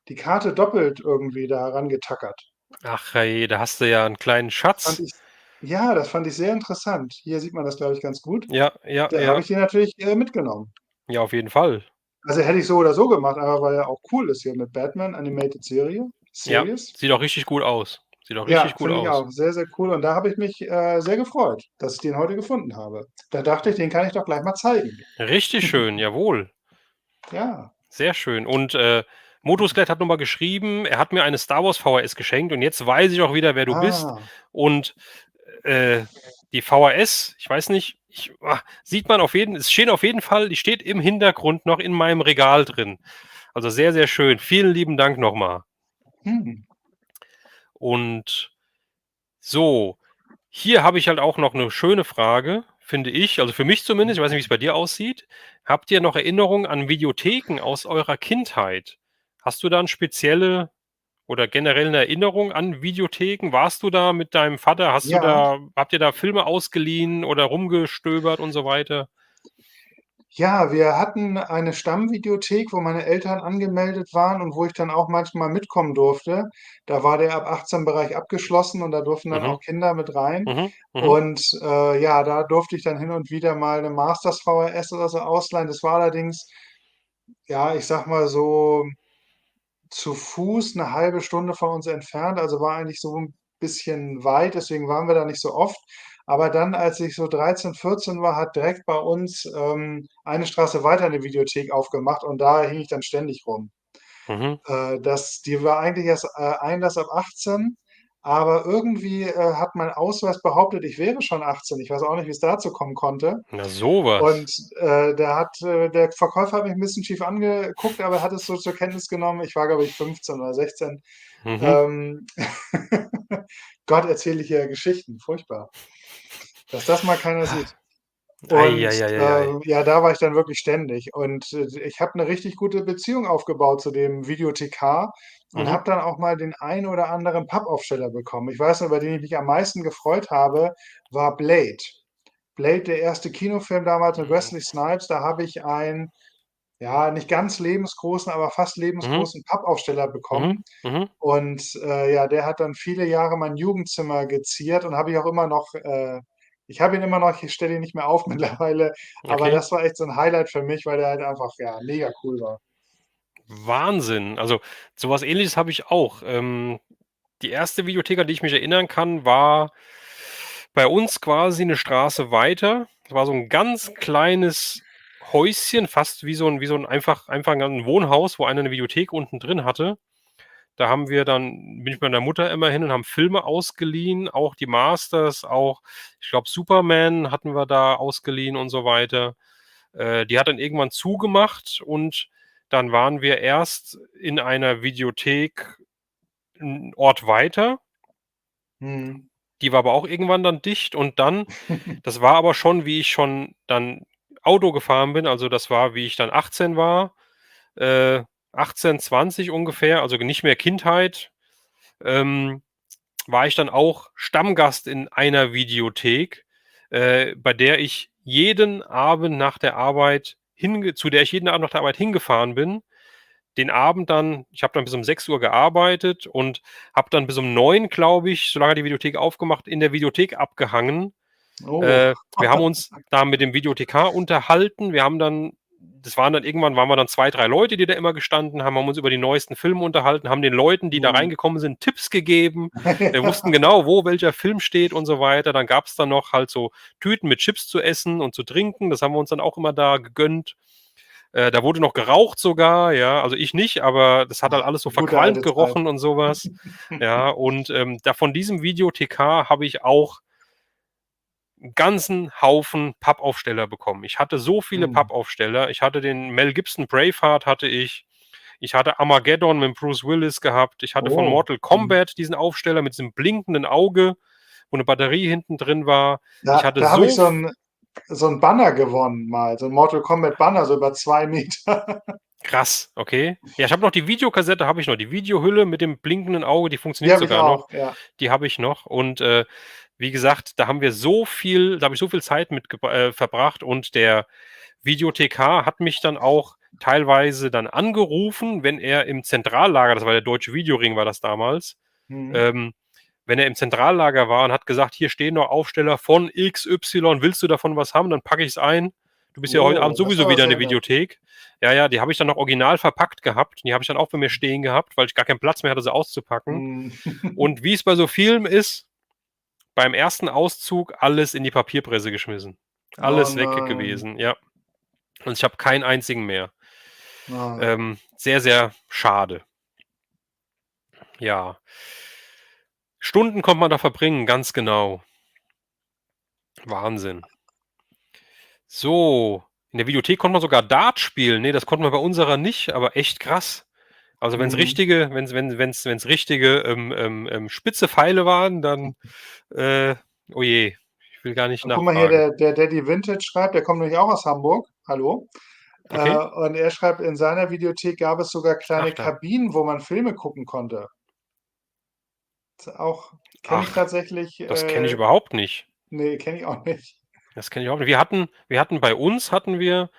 die Karte doppelt irgendwie da rangetackert. Ach ey, da hast du ja einen kleinen Fand Schatz. ich, ja, das fand ich sehr interessant. Hier sieht man das, glaube ich, ganz gut. Ja, ja, Da habe ja. ich die natürlich mitgenommen. Ja, auf jeden Fall. Also hätte ich so oder so gemacht, aber weil er auch cool ist hier mit Batman, Animated Ja, Series. sieht auch richtig gut aus. Sieht auch richtig Ja, gut finde ich aus. auch. Sehr, sehr cool. Und da habe ich mich sehr gefreut, dass ich den heute gefunden habe. Da dachte ich, den kann ich doch gleich mal zeigen. Richtig schön, jawohl. Ja. Sehr schön. Und Motoskelett hat nochmal geschrieben, er hat mir eine Star Wars VHS geschenkt und jetzt weiß ich auch wieder, wer du bist. Ah. Und äh, die VHS, ich weiß nicht, sieht man es steht auf jeden Fall, die steht im Hintergrund noch in meinem Regal drin. Also sehr, sehr schön. Vielen lieben Dank nochmal. Hm. Und so, hier habe ich halt auch noch eine schöne Frage, finde ich, also für mich zumindest, ich weiß nicht, wie es bei dir aussieht. Habt ihr noch Erinnerungen an Videotheken aus eurer Kindheit? Hast du da 'n spezielle oder generell eine Erinnerung an Videotheken? Warst du da mit deinem Vater? Ja. Habt ihr da Filme ausgeliehen oder rumgestöbert und so weiter? Ja, wir hatten eine Stammvideothek, wo meine Eltern angemeldet waren und wo ich dann auch manchmal mitkommen durfte. Da war der ab 18 Bereich abgeschlossen und da durften dann Mhm, auch Kinder mit rein. mhm, mhm, Und ja, da durfte ich dann hin und wieder mal eine Masters VHS oder so ausleihen. Das war allerdings, ja, ich sag mal so zu Fuß eine halbe Stunde von uns entfernt, also war eigentlich so ein bisschen weit, deswegen waren wir da nicht so oft. Aber dann, als ich so 13, 14 war, hat direkt bei uns eine Straße weiter eine Videothek aufgemacht und da hing ich dann ständig rum. mhm. Die war eigentlich erst Einlass ab 18, aber irgendwie hat mein Ausweis behauptet, ich wäre schon 18. Ich weiß auch nicht, wie es dazu kommen konnte. Na, sowas. Und der Verkäufer hat mich ein bisschen schief angeguckt, aber er hat es so zur Kenntnis genommen. Ich war, glaube ich, 15 oder 16. Mhm. Ähm, Gott, erzähle ich hier Geschichten, furchtbar, dass das mal keiner sieht. Ei, Und ei, ei, ei, ei. ja, da war ich dann wirklich ständig. Und ich habe eine richtig gute Beziehung aufgebaut zu dem Videothekar und Mhm, habe dann auch mal den einen oder anderen Pappaufsteller bekommen. Ich weiß noch, über den ich mich am meisten gefreut habe, war Blade. Blade, der erste Kinofilm damals mit Wesley Snipes, da habe ich einen, ja, nicht ganz lebensgroßen, aber fast mhm, lebensgroßen Pappaufsteller mhm, bekommen. mhm. Und ja, der hat dann viele Jahre mein Jugendzimmer geziert und habe ich auch immer noch, ich habe ihn immer noch, ich stelle ihn nicht mehr auf mittlerweile, aber Okay. das war echt so ein Highlight für mich, weil der halt einfach, ja, mega cool war. Wahnsinn. Also, sowas Ähnliches habe ich auch. Die erste Videothek, an die ich mich erinnern kann, war bei uns quasi eine Straße weiter. Das war so ein ganz kleines Häuschen, fast wie so ein einfach 'n Wohnhaus, wo einer eine Videothek unten drin hatte. Da bin ich mit meiner Mutter immer hin und haben Filme ausgeliehen, auch die Masters, auch, ich glaube, Superman hatten wir da ausgeliehen und so weiter. Die hat dann irgendwann zugemacht und dann waren wir erst in einer Videothek 'n Ort weiter. Mhm. Die war aber auch irgendwann dann dicht und dann das war aber schon, wie ich schon dann Auto gefahren bin, also das war, wie ich dann 18 war, äh, 18, 20 ungefähr, also nicht mehr Kindheit, ähm, war ich dann auch Stammgast in einer Videothek, bei der ich jeden Abend nach der Arbeit zu der ich jeden Abend nach der Arbeit hingefahren bin. Den Abend dann Ich habe dann bis um 6 Uhr gearbeitet und habe dann bis um 9, glaube ich, solange hat die Videothek aufgemacht, in der Videothek abgehangen. Oh. Wir haben uns da mit dem Videothekar unterhalten. Wir haben dann das waren dann irgendwann waren wir dann 2, 3 Leute, die da immer gestanden haben, haben uns über die neuesten Filme unterhalten, haben den Leuten, die da Mhm. reingekommen sind, Tipps gegeben. Wir wussten Ja, genau, wo welcher Film steht und so weiter. Dann gab es dann noch halt so Tüten mit Chips zu essen und zu trinken. Das haben wir uns dann auch immer da gegönnt. Da wurde noch geraucht sogar, ja. Also ich nicht, aber das hat halt alles so gute verqualmt alte Zeit. gerochen und sowas. Ja, und da von diesem Videothekar habe ich auch einen ganzen Haufen Pappaufsteller bekommen. Ich hatte so viele Mhm. Pappaufsteller. Ich hatte den Mel Gibson Braveheart hatte ich. Ich hatte Armageddon mit Bruce Willis gehabt. Ich hatte von Oh. Mortal Mhm. Kombat diesen Aufsteller mit diesem blinkenden Auge, wo eine Batterie hinten drin war. Ich Da, hatte da habe ich so so ein Banner gewonnen mal, so ein Mortal Kombat Banner, so über 2 Meter. krass, okay. Ja, ich habe noch die Videokassette, habe ich noch. Die Videohülle mit dem blinkenden Auge, die Die funktioniert habe ich sogar noch. auch, ja. Die habe ich noch. Und wie gesagt, da habe ich so viel Zeit mit verbracht und der Videothekar hat mich dann auch teilweise dann angerufen, wenn er im Zentrallager, das war der Deutsche Videoring, war das damals, Mhm. ähm, wenn er im Zentrallager war und hat gesagt, hier stehen noch Aufsteller von XY, willst du davon was haben, dann packe ich es ein. Du bist ja heute Abend Oh, das ist sowieso aber wieder in der sehr nett. Videothek. Ja, ja, die habe ich dann noch original verpackt gehabt. Die habe ich dann auch bei mir stehen gehabt, weil ich gar keinen Platz mehr hatte, sie auszupacken. Mhm. Und wie es bei so Filmen ist, beim ersten Auszug alles in die Papierpresse geschmissen. Oh Alles weg nein. gewesen, ja. Und ich habe keinen einzigen mehr. Ah. Sehr, sehr schade. Ja. Stunden kommt man da verbringen, ganz genau. Wahnsinn. So, in der Videothek konnte man sogar Dart spielen. Ne, das konnte man bei unserer nicht, aber echt krass. Also Mhm. wenn's richtige spitze Pfeile waren, dann, äh, oh je, ich will gar nicht Und guck mal hier, nachfragen. der Daddy Vintage schreibt, der kommt nämlich auch aus Hamburg. Hallo. Okay. Und er schreibt, in seiner Videothek gab es sogar Ach kleine da. Kabinen, wo man Filme gucken konnte. Auch kenne ich Ach, tatsächlich, das kenne ich überhaupt nicht. ne, kenne ich auch nicht. Das kenne ich überhaupt nicht. Wir hatten bei uns hatten wir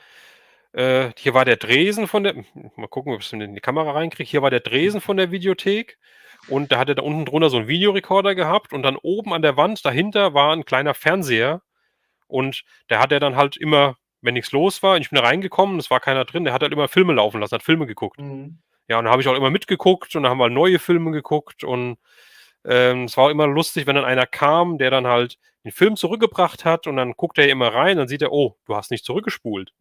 hier war der Tresen von der mal gucken, ob ich's in die Kamera reinkriege. Hier war der Tresen von der Videothek und da hat er da unten drunter so 'n Videorekorder gehabt und dann oben an der Wand dahinter war 'n kleiner Fernseher und da hat er dann halt immer, wenn nix los war und ich bin da reingekommen, es war keiner drin, der hat halt immer Filme laufen lassen, hat Filme geguckt. Mhm. Ja, und da habe ich auch immer mitgeguckt und dann haben wir halt neue Filme geguckt und, es war auch immer lustig, wenn dann einer kam, der dann halt den Film zurückgebracht hat und dann guckt er immer rein, dann sieht er: „Oh, du hast nicht zurückgespult.“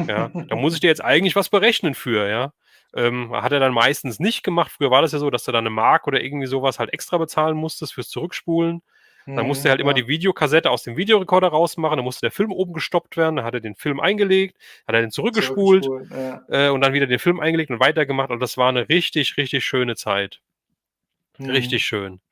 Ja, da muss ich dir jetzt eigentlich was berechnen für, ja. Hat er dann meistens nicht gemacht. Früher war das ja so, dass du dann 'ne Mark oder irgendwie sowas halt extra bezahlen musstest fürs Zurückspulen. Dann musste er Mhm, halt immer ja, die Videokassette aus dem Videorekorder rausmachen, dann musste der Film oben gestoppt werden, dann hat er den Film eingelegt, hat er den zurückgespult, zurückgespult, ja. und dann wieder den Film eingelegt und weitergemacht und das war 'ne richtig, richtig schöne Zeit. Richtig Mhm. schön.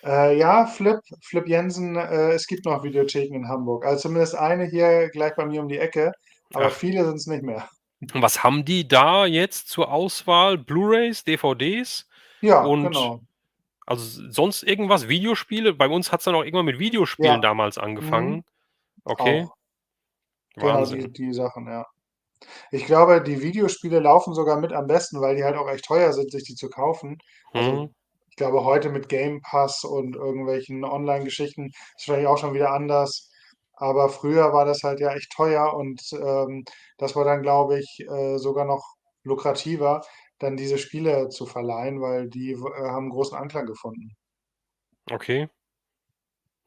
Ja, Flip Jensen, es gibt noch Videotheken in Hamburg. Also zumindest eine hier gleich bei mir um die Ecke, aber Ach, viele sind's nicht mehr. und was haben die da jetzt zur Auswahl? Blu-rays, DVDs Ja, und genau. also sonst irgendwas? Videospiele? Bei uns hat es dann auch irgendwann mit Videospielen Ja, damals mhm, angefangen. Okay, auch. Genau, Wahnsinn. die Sachen, ja. Ich glaube, die Videospiele laufen sogar mit am besten, weil die halt auch echt teuer sind, sich die zu kaufen. Also, Mhm, ich glaube, heute mit Game Pass und irgendwelchen Online-Geschichten ist vielleicht auch schon wieder anders. Aber früher war das halt ja echt teuer und das war dann, glaube ich, sogar noch lukrativer, dann diese Spiele zu verleihen, weil die haben großen Anklang gefunden. okay.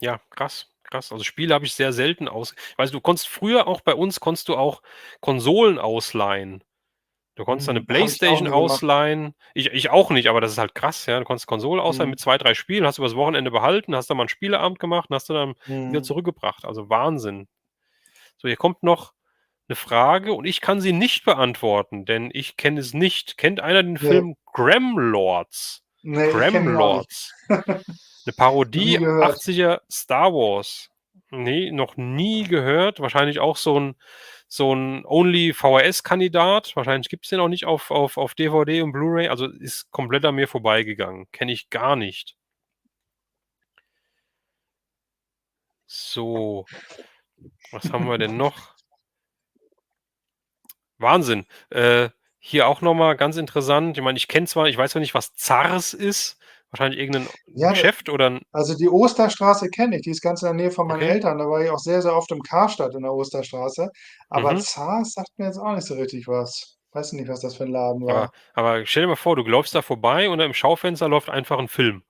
Ja, krass, krass. Also Spiele habe ich sehr selten aus weißt du, du konntest früher auch bei uns konntest du auch Konsolen ausleihen. Du konntest da 'ne Habe ich auch Playstation nie gemacht. ausleihen. Ich auch nicht, aber das ist halt krass, ja. Du konntest Konsole ausleihen Mhm. mit 2, 3 Spielen, hast übers Wochenende behalten, hast dann mal 'n Spieleabend gemacht und hast du dann wieder Mhm. zurückgebracht. Also Wahnsinn. So, hier kommt noch 'ne Frage und ich kann sie nicht beantworten, denn ich kenne es nicht. Kennt einer den Ne, Film Grammlords? ne, ich kenne ihn auch nicht. Grammlords. 'Ne Noch Parodie nie gehört. 80er Star Wars. Ne, noch nie gehört. Wahrscheinlich auch so 'n Only-VHS-Kandidat. Wahrscheinlich gibt's den auch nicht auf DVD und Blu-ray. Also, ist komplett an mir vorbeigegangen. Kenne ich gar nicht. So, was haben wir denn noch? Wahnsinn. Hier auch noch mal ganz interessant. Ich meine, ich weiß zwar nicht, was ZARS ist, Wahrscheinlich irgendein Ja, Geschäft oder 'n also die Osterstraße kenne ich, die ist ganz in der Nähe von meinen okay. Eltern. Da war ich auch sehr, sehr oft im Karstadt in der Osterstraße. Aber Mhm. Zars sagt mir jetzt auch nicht so richtig was. Weiß nicht, was das für ein Laden Aber war. aber stell dir mal vor, du läufst da vorbei und im Schaufenster läuft einfach 'n Film.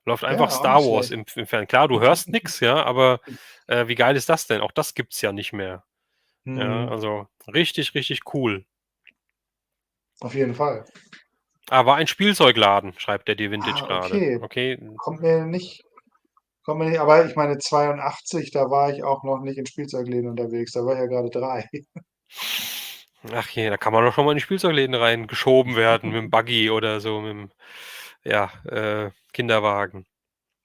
Läuft einfach Ja, auch Star nicht Wars schlecht. im Fernsehen. Klar, du hörst nix, ja, aber, wie geil ist das denn? Auch das gibt's ja nicht mehr. Ja, Mhm, also richtig, richtig cool. auf jeden Fall. War ein Spielzeugladen, schreibt der D-Vintage Ah, grade. okay. Okay. Kommt mir nicht kommt mir nicht aber ich meine 82, da war ich auch noch nicht in Spielzeugläden unterwegs, da war ich ja grade 3. Ach je, da kann man doch schon mal in die Spielzeugläden reingeschoben werden mit'm Buggy oder so, mit'm, ja, Kinderwagen.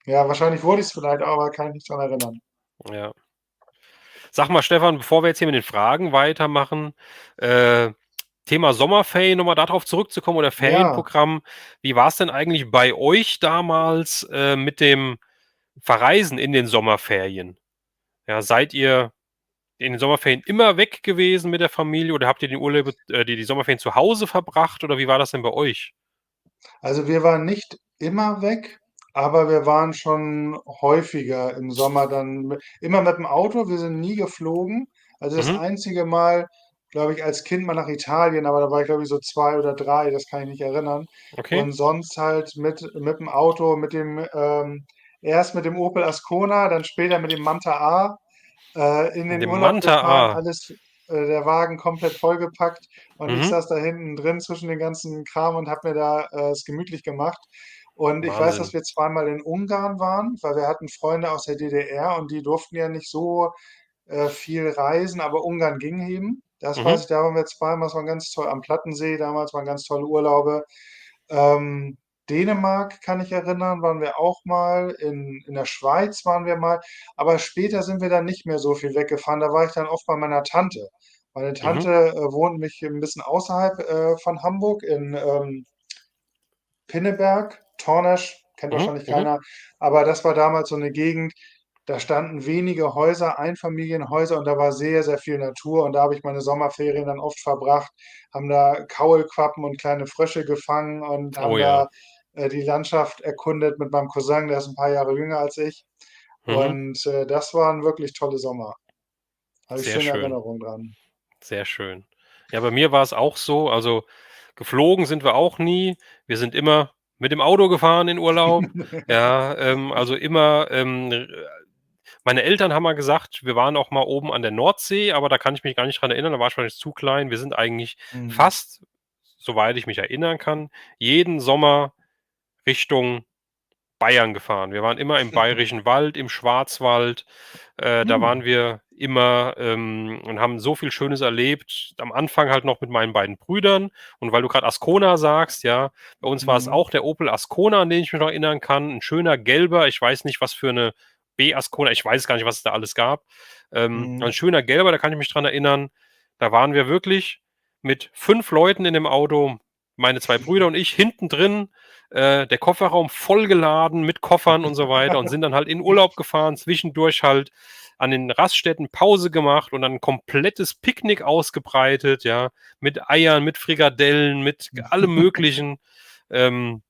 Ja, wahrscheinlich wurde ich's vielleicht auch, aber kann ich mich dran erinnern. Ja. Sag mal, Stefan, bevor wir jetzt hier mit den Fragen weitermachen, äh, Thema Sommerferien, noch mal da drauf zurückzukommen oder Ja, Ferienprogramm. Wie war's denn eigentlich bei euch damals, mit dem Verreisen in den Sommerferien? Ja, seid ihr in den Sommerferien immer weg gewesen mit der Familie oder habt ihr die Sommerferien zu Hause verbracht oder wie war das denn bei euch? also wir waren nicht immer weg, aber wir waren schon häufiger im Sommer dann immer mit dem Auto. Wir sind nie geflogen. Also das Mhm, einzige Mal, glaube ich, als Kind mal nach Italien, aber da war ich, glaube ich, so 2 oder 3, das kann ich nicht erinnern. okay. Und sonst halt mit dem Auto, erst mit dem Opel Ascona, dann später mit dem Manta A, in den Dem Urlaub Manta gefahren, A. alles der Wagen komplett vollgepackt und ich Mhm, saß da hinten drin zwischen den ganzen Kram und habe mir da, es gemütlich gemacht. Und ich weiß, dass Wahnsinn. wir zweimal in Ungarn waren, weil wir hatten Freunde aus der DDR und die durften ja nicht so, viel reisen, aber Ungarn ging eben. Das Mhm, weiß ich, da waren wir zweimal, das war ganz toll. Am Plattensee damals waren ganz tolle Urlaube. Ähm, Dänemark kann ich erinnern, waren wir auch mal. In der Schweiz waren wir mal. Aber später sind wir dann nicht mehr so viel weggefahren. Da war ich dann oft bei meiner Tante. Meine mhm, Tante wohnt mich ein bisschen außerhalb von Hamburg in Pinneberg, Tornesch, kennt mhm, wahrscheinlich mhm. keiner. Aber das war damals so eine Gegend, da standen wenige Häuser, Einfamilienhäuser und da war sehr, sehr viel Natur. Und da habe ich meine Sommerferien dann oft verbracht, haben da Kaulquappen und kleine Frösche gefangen und haben Oh ja. da die Landschaft erkundet mit meinem Cousin, der ist ein paar Jahre jünger als ich. Mhm. Und das waren wirklich tolle Sommer. Habe ich Sehr schöne schön, Erinnerungen dran. sehr schön. Ja, bei mir war es auch so, also, geflogen sind wir auch nie. Wir sind immer mit dem Auto gefahren in Urlaub. Ja, also immer, meine Eltern haben mal gesagt, wir waren auch mal oben an der Nordsee, aber da kann ich mich gar nicht dran erinnern, da war ich wahrscheinlich zu klein. Wir sind eigentlich Mhm. fast, soweit ich mich erinnern kann, jeden Sommer Richtung Bayern gefahren. Wir waren immer im Bayerischen Wald, im Schwarzwald. Da Hm. waren wir immer, und haben so viel Schönes erlebt. Am Anfang halt noch mit meinen beiden Brüdern. Und weil du gerade Ascona sagst, ja, bei uns war es Mhm. auch der Opel Ascona, an den ich mich noch erinnern kann. Ein schöner gelber, ich weiß nicht, was für eine B-Ascona, ich weiß gar nicht, was es da alles gab. Ein Mhm. schöner gelber, da kann ich mich dran erinnern. Da waren wir wirklich mit 5 Leuten in dem Auto, meine 2 Brüder und ich, hinten drin, der Kofferraum vollgeladen mit Koffern und so weiter und sind dann halt in Urlaub gefahren, zwischendurch halt an den Raststätten Pause gemacht und dann 'n komplettes Picknick ausgebreitet, ja, mit Eiern, mit Frikadellen, mit allem Möglichen. Ähm,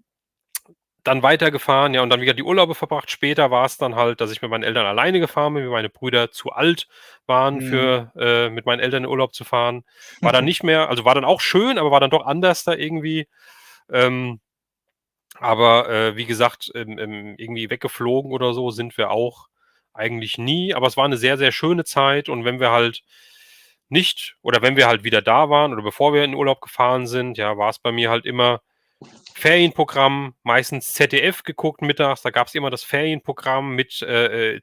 Dann weitergefahren, ja, und dann wieder die Urlaube verbracht. Später war es dann halt, dass ich mit meinen Eltern alleine gefahren bin, weil meine Brüder zu alt waren Mhm. für mit meinen Eltern in Urlaub zu fahren. War dann nicht mehr, also, war dann auch schön, aber war dann doch anders da irgendwie. Ähm, aber, wie gesagt, irgendwie weggeflogen oder so sind wir auch eigentlich nie, aber es war eine sehr, sehr schöne Zeit und wenn wir halt nicht oder wenn wir halt wieder da waren oder bevor wir in den Urlaub gefahren sind, ja, war es bei mir halt immer Ferienprogramm, meistens ZDF geguckt mittags, da gab es immer das Ferienprogramm mit,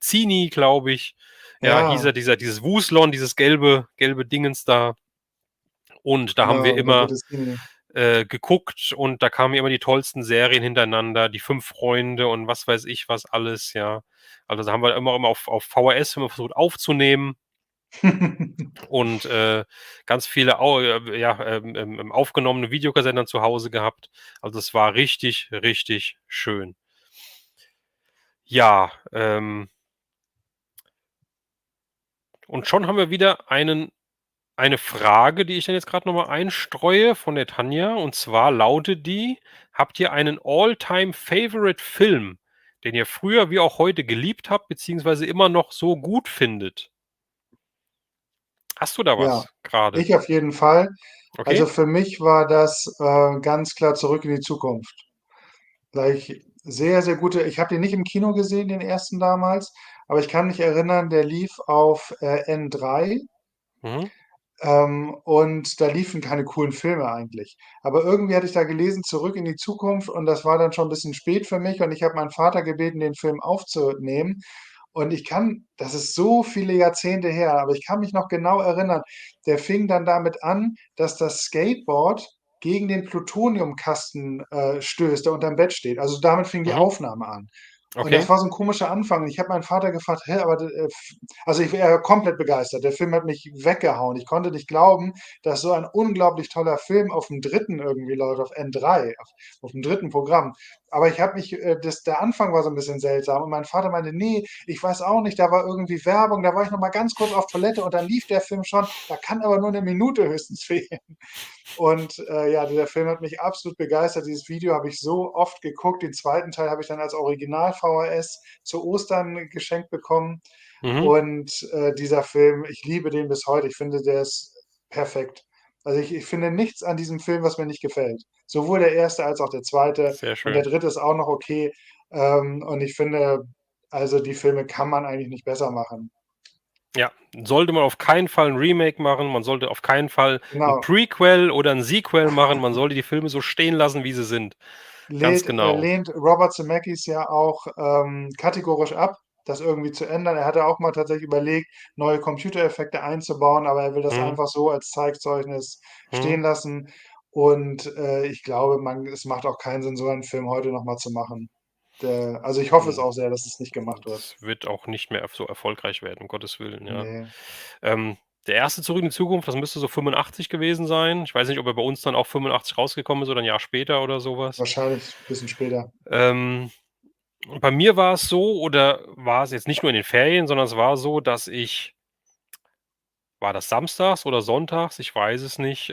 Zini, glaube ich. Ja, hieß Ja, er, dieses Wuslon, dieses gelbe Dingens da. Und da haben wir genau, der immer Bettesini. geguckt und da kamen immer die tollsten Serien hintereinander, die 5 Freunde und was weiß ich was alles, ja. Also, da haben wir immer auf VHS immer versucht aufzunehmen und, ganz viele aufgenommene Videokassetten dann zu Hause gehabt. Also, es war richtig, richtig schön. Ja, und schon haben wir wieder eine Frage, die ich dann jetzt gerade noch mal einstreue von der Tanja, und zwar lautet die: Habt ihr einen All-Time-Favorite-Film, den ihr früher wie auch heute geliebt habt, beziehungsweise immer noch so gut findet? Hast du da Ja, was gerade? ich auf jeden Fall. Also Okay. für mich war das ganz klar Zurück in die Zukunft. Gleich sehr, sehr gute. Ich habe den nicht im Kino gesehen, den ersten damals, aber ich kann mich erinnern, der lief auf N3. Mhm. Und da liefen keine coolen Filme eigentlich. Aber irgendwie hatte ich da gelesen, Zurück in die Zukunft, und das war dann schon ein bisschen spät für mich, und ich habe meinen Vater gebeten, den Film aufzunehmen. Und das ist so viele Jahrzehnte her, aber ich kann mich noch genau erinnern, der fing dann damit an, dass das Skateboard gegen den Plutoniumkasten stößt, der unterm Bett steht. Also damit fing die Mhm. Aufnahme an. Und das Okay. war so ein komischer Anfang. Und ich habe meinen Vater gefragt, hä, aber also ich war komplett begeistert. Der Film hat mich weggehauen. Ich konnte nicht glauben, dass so ein unglaublich toller Film auf dem dritten irgendwie läuft, auf N3, auf dem dritten Programm. Aber ich habe mich, der Anfang war so ein bisschen seltsam. Und mein Vater meinte, nee, ich weiß auch nicht, da war irgendwie Werbung, da war ich noch mal ganz kurz auf Toilette und dann lief der Film schon. Da kann aber nur eine Minute höchstens fehlen. Und ja, dieser Film hat mich absolut begeistert. Dieses Video habe ich so oft geguckt. Den zweiten Teil habe ich dann als Original VHS zu Ostern geschenkt bekommen. Mhm. Und dieser Film, ich liebe den bis heute. Ich finde, der ist perfekt. Also ich finde nichts an diesem Film, was mir nicht gefällt. Sowohl der erste als auch der zweite. Sehr Und der schön. dritte ist auch noch okay. Und ich finde, also die Filme kann man eigentlich nicht besser machen. Ja, sollte man auf keinen Fall ein Remake machen. Man sollte auf keinen Fall ein Genau. Prequel oder ein Sequel machen. Man sollte die Filme so stehen lassen, wie sie sind. Ganz genau. Lehnt Robert Zemeckis ja auch kategorisch ab, das irgendwie zu ändern. Er hatte auch mal tatsächlich überlegt, neue Computereffekte einzubauen, aber er will das Mhm. einfach so als Zeigzeugnis Mhm. stehen lassen. Und ich glaube, es macht auch keinen Sinn, so einen Film heute nochmal zu machen. Also ich hoffe es Hm. auch sehr, dass es nicht gemacht wird. Das wird auch nicht mehr so erfolgreich werden, um Gottes Willen, ja. Nee, Der erste Zurück in die Zukunft, das müsste so 85 gewesen sein. Ich weiß nicht, ob er bei uns dann auch 85 rausgekommen ist oder ein Jahr später oder sowas. wahrscheinlich ein bisschen später. Ähm, bei mir war es so, oder war es jetzt nicht nur in den Ferien, sondern es war so, dass ich, war das samstags oder sonntags? Ich weiß es nicht.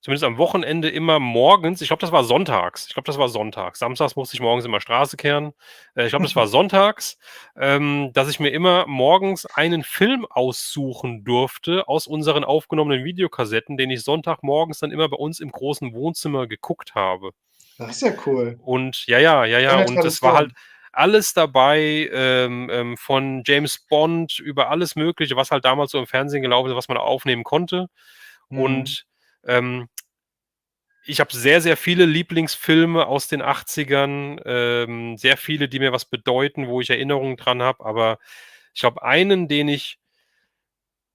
Zumindest am Wochenende immer morgens, ich glaube, das war sonntags. Ich glaube, das war sonntags. Samstags musste ich morgens immer Straße kehren. Ich glaube, das war sonntags, dass ich mir immer morgens einen Film aussuchen durfte aus unseren aufgenommenen Videokassetten, den ich Sonntagmorgens dann immer bei uns im großen Wohnzimmer geguckt habe. Das ist ja cool. Und ja, ja, ja, ja. Schöne Und es war halt Tradition. alles dabei, von James Bond über alles Mögliche, was halt damals so im Fernsehen gelaufen ist, was man aufnehmen konnte. Mhm. Und ähm, ich habe sehr, sehr viele Lieblingsfilme aus den 80ern, sehr viele, die mir was bedeuten, wo ich Erinnerungen dran habe, aber ich glaube, einen, den ich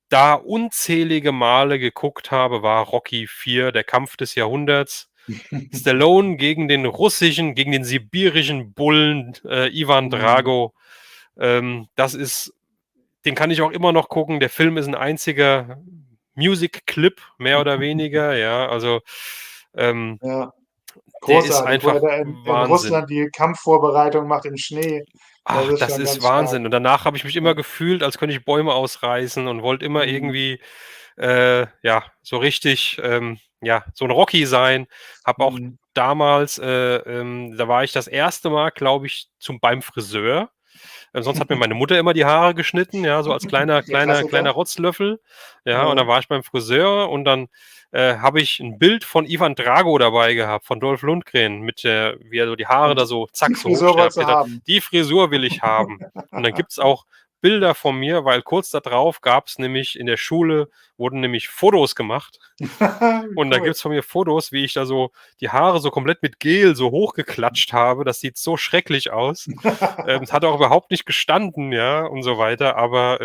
da unzählige Male geguckt habe, war Rocky 4, der Kampf des Jahrhunderts. Stallone gegen den sibirischen Bullen, Ivan Mhm. Drago. Das ist, den kann ich auch immer noch gucken. Der Film ist ein einziger Music-Clip, mehr oder weniger, ja, also, ähm, Ja. der ist Großartig, wo er einfach da in Wahnsinn. Russland die Kampfvorbereitung macht im Schnee. Das Ach, ist das schon ist ganz stark. Wahnsinn. Und danach habe ich mich immer Ja. gefühlt, als könnte ich Bäume ausreißen und wollte immer Mhm. irgendwie, ja, so richtig, ja, so ein Rocky sein. Habe auch Mhm. damals, da war ich das erste Mal, glaube ich, beim Friseur. Sonst hat mir meine Mutter immer die Haare geschnitten, ja, so als Der kleiner Klassiker. Rotzlöffel. Ja, und dann Ja. war ich beim Friseur und dann habe ich ein Bild von Ivan Drago dabei gehabt, von Dolph Lundgren, mit der, wie er so die Haare Und da so die zack so Frisur hochstellt. Hab wolltest ich du gedacht, haben. die Frisur will ich haben. Und dann gibt's auch Bilder von mir, weil kurz darauf gab's nämlich in der Schule, wurden nämlich Fotos gemacht. Und da Cool. gibt's von mir Fotos, wie ich da so die Haare so komplett mit Gel so hochgeklatscht habe. Das sieht so schrecklich aus. Es hat auch überhaupt nicht gestanden, ja, und so weiter. Aber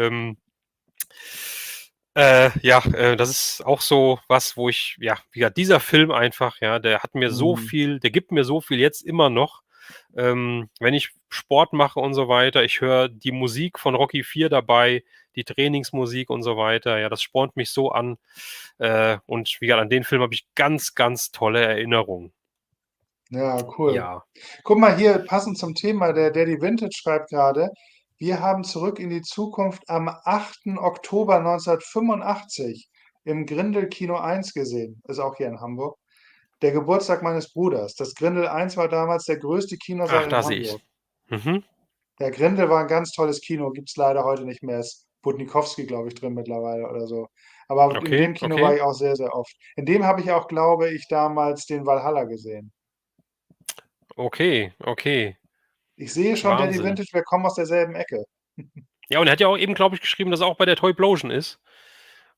ja, das ist auch so was, wo ich, ja, wie gesagt, dieser Film einfach, ja, der hat mir so Mhm. viel, der gibt mir so viel jetzt immer noch. Wenn ich Sport mache und so weiter, ich höre die Musik von Rocky 4 dabei, die Trainingsmusik und so weiter. Ja, das spornt mich so an. Und wie gesagt, an den Film habe ich ganz, ganz tolle Erinnerungen. Ja, cool. Ja. Guck mal hier, passend zum Thema, der Daddy Vintage schreibt gerade, Wir haben Zurück in die Zukunft am 8. Oktober 1985 im Grindel Kino 1 gesehen. Ist auch hier in Hamburg. Der Geburtstag meines Bruders. Das Grindel 1 war damals der größte Ach, Kinosaal in da sehe ich. Hamburg. Mhm. Der Grindel war ein ganz tolles Kino, gibt's leider heute nicht mehr. Ist Budnikowski, glaube ich, drin mittlerweile oder so. Aber in Okay, dem Kino war okay, ich auch sehr, sehr oft. In dem habe ich auch, glaube ich, damals den Valhalla gesehen. okay, okay. Ich sehe schon, Daddy Wahnsinn. Vintage, wir kommen aus derselben Ecke. Ja, und er hat ja auch eben, glaube ich, geschrieben, dass er auch bei der Toyplosion ist.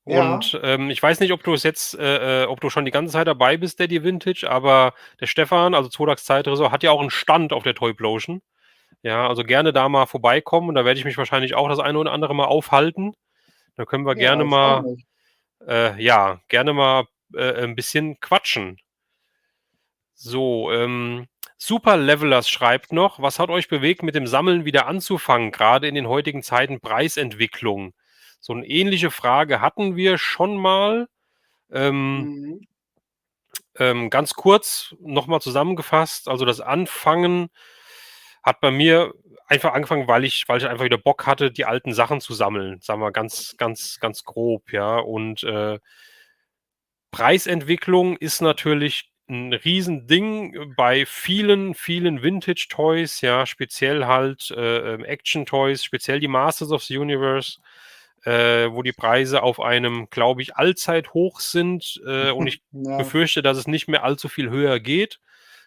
Ja, Und, ich weiß nicht, ob du es jetzt ob du schon die ganze Zeit dabei bist, Daddy Vintage, aber der Stefan, also Zwodax Zeitresort, hat ja auch einen Stand auf der Toyplosion. Ja, also gerne da mal vorbeikommen und da werde ich mich wahrscheinlich auch das eine oder andere Mal aufhalten. Da können wir ja, gerne ich freue mal mich. ja, gerne mal, 'n bisschen quatschen. So, Super Levelers schreibt noch: „Was hat euch bewegt, mit dem Sammeln wieder anzufangen, gerade in den heutigen Zeiten Preisentwicklung?“ So eine ähnliche Frage hatten wir schon mal. Ähm, Mhm. Ganz kurz noch mal zusammengefasst, also das Anfangen hat bei mir einfach angefangen, weil ich einfach wieder Bock hatte, die alten Sachen zu sammeln, sagen wir ganz ganz ganz grob, ja. Und, Preisentwicklung ist natürlich ein Riesending bei vielen, vielen Vintage-Toys, ja, speziell halt, Action-Toys, speziell die Masters of the Universe, wo die Preise auf einem, glaube ich, Allzeithoch sind, und ich Ja, befürchte, dass es nicht mehr allzu viel höher geht.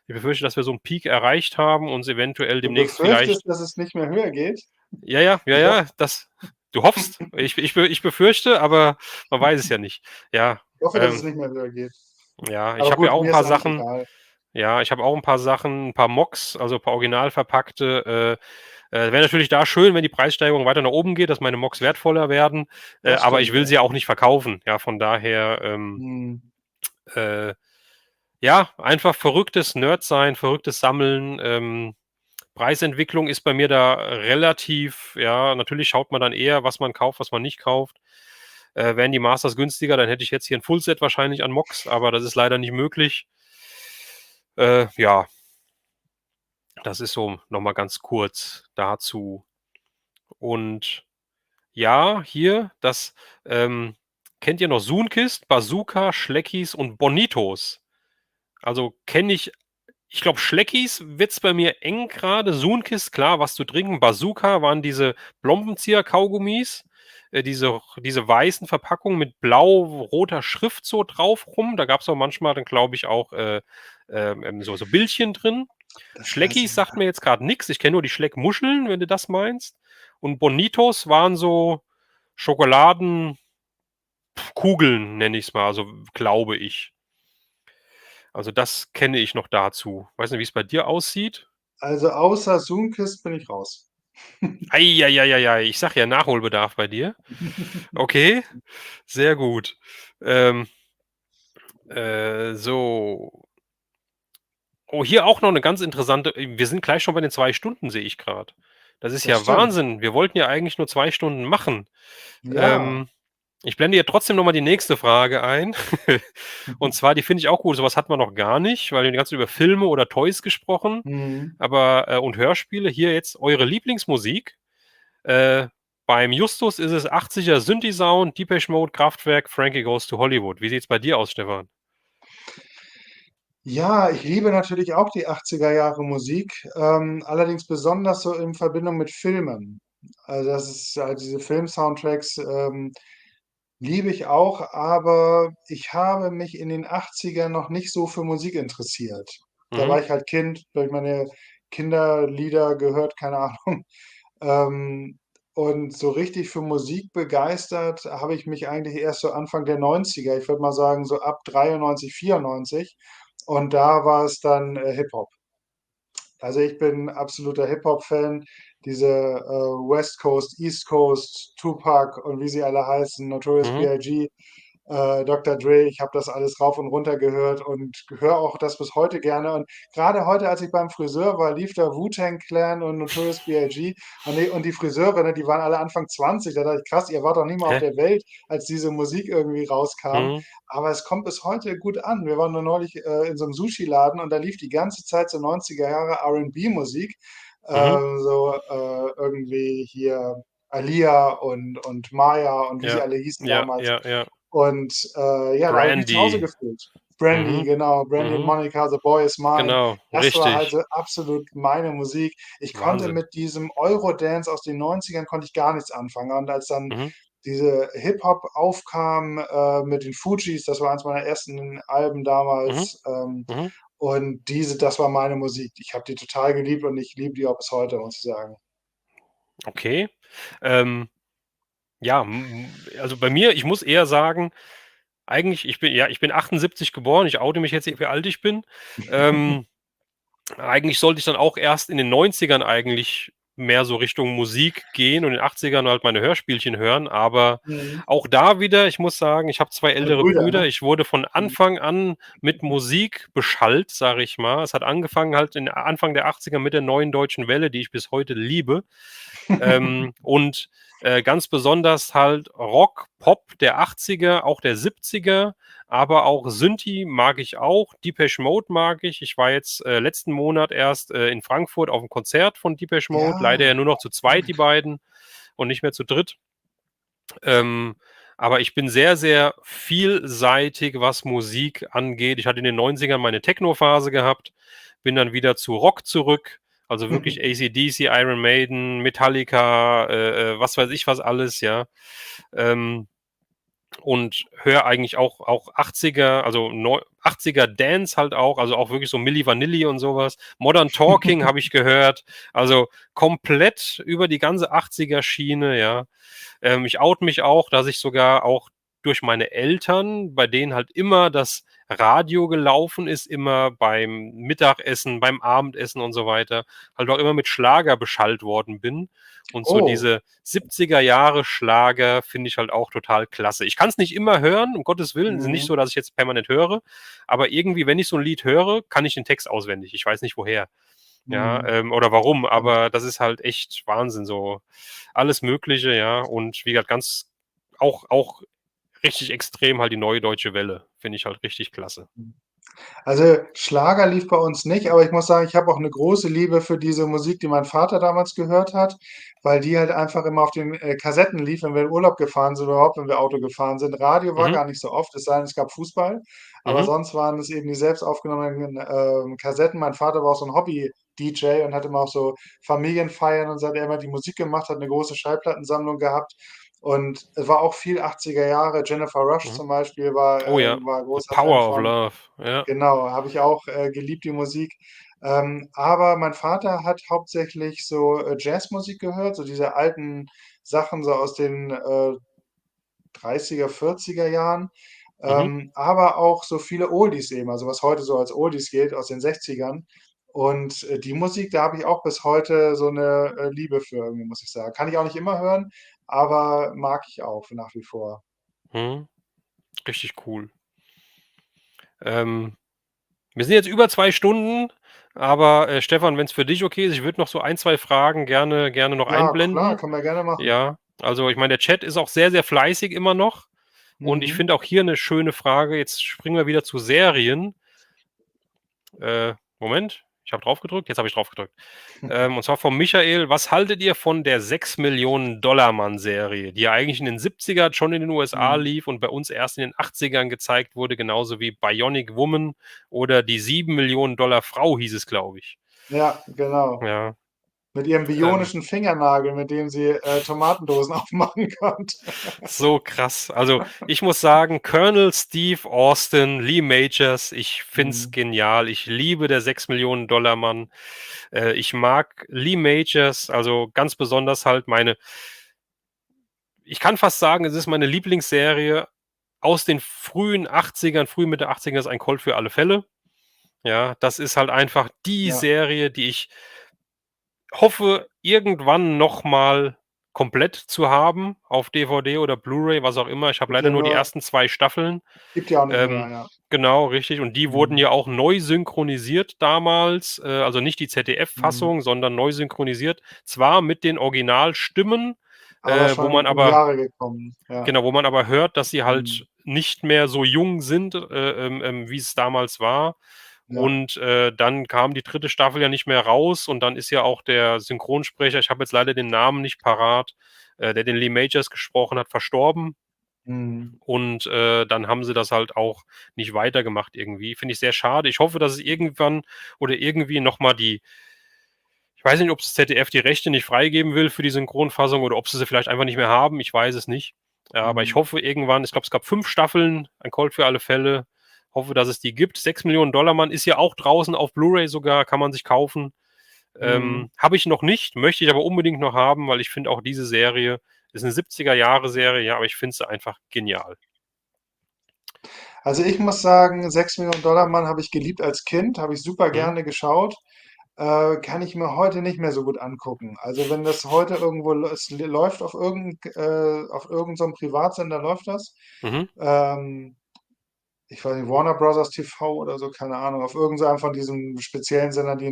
Ich befürchte, dass wir so einen Peak erreicht haben und es eventuell du demnächst vielleicht befürchtest, dass es nicht mehr höher geht? ja, ja, ja, Ich hoffe, ja, das du hoffst. Ich befürchte, aber man weiß es ja nicht. Ja, ich hoffe, dass es ähm nicht mehr höher geht. ja, ich Aber habe ja gut, auch ein mir ist paar eigentlich Sachen egal. ja, ich habe auch ein paar Sachen, ein paar Mocks, also ein paar original verpackte. Wäre natürlich da schön, wenn die Preissteigerung weiter nach oben geht, dass meine Mocks wertvoller werden, Das aber ich stimmt, will ja. sie ja auch nicht verkaufen. Ja, von daher, Hm. äh, ja, einfach verrücktes Nerd-sein, verrücktes Sammeln. Preisentwicklung ist bei mir da relativ ja, natürlich schaut man dann eher, was man kauft, was man nicht kauft. Wären die Masters günstiger, dann hätte ich jetzt hier ein Fullset wahrscheinlich an Mocks, aber das ist leider nicht möglich. Ja, das ist so noch mal ganz kurz dazu. Und ja, hier, das, kennt ihr noch Sunkist, Bazooka, Schleckis und Bonitos? Also, kenne ich glaube, Schleckis wird's bei mir eng gerade. Sunkist, klar, was zu trinken. Bazooka waren diese Blombenzieher-Kaugummis, diese weißen Verpackungen mit blau-roter Schrift so drauf rum. Da gab's auch manchmal dann, glaube ich, auch, so Bildchen drin. Das weiß ich Schleckis nicht sagt mehr. mir jetzt gerade nix. Ich kenne nur die Schleckmuscheln, wenn du das meinst. Und Bonitos waren so Schokoladenkugeln, nenne ich's mal, also glaube ich. Also, das kenne ich noch dazu. Weiß nicht, wie es bei dir aussieht? Also außer Zoomkist bin ich raus. Ei, ei, ei, ei, ei. Ich sage ja, Nachholbedarf bei dir. Okay, sehr gut. Ähm, so. Oh, hier auch noch eine ganz interessante wir sind gleich schon bei den 2 Stunden, sehe ich gerade. Das ist Das ja stimmt. Wahnsinn. Wir wollten ja eigentlich nur 2 Stunden machen. Ja. Ähm, Ich blende hier trotzdem noch mal die nächste Frage ein. Und zwar, die finde ich auch gut. So was hatten wir noch gar nicht, weil wir die ganze Zeit über Filme oder Toys gesprochen, Mhm. aber und Hörspiele. Hier jetzt eure Lieblingsmusik. Äh, Beim Justus ist es 80er Synthi-Sound, Depeche Mode, Kraftwerk, Frankie Goes to Hollywood. Wie sieht's bei dir aus, Stefan? Ja, ich liebe natürlich auch die 80er Jahre Musik, allerdings besonders so in Verbindung mit Filmen. Also das ist diese Film-Soundtracks, liebe ich auch, aber ich habe mich in den 80ern noch nicht so für Musik interessiert. Da Mhm. war ich halt Kind, habe ich meine Kinderlieder gehört, keine Ahnung. Ähm, und so richtig für Musik begeistert habe ich mich eigentlich erst so Anfang der 90er, ich würde mal sagen, so ab 93, 94. Und da war es dann Hip-Hop. Also ich bin absoluter Hip-Hop-Fan. Diese West Coast, East Coast, Tupac und wie sie alle heißen, Notorious Mhm. B.I.G., Dr. Dre, ich habe das alles rauf und runter gehört und höre auch das bis heute gerne. Und gerade heute, als ich beim Friseur war, lief da Wu-Tang Clan und Notorious B.I.G. Und die Friseure, ne, die waren alle Anfang 20. Da dachte ich, krass, ihr wart doch nicht mal auf Hä? der Welt, als diese Musik irgendwie rauskam. Mhm. Aber es kommt bis heute gut an. Wir waren nur neulich in so einem Sushi-Laden und da lief die ganze Zeit so 90er Jahre R&B-Musik. Mhm. Irgendwie hier Alia und Maya und wie sie Ja. alle hießen Ja, damals. ja, ja. Und ja, da habe ich mich zu Hause Brandy. gefühlt. Brandy, Mhm. genau, Brandy und Mhm. Monica, The Boy Is Mine. Genau, Das war halt richtig. so absolut meine Musik. Ich konnte Wahnsinn. mit diesem Eurodance aus den 90ern konnte ich gar nichts anfangen. Und als dann Mhm. diese Hip-Hop aufkam mit den Fugees, das war eins meiner ersten Alben Mhm. damals. Mhm. Und das war meine Musik. Ich habe die total geliebt und ich liebe die auch bis heute, muss ich sagen. Okay. Ähm, ja, also bei mir, ich muss eher sagen, eigentlich, ich bin 78 geboren, ich oute mich jetzt, wie alt ich bin. Ähm, Eigentlich sollte ich dann auch erst in den 90ern eigentlich mehr so Richtung Musik gehen und in den 80ern halt meine Hörspielchen hören. Aber Mhm. auch da wieder, ich muss sagen, ich habe zwei Zwei ältere Brüder, Brüder. ne? Ich wurde von Mhm. Anfang an mit Musik beschallt, sage ich mal. Es hat angefangen halt in Anfang der 80er mit der Neuen Deutschen Welle, die ich bis heute liebe. Und ganz besonders halt Rock, Pop der 80er, auch der 70er, aber auch Synthi mag ich auch, Depeche Mode mag ich. Ich war jetzt letzten Monat erst in Frankfurt auf einem Konzert von Depeche Mode, leider Ja, ja nur noch zu zweit, die beiden, und nicht mehr zu dritt. Ähm, aber ich bin sehr, sehr vielseitig, was Musik angeht. Ich hatte in den 90ern meine Techno-Phase gehabt, bin dann wieder zu Rock zurück, also wirklich AC/DC, Iron Maiden, Metallica, was weiß ich was alles, ja. Ähm, und höre eigentlich auch 80er, also 80er Dance halt auch, also auch wirklich so Milli Vanilli und sowas. Modern Talking habe ich gehört, also komplett über die ganze 80er Schiene, ja. Ich oute mich auch, dass ich sogar auch durch meine Eltern, bei denen halt immer das Radio gelaufen ist, immer beim Mittagessen, beim Abendessen und so weiter, halt auch immer mit Schlager beschallt worden bin. Und so Oh. diese 70er Jahre Schlager finde ich halt auch total klasse. Ich kann es nicht immer hören, um Gottes Willen. Es ist nicht Mhm. so, dass ich jetzt permanent höre, aber irgendwie, wenn ich so ein Lied höre, kann ich den Text auswendig. Ich weiß nicht woher. Ja, Mhm. oder warum, Spannend. aber das ist halt echt Wahnsinn, so alles Mögliche, ja. Und wie gesagt, auch richtig extrem halt die Neue Deutsche Welle. Finde ich halt richtig klasse. Also, Schlager lief bei uns nicht, aber ich muss sagen, ich habe auch eine große Liebe für diese Musik, die mein Vater damals gehört hat, weil die halt einfach immer auf den, Kassetten lief, wenn wir in Urlaub gefahren sind oder überhaupt, wenn wir Auto gefahren sind. Radio war Mhm, gar nicht so oft, es sei denn, es gab Fußball, aber mhm, sonst waren es eben die selbst aufgenommenen, Kassetten. Mein Vater war auch so ein Hobby-DJ und hat immer auch so Familienfeiern und so hat er immer die Musik gemacht, hat eine große Schallplattensammlung gehabt und es war auch viel 80er Jahre. Jennifer Rush mhm. zum Beispiel Oh ja, war The großer Fan Power of von. Love. Ja. Genau, habe ich auch, geliebt, die Musik. Aber mein Vater hat hauptsächlich so, Jazzmusik gehört, so diese alten Sachen so aus den, 30er, 40er Jahren, Mhm, aber auch so viele Oldies eben, also was heute so als Oldies gilt aus den 60ern. Und, die Musik, da habe ich auch bis heute so eine Liebe für irgendwie, muss ich sagen. Kann ich auch nicht immer hören, aber mag ich auch nach wie vor. mhm. Richtig cool. Ähm, Wir sind jetzt über 2 Stunden, aber Stefan, wenn es für dich okay ist, ich würde noch so ein, 2 Fragen gerne noch Ja, klar, einblenden. können wir gerne machen. Ja, also ich meine, der Chat ist auch sehr, sehr fleißig immer noch. Und ich Mhm. finde auch hier eine schöne Frage. Jetzt springen wir wieder zu Serien. Moment, ich habe drauf gedrückt. Jetzt habe ich drauf gedrückt. Und zwar von Michael. Was haltet ihr von der 6 Millionen Dollar Mann Serie, die ja eigentlich in den 70ern schon in den USA Mhm. lief und bei uns erst in den 80ern gezeigt wurde, genauso wie Bionic Woman oder die 7 Millionen Dollar Frau hieß es, glaube ich. Ja, genau. Ja, Mit ihrem ähm, bionischen Fingernagel, mit dem sie, Tomatendosen aufmachen konnte. so krass. Also ich muss sagen, Colonel Steve Austin, Lee Majors, ich find's Mhm. genial. Ich liebe der 6 Millionen Dollar Mann. Ich mag Lee Majors, also ganz besonders halt ich kann fast sagen, es ist meine Lieblingsserie aus den frühen 80ern, früh Mitte 80ern ist ein Colt für alle Fälle. Ja, das ist halt einfach die Ja. Serie, die ich hoffe, irgendwann noch mal komplett zu haben auf DVD oder Blu-ray, was auch immer. Ich habe Gibt leider ja nur die nur ersten 2 Staffeln. gibt ja auch nicht mehr, Ähm, ja. genau, richtig. Und die wurden Mhm. ja auch neu synchronisiert damals, also nicht die Mhm. ZDF-Fassung, sondern neu synchronisiert. Zwar mit den Originalstimmen, Aber wo schon man um die aber Jahre gekommen, ja. genau, wo man aber hört, dass sie Mhm. halt nicht mehr so jung sind, wie es damals war. Ja. Und dann kam die 3. Staffel ja nicht mehr raus und dann ist ja auch der Synchronsprecher, ich habe jetzt leider den Namen nicht parat, der den Lee Majors gesprochen hat, verstorben. Mhm. Und dann haben sie das halt auch nicht weitergemacht irgendwie. Finde ich sehr schade. Ich hoffe, dass es irgendwann oder irgendwie nochmal ich weiß nicht, ob das ZDF die Rechte nicht freigeben will für die Synchronfassung oder ob sie vielleicht einfach nicht mehr haben. Ich weiß es nicht. Ja, aber ich Mhm. hoffe irgendwann, ich glaube, es gab 5 Staffeln, ein Colt für alle Fälle. Hoffe, dass es die gibt. 6 Millionen Dollar Mann ist ja auch draußen auf Blu-ray sogar, kann man sich kaufen. Mhm. Habe ich noch nicht, möchte ich aber unbedingt noch haben, weil ich finde auch diese Serie ist eine 70er-Jahre-Serie, ja, aber ich finde sie einfach genial. Also ich muss sagen, 6 Millionen Dollar Mann habe ich geliebt als Kind, habe ich super Mhm, gerne geschaut. Kann ich mir heute nicht mehr so gut angucken. Also wenn das heute irgendwo es läuft auf irgendeinem so einem Privatsender läuft das. mhm, Ähm, ich weiß nicht, Warner Brothers TV oder so, keine Ahnung, auf irgendeinem von diesen speziellen Sendern, die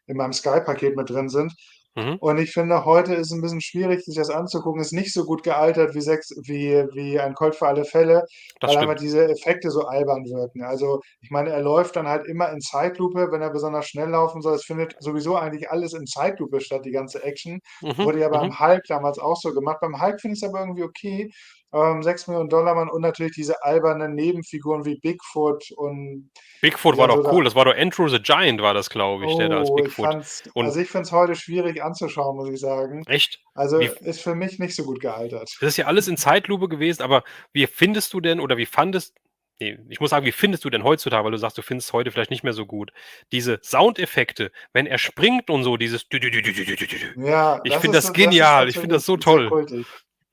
in meinem Sky-Paket mit drin sind. mhm, Und ich finde, heute ist es ein bisschen schwierig, sich das anzugucken. Ist nicht so gut gealtert wie ein Colt für alle Fälle, das weil einfach stimmt. diese Effekte so albern wirken. Also, ich meine, er läuft dann halt immer in Zeitlupe, wenn er besonders schnell laufen soll. Es findet sowieso eigentlich alles in Zeitlupe statt, die ganze Action. Mhm, Wurde ja mhm. beim Hulk damals auch so gemacht. Beim Hulk finde ich es aber irgendwie okay. 6 Millionen Dollar Mann und natürlich diese albernen Nebenfiguren wie Bigfoot und Bigfoot die war dann so doch cool. da. Das war doch Andrew the Giant, war das, glaube ich, der da als Oh, Bigfoot. Und ich finde es heute schwierig anzuschauen, muss ich sagen. echt, Also wie, ist für mich nicht so gut gealtert. das ist ja alles in Zeitlupe gewesen, aber wie findest du denn oder wie fandest, nee, ich muss sagen, wie findest du denn heutzutage, weil du sagst, du findest es heute vielleicht nicht mehr so gut, diese Soundeffekte, wenn er springt und so, dieses Dü-dü-dü-dü-dü-dü-dü-dü. Ja, Ich finde das das ist genial, ich finde das natürlich so sehr toll. kultig.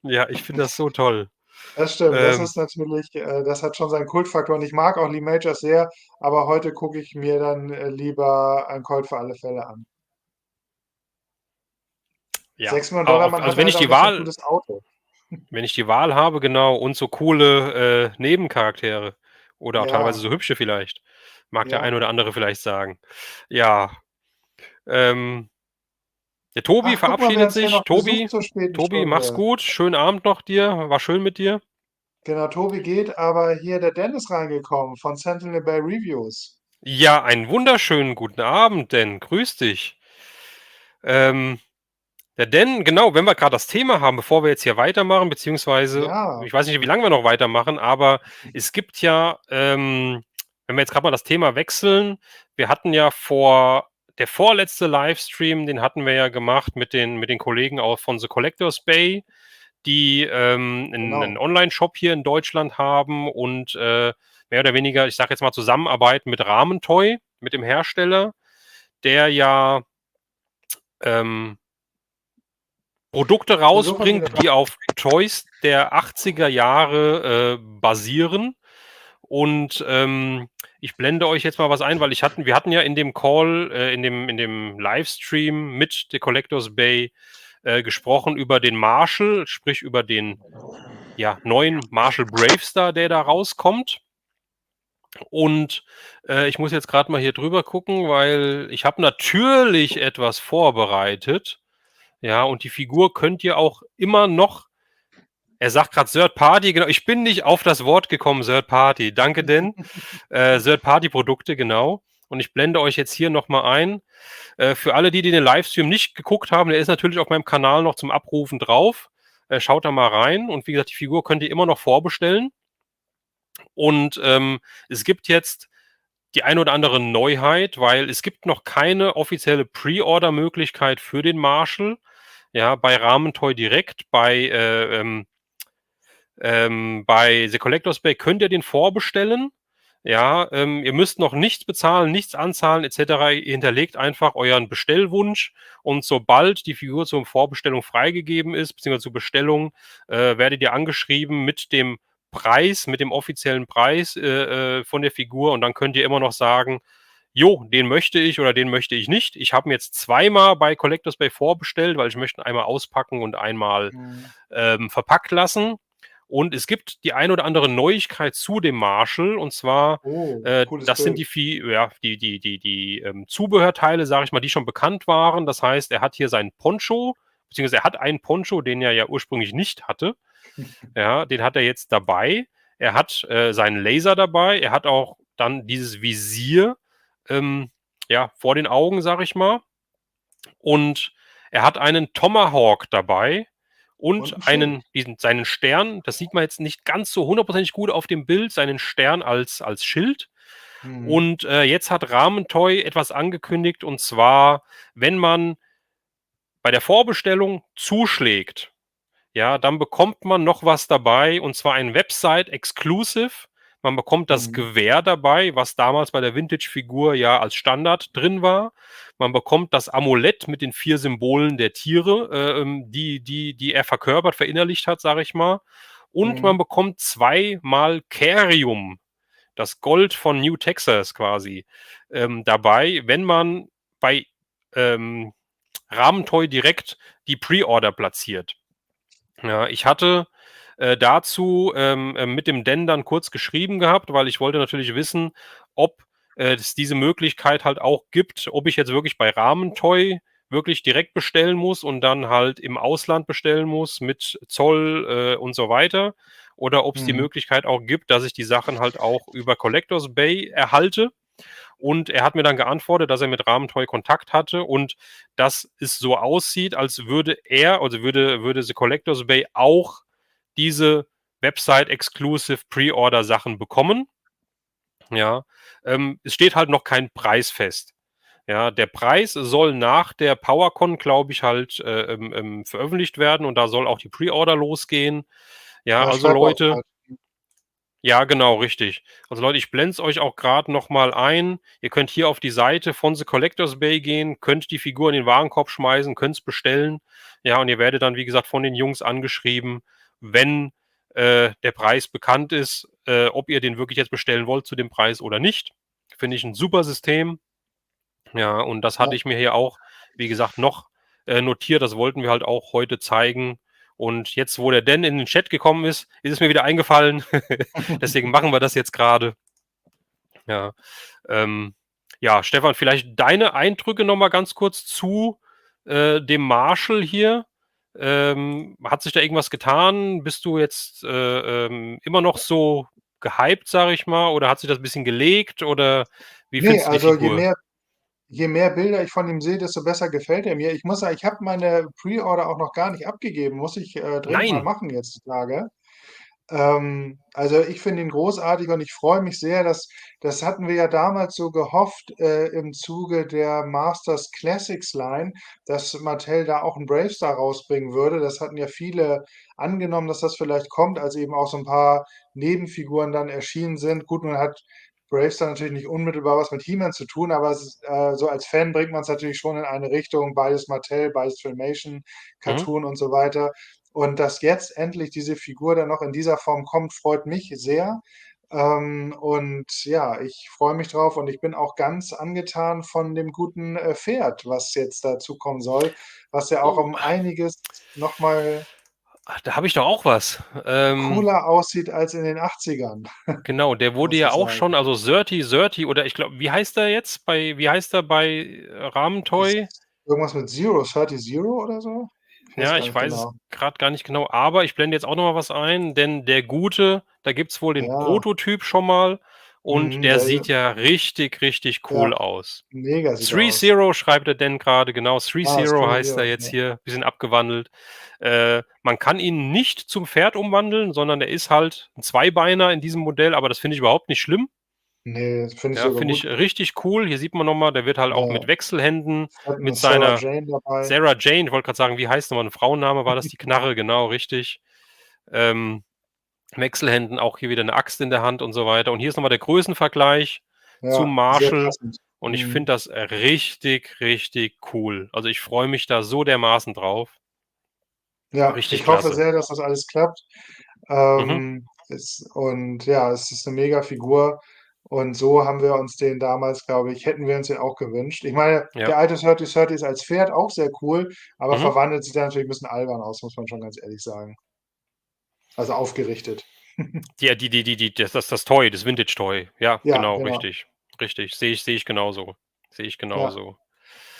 Ja, ich finde das so toll. Das stimmt, Ähm, das hat schon seinen Kultfaktor und ich mag auch Lee Majors sehr, aber heute gucke ich mir dann lieber ein Colt für alle Fälle an. ja, 6 Millionen aber Dollar, man also hat halt auch nicht so ein gutes Auto. wenn ich die Wahl habe, genau, und so coole Nebencharaktere oder auch teilweise Ja, so hübsche vielleicht, mag der ein ja. oder andere vielleicht sagen. Ja, ähm, der Tobi Ach, guck mal, wer verabschiedet uns hier sich. noch besucht Tobi, zur späten Tobi, mach's Stunde. gut. Schönen Abend noch dir. War schön mit dir. Genau, Tobi geht, aber hier der Dennis reingekommen von Sentinel Bay Reviews. Ja, einen wunderschönen guten Abend, denn grüß dich. Ähm, ja, denn, genau, wenn wir gerade das Thema haben, bevor wir jetzt hier weitermachen, beziehungsweise, Ja, ich weiß nicht, wie lange wir noch weitermachen, aber es gibt ja, wenn wir jetzt gerade mal das Thema wechseln, wir hatten ja der vorletzte Livestream, den hatten wir ja gemacht mit den Kollegen auch von The Collectors Bay, die einen genau. Online-Shop hier in Deutschland haben und mehr oder weniger, ich sage jetzt mal, zusammenarbeiten mit Rahmentoy, mit dem Hersteller, der ja ähm, Produkte Ich bin sofort wieder rausbringt, da. die auf Toys der 80er Jahre basieren. Und ich blende euch jetzt mal was ein, weil wir hatten ja in dem Call, in dem Livestream mit The Collectors Bay gesprochen über den Marshall, sprich über den ja, neuen Marshall Bravestar, der da rauskommt. Und ich muss jetzt gerade mal hier drüber gucken, weil ich habe natürlich etwas vorbereitet. Ja, und die Figur könnt ihr auch immer noch, er sagt gerade Third Party, genau, ich bin nicht auf das Wort gekommen, Third Party, danke denn. Third Party Produkte, genau. Und ich blende euch jetzt hier nochmal ein. Für alle, die den Livestream nicht geguckt haben, der ist natürlich auf meinem Kanal noch zum Abrufen drauf. Schaut da mal rein. Und wie gesagt, die Figur könnt ihr immer noch vorbestellen. Und es gibt jetzt die ein oder andere Neuheit, weil es gibt noch keine offizielle Pre-Order-Möglichkeit für den Marshall. Ja, bei Rahmentoy direkt, bei The Collectors Bay könnt ihr den vorbestellen. Ja, ihr müsst noch nichts bezahlen, nichts anzahlen etc. Ihr hinterlegt einfach euren Bestellwunsch und sobald die Figur zur Vorbestellung freigegeben ist, beziehungsweise zur Bestellung, werdet ihr angeschrieben mit dem Preis, mit dem offiziellen Preis von der Figur und dann könnt ihr immer noch sagen, jo, den möchte ich oder den möchte ich nicht. Ich habe ihn jetzt zweimal bei Collectors Bay vorbestellt, weil ich möchte ihn einmal auspacken und einmal Mhm. verpackt lassen. Und es gibt die ein oder andere Neuigkeit zu dem Marshall. Und zwar, Oh, cooles das sind Bild. die Zubehörteile, sage ich mal, die schon bekannt waren. Das heißt, er hat hier seinen Poncho, beziehungsweise er hat einen Poncho, den er ja ursprünglich nicht hatte. Ja, den hat er jetzt dabei. Er hat seinen Laser dabei. Er hat auch dann dieses Visier, ja, vor den Augen, sage ich mal. Und er hat einen Tomahawk dabei Und und ein Schild. seinen Stern, das sieht man jetzt nicht ganz so hundertprozentig gut auf dem Bild, seinen Stern als Schild. Mhm. Und jetzt hat Ramentoy etwas angekündigt, und zwar, wenn man bei der Vorbestellung zuschlägt, ja, dann bekommt man noch was dabei, und zwar ein Website-Exclusive. Man bekommt das Mhm. Gewehr dabei, was damals bei der Vintage-Figur ja als Standard drin war. Man bekommt das Amulett mit den 4 Symbolen der Tiere, die er verkörpert, verinnerlicht hat, sage ich mal. Und man Mhm. bekommt 2-mal Carium, das Gold von New Texas quasi, dabei, wenn man bei Ramentoy direkt die Pre-Order platziert. Ja, ich hatte dazu mit dem Dan dann kurz geschrieben gehabt, weil ich wollte natürlich wissen, ob es diese Möglichkeit halt auch gibt, ob ich jetzt wirklich bei Ramentoy wirklich direkt bestellen muss und dann halt im Ausland bestellen muss mit Zoll und so weiter. Oder ob es die Mhm. Möglichkeit auch gibt, dass ich die Sachen halt auch über Collectors Bay erhalte. Und er hat mir dann geantwortet, dass er mit Ramentoy Kontakt hatte und dass es so aussieht, als würde er, also würde The Collectors Bay auch diese Website-Exclusive Pre-Order-Sachen bekommen. Ja, es steht halt noch kein Preis fest. Ja, der Preis soll nach der PowerCon, glaube ich, halt veröffentlicht werden, und da soll auch die Pre-Order losgehen. Ja, Ja, also schreib auch Leute, mal. ja, genau, richtig. Also Leute, ich blende es euch auch gerade nochmal ein. Ihr könnt hier auf die Seite von The Collectors Bay gehen, könnt die Figur in den Warenkorb schmeißen, könnt es bestellen. Ja, und ihr werdet dann, wie gesagt, von den Jungs angeschrieben, wenn der Preis bekannt ist, ob ihr den wirklich jetzt bestellen wollt zu dem Preis oder nicht. Finde ich ein super System. Ja, und das hatte Ja. ich mir hier auch, wie gesagt, noch notiert. Das wollten wir halt auch heute zeigen. Und jetzt, wo der Dan in den Chat gekommen ist es mir wieder eingefallen. Deswegen machen wir das jetzt gerade. Ja, ähm, ja, Stefan, vielleicht deine Eindrücke noch mal ganz kurz zu dem Marshall hier. Hat sich da irgendwas getan? Bist du jetzt immer noch so gehypt, sage ich mal, oder hat sich das ein bisschen gelegt, oder wie Ne, findest du die also Figur? je mehr Bilder ich von ihm sehe, desto besser gefällt er mir. Ich muss sagen, ich habe meine Pre-Order auch noch gar nicht abgegeben. Muss ich dringend mal Nein. machen jetzt die Tage. Also ich finde ihn großartig und ich freue mich sehr, dass das hatten wir ja damals so gehofft, im Zuge der Masters Classics Line, dass Mattel da auch 'n Bravestar rausbringen würde. Das hatten ja viele angenommen, dass das vielleicht kommt, als eben auch so ein paar Nebenfiguren dann erschienen sind. Gut, nun hat Bravestar natürlich nicht unmittelbar was mit He-Man zu tun, aber es ist, so als Fan bringt man es natürlich schon in eine Richtung, beides Mattel, beides Filmation, Mhm. Cartoon und so weiter. Und dass jetzt endlich diese Figur dann noch in dieser Form kommt, freut mich sehr. Und ja, ich freue mich drauf und ich bin auch ganz angetan von dem guten Pferd, was jetzt dazukommen soll, was ja auch Oh, um einiges nochmal da habe ich doch auch was. cooler aussieht als in den 80ern, Genau, der wurde muss ja ich auch schon, sagen. also Surty, oder ich glaube, wie heißt er bei Ramentoy? Ist irgendwas mit Zero, 30 Zero oder so? Ich weiß Ja, gar ich nicht weiß es genau. gerade gar nicht genau, aber ich blende jetzt auch noch mal was ein, denn der Gute, da gibt's wohl den Ja, Prototyp schon mal, und mhm, der sieht ja richtig, richtig cool ja, aus. mega sieht er Three aus. Zero schreibt er denn gerade, genau, Three Ah, Zero Street heißt er Zero, jetzt ja. hier, bisschen abgewandelt. Man kann ihn nicht zum Pferd umwandeln, sondern er ist halt ein Zweibeiner in diesem Modell, aber das finde ich überhaupt nicht schlimm. Ne, das finde ich Ja, sogar finde ich gut. richtig cool. Hier sieht man noch mal, der wird halt auch mit Ja, Wechselhänden, hat 'ne mit Sarah seiner Jane dabei. Sarah Jane, ich wollte gerade sagen, wie heißt noch mal 'n Frauenname, war das die Knarre? Genau, richtig. Ähm, Wechselhänden, auch hier wieder eine Axt in der Hand und so weiter. Und hier ist noch mal der Größenvergleich zum Ja, sehr Marshall, passend. und ich Mhm. finde das richtig, richtig cool. Also, ich freue mich da so dermaßen drauf. Ja, Richtig ich hoffe klasse. sehr, dass das alles klappt. Mhm. Es ist 'ne Megafigur und so haben wir uns den damals, glaube ich, hätten wir uns den auch gewünscht. Ich meine, Ja. der alte 30-30 ist als Pferd auch sehr cool, aber Mhm. verwandelt sieht er natürlich 'n bisschen albern aus, muss man schon ganz ehrlich sagen. Also aufgerichtet. Das Toy, das Vintage-Toy. Ja, Ja, genau, genau. richtig. Richtig. Sehe ich genauso. Sehe ich Ja. genauso.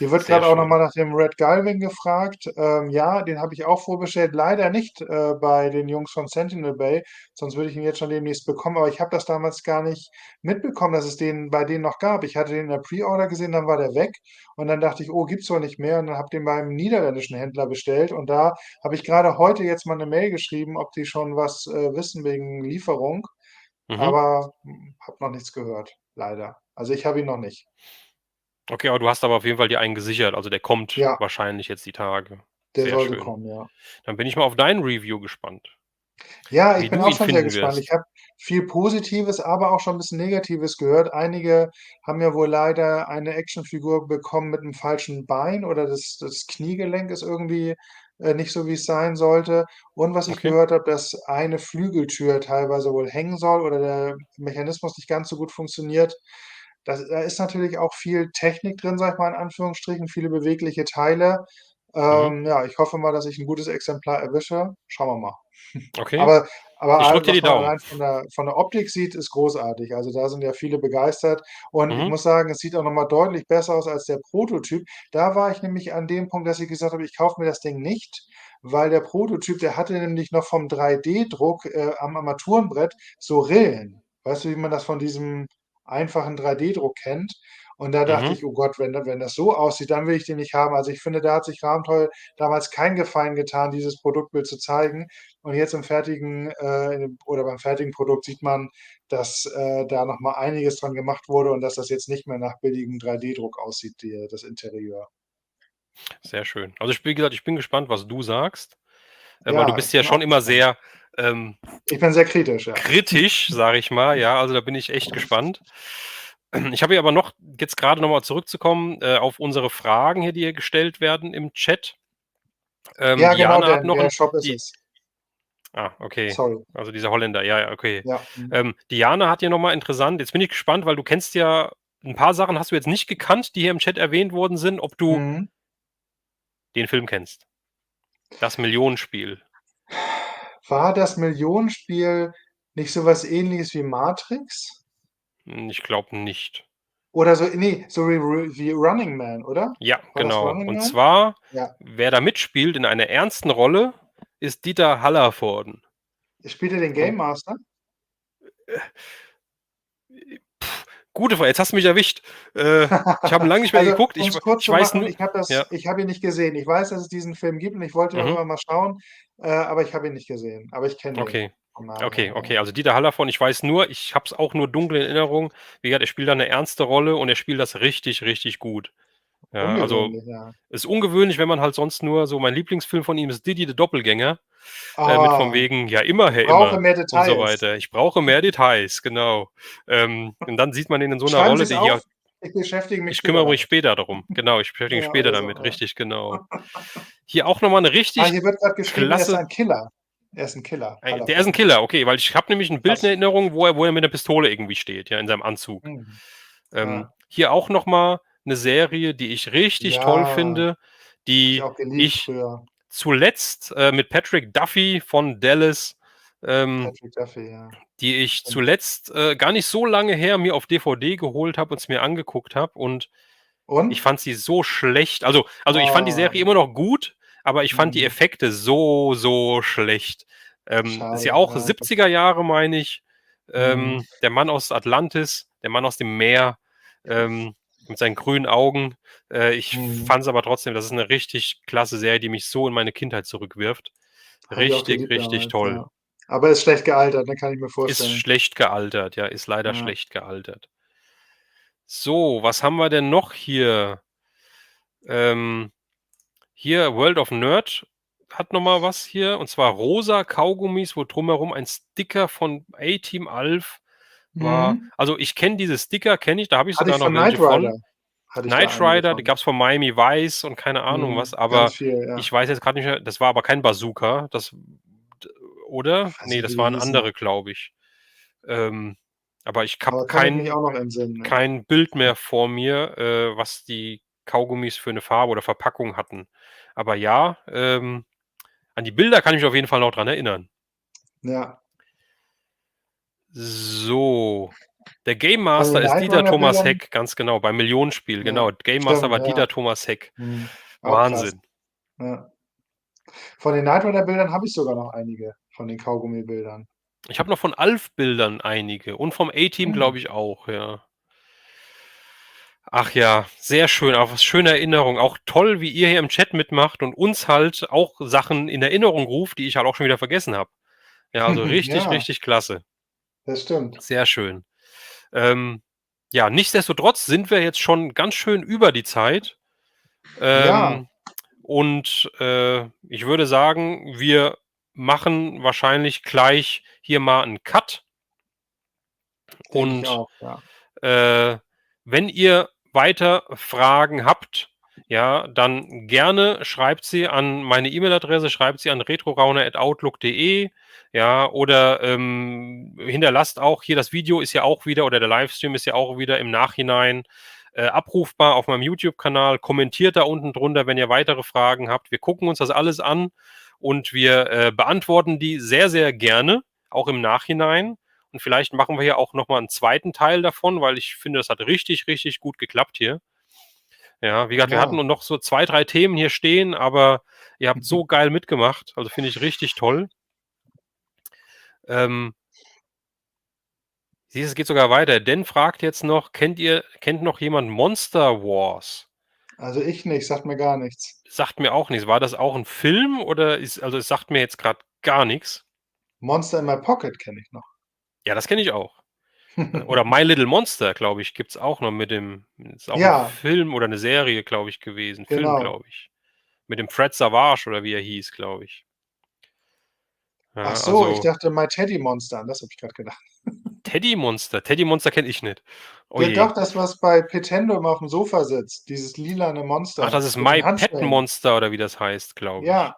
Hier wird Sehr gerade auch noch schön. mal nach dem Red Galvin gefragt. Ja, den habe ich auch vorbestellt. Leider nicht bei den Jungs von Sentinel Bay, sonst würde ich ihn jetzt schon demnächst bekommen. Aber ich habe das damals gar nicht mitbekommen, dass es den bei denen noch gab. Ich hatte den in der Pre-Order gesehen, dann war der weg und dann dachte ich, oh, gibt's wohl nicht mehr. Und dann habe den beim niederländischen Händler bestellt und da habe ich gerade heute jetzt mal eine Mail geschrieben, ob die schon was wissen wegen Lieferung. Mhm. Aber habe noch nichts gehört, leider. Also ich habe ihn noch nicht. Okay, aber du hast aber auf jeden Fall dir einen gesichert. Also der kommt Ja, wahrscheinlich jetzt die Tage. der Sehr sollte schön. kommen, ja. Dann bin ich mal auf dein Review gespannt, Ja, ich wie bin du auch ihn schon sehr finden gespannt. Ich wirst. habe viel Positives, aber auch schon ein bisschen Negatives gehört. Einige haben ja wohl leider eine Actionfigur bekommen mit einem falschen Bein oder das Kniegelenk ist irgendwie, nicht so, wie es sein sollte. Und was ich Okay. gehört habe, dass eine Flügeltür teilweise wohl hängen soll oder der Mechanismus nicht ganz so gut funktioniert. Da ist natürlich auch viel Technik drin, sage ich mal in Anführungsstrichen, viele bewegliche Teile. Mhm. Ja, ich hoffe mal, dass ich ein gutes Exemplar erwische. Schauen wir mal. Okay. Aber Ich drücke dir die was man Daumen. allein von der Optik sieht, ist großartig. Also, da sind ja viele begeistert und ich Mhm. muss sagen, es sieht auch noch mal deutlich besser aus als der Prototyp. Da war ich nämlich an dem Punkt, dass ich gesagt habe: „Ich kaufe mir das Ding nicht“, weil der Prototyp, der hatte nämlich noch vom 3D-Druck, am Armaturenbrett so Rillen. Weißt du, wie man das von diesem einfachen 3D-Druck kennt? Und da dachte Mhm. ich: „Oh Gott, wenn das so aussieht, dann will ich den nicht haben.“ Also, ich finde, da hat sich Rabentheuer damals keinen Gefallen getan, dieses Produktbild zu zeigen. Und jetzt im fertigen oder beim fertigen Produkt sieht man, dass, da noch mal einiges dran gemacht wurde und dass das jetzt nicht mehr nach billigem 3D-Druck aussieht, das Interieur. Sehr schön. Also, wie gesagt, ich bin gespannt, was du sagst, weil du Ja, bist ich ja bin schon auch immer gespannt. sehr, ähm, Ich bin sehr kritisch, ja. kritisch, sage ich mal, ja, also, da bin ich echt gespannt. Ich habe hier aber noch jetzt gerade noch mal zurückzukommen, auf unsere Fragen hier, die hier gestellt werden im Chat. Ja, genau, Diana hat der noch 'n Shop ist die es. okay, Sorry. also dieser Holländer, ja, ja, okay. Ja, mhm. Diana hat hier noch mal interessant jetzt bin ich gespannt, weil du kennst ja 'n paar Sachen hast du jetzt nicht gekannt, die hier im Chat erwähnt worden sind, ob du Mhm. den Film kennst. Das Millionenspiel. War das Millionenspiel nicht so was Ähnliches wie Matrix? Ich glaube nicht. Oder so ne, so wie Running Man, oder? Ja, War das genau. Running Und Man? zwar, Ja. wer da mitspielt in einer ernsten Rolle, ist Dieter Hallervorden. Spielt er den Game Und Master? gute Frage, jetzt hast du mich erwischt. Ich habe lange nicht mehr Also, geguckt. um's kurz Ich zu weiß machen, nur ja, ich habe ihn nicht gesehen. Ich weiß, dass es diesen Film gibt und ich wollte ihn auch mhm, immer mal schauen, aber ich habe ihn nicht gesehen. Aber ich kenne den okay. vom Namen Okay, her, ja. okay. Also Dieter Hallervorden, ich weiß nur ich habe es auch nur dunkel in Erinnerung. Wie gesagt, er spielt da 'ne ernste Rolle und er spielt das richtig, richtig gut. Ja, also, Ungewöhnlich, ja. ist ungewöhnlich, wenn man halt sonst nur so mein Lieblingsfilm von ihm ist Didi der Doppelgänger, mit von Ah, wegen: „Ja, immer, ich Herr brauche Immer“ mehr und so Details. weiter. Ich brauche mehr Details, genau. Und dann sieht man ihn in so 'ner Schreiben Rolle, Sie's die hier auf, ich beschäftige mich ich später kümmere mich damit. später darum. Genau, ich beschäftige mich Ja, später oder so, damit, ja. richtig, genau. Hier auch noch mal 'ne richtig Hier wird grad geschrieben, er ist klasse ein Killer. Er ist 'n Killer, der ist 'n Hallervorden. Killer, okay, weil ich habe nämlich 'n Bild in Krass. Erinnerung, wo er mit 'ner Pistole irgendwie steht, ja, in seinem Anzug. Mhm. Ja. Hier auch noch mal 'ne Serie, die ich richtig toll Ja, finde, habe ich die auch geliebt ich früher. zuletzt, mit Patrick Duffy von Dallas, ähm, Patrick Duffy, ja, die ich stimmt. zuletzt, gar nicht so lange her mir auf DVD geholt habe und es mir angeguckt habe und ich Und? fand sie so schlecht. Also, ich fand die Ah, Serie immer noch gut, aber ich fand die mhm. Effekte so, so schlecht. Ist ja Schade, auch ja. 70er Jahre, meine ich. Mhm. Der Mann aus Atlantis, der Mann aus dem Meer, mit seinen grünen Augen. Ich Mhm. fand es aber trotzdem, das ist 'ne richtig klasse Serie, die mich so in meine Kindheit zurückwirft. Habe ich auch Richtig, geliebt richtig damals, toll. ja. Aber ist schlecht gealtert, ne, kann ich mir Ist vorstellen. schlecht gealtert, ja, ist leider Ja. schlecht gealtert. So, was haben wir denn noch hier? Ähm, hier World of Nerd hat noch mal was hier, und zwar rosa Kaugummis, wo drumherum ein Sticker von A-Team Alf war. Mhm. Also, ich kenne diese Sticker, kenne ich, da habe ich Hatte sogar ich noch von welche Knight von. Rider hatte ich da Knight einige Rider, die von. gab's von Miami Vice und keine Ahnung was, Mhm. Ganz aber viel, ja. ich weiß jetzt grad nicht mehr, das war aber kein Bazooka, das d oder? Ich weiß Ne, nicht, wie das die waren hießen, andere, glaube ich. Ähm, aber ich habe aber kann ich mich auch noch entsinnen, ja. kein Bild mehr vor mir, was die Kaugummis für 'ne Farbe oder Verpackung hatten. Aber ja, an die Bilder kann ich mich auf jeden Fall noch dran erinnern. Ja. So. Der Game Von Master den ist Knight Dieter Runner Thomas Bildern, Heck, ganz genau, beim Millionenspiel, ja, genau. Game Master stimmt, war ja. Dieter Thomas Heck. Auch krass. Wahnsinn. Ja. Von den Knight Runner Bildern habe ich sogar noch einige von den Kaugummi-Bildern. Ich habe noch von Alf-Bildern einige und vom A-Team, Hm. glaube ich, auch, ja. Ach ja, sehr schön, auch was schöne Erinnerung. Auch toll, wie ihr hier im Chat mitmacht und uns halt auch Sachen in Erinnerung ruft, die ich halt auch schon wieder vergessen habe. Ja, also richtig, Ja, richtig klasse. das stimmt. Sehr schön. Ja, nichtsdestotrotz sind wir jetzt schon ganz schön über die Zeit. Ja, Und ich würde sagen, wir machen wahrscheinlich gleich hier mal einen Cut. denke ich Und auch, ja. wenn ihr weiter Fragen habt, ja, dann gerne schreibt sie an meine E-Mail-Adresse, schreibt sie an retrorauner@outlook.de, ja, oder hinterlasst auch hier das Video ist ja auch wieder oder der Livestream ist ja auch wieder im Nachhinein abrufbar auf meinem YouTube-Kanal. Kommentiert da unten drunter, wenn ihr weitere Fragen habt. Wir gucken uns das alles an und wir beantworten die sehr, sehr gerne, auch im Nachhinein. Und vielleicht machen wir hier auch nochmal einen zweiten Teil davon, weil ich finde, das hat richtig, richtig gut geklappt hier. Ja, wie gesagt, wir hatten Ja. noch so 2, 3 Themen hier stehen, aber ihr habt so geil mitgemacht. Also finde ich richtig toll. Ähm, siehst, es geht sogar weiter. Dan fragt jetzt noch, kennt noch jemand Monster Wars? Also ich nicht, sagt mir gar nichts. Sagt mir auch nichts. War das auch ein Film oder also es sagt mir jetzt gerade gar nichts. Monster in My Pocket kenne ich noch. Ja, das kenne ich auch. Oder My Little Monster, glaube ich, gibt es auch noch mit dem ist auch ein Ja, Film oder eine Serie, glaube ich, gewesen. Film, genau. glaube ich. Mit dem Fred Savage oder wie er hieß, glaube ich. Ach Ja, so, ich also dachte My Teddy Monster, an das habe ich gerade gedacht. Teddy Monster. Teddy Monster kenne ich nicht. Oh Ja, je. doch, das, was bei Petendo immer aufm Sofa sitzt, dieses lilane Ach, Monster das ist mit My den Pet Handschellen. Monster oder wie das heißt, glaube ich. Ja,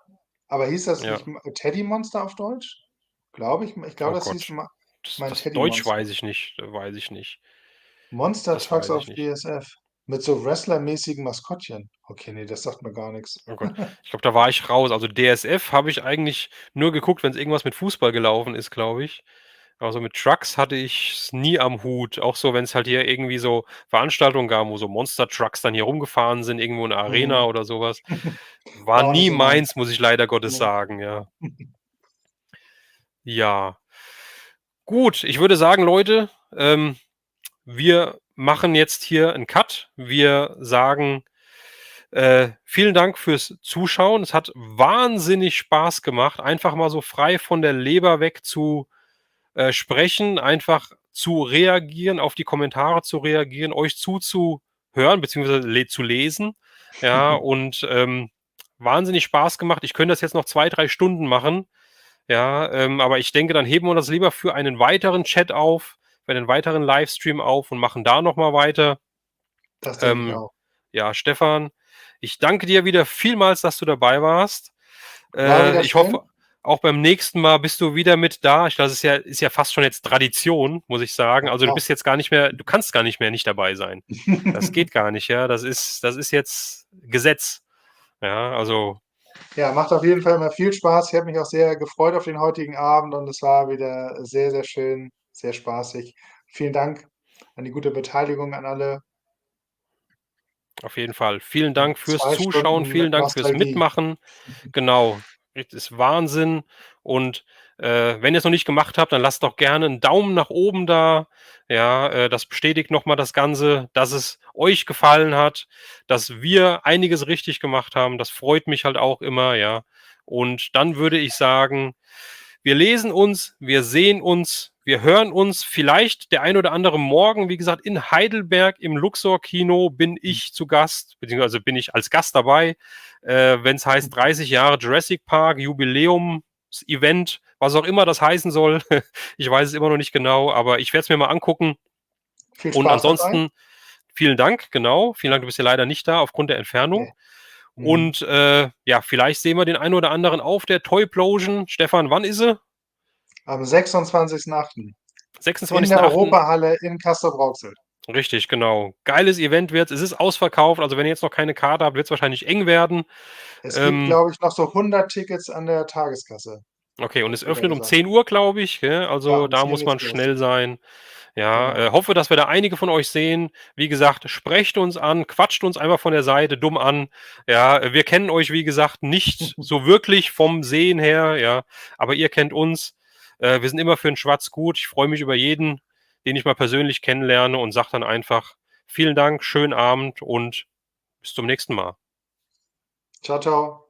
aber hieß das Ja. nicht Teddy Monster auf Deutsch? Glaube ich. Ich glaube, Oh das hieß Gott. mein Das Teddy Deutsch Monster. weiß ich nicht. Weiß ich nicht. Monster Das Trucks weiß auf ich nicht. DSF. Mit so wrestlermäßigen Maskottchen. Okay, nee, das sagt mir gar nichts. Oh Gott. Ich glaube, da war ich raus. Also DSF habe ich eigentlich nur geguckt, wenn es irgendwas mit Fußball gelaufen ist, glaube ich. Also mit Trucks hatte ich's nie am Hut. Auch so, wenn es halt hier irgendwie so Veranstaltungen gab, wo so Monster-Trucks dann hier rumgefahren sind, irgendwo in der Arena Mhm. oder sowas. War War auch nicht nie so meins. meins, muss ich leider Gottes Ne. sagen, ja. Ja. Gut, ich würde sagen, Leute, wir machen jetzt hier einen Cut. Wir sagen, vielen Dank fürs Zuschauen. Es hat wahnsinnig Spaß gemacht, einfach mal so frei von der Leber weg zu sprechen, einfach zu reagieren, auf die Kommentare zu reagieren, euch zuzuhören beziehungsweise zu lesen. Ja, und wahnsinnig Spaß gemacht. Ich könnte das jetzt noch 2, 3 Stunden machen. Ja, aber ich denke, dann heben wir das lieber für einen weiteren Chat auf, für einen weiteren Livestream auf und machen da noch mal weiter. Das denke ich Ähm, auch. ja, Stefan, ich danke dir wieder vielmals, dass du dabei warst. War wieder Ich hoffe, schön. auch beim nächsten Mal bist du wieder mit da. Ich glaube, das ist ja fast schon jetzt Tradition, muss ich sagen. Ja, Also du klar. bist jetzt gar nicht mehr, du kannst gar nicht mehr nicht dabei sein. Das geht gar nicht, ja. Das ist jetzt Gesetz. Ja, also Ja, macht auf jeden Fall immer viel Spaß. Ich habe mich auch sehr gefreut auf den heutigen Abend und es war wieder sehr, sehr schön, sehr spaßig. Vielen Dank an die gute Beteiligung an alle. auf jeden Fall. Vielen Dank fürs 2 Zuschauen, Stunden vielen Dank fürs Nostalgie. Mitmachen. Genau, das ist Wahnsinn. Und wenn ihr es noch nicht gemacht habt, dann lasst doch gerne einen Daumen nach oben da. Ja, das bestätigt nochmal das Ganze, dass es euch gefallen hat, dass wir einiges richtig gemacht haben. Das freut mich halt auch immer, ja. Und dann würde ich sagen, wir lesen uns, wir sehen uns, wir hören uns vielleicht der ein oder andere morgen. Wie gesagt, in Heidelberg im Luxor-Kino bin ich zu Gast, beziehungsweise bin ich als Gast dabei, wenn es heißt 30 Jahre Jurassic Park, Jubiläums-Event, was auch immer das heißen soll. Ich weiß es immer noch nicht genau, aber ich werde es mir mal angucken. Viel Und Spaß dabei. ansonsten vielen Dank, genau. Vielen Dank, du bist ja leider nicht da aufgrund der Entfernung. Ne. Mhm. Und ja, vielleicht sehen wir den einen oder anderen auf der Toyplosion. Stefan, wann ist sie? Am 26.8. in der 26.08. Europahalle in Castrop-Rauxel. Richtig, genau. Geiles Event wird's. Es ist ausverkauft, also wenn ihr jetzt noch keine Karte habt, wird's wahrscheinlich eng werden. Es gibt, Ähm, glaube ich, noch so 100 Tickets an der Tageskasse, okay, und es wird da öffnet um gesagt. 10 Uhr, glaube ich, gell? Ja, Also um da 10 muss geht's man los. schnell sein. Ja, Genau. hoffe, dass wir da einige von euch sehen. Wie gesagt, sprecht uns an, quatscht uns einfach von der Seite dumm an. Ja, wir kennen euch, wie gesagt, nicht so wirklich vom Sehen her, ja, aber ihr kennt uns. Wir sind immer für 'n Schwatz gut. Ich freue mich über jeden, den ich mal persönlich kennenlerne und sage dann einfach: „Vielen Dank, schönen Abend und bis zum nächsten Mal.“ Ciao, ciao.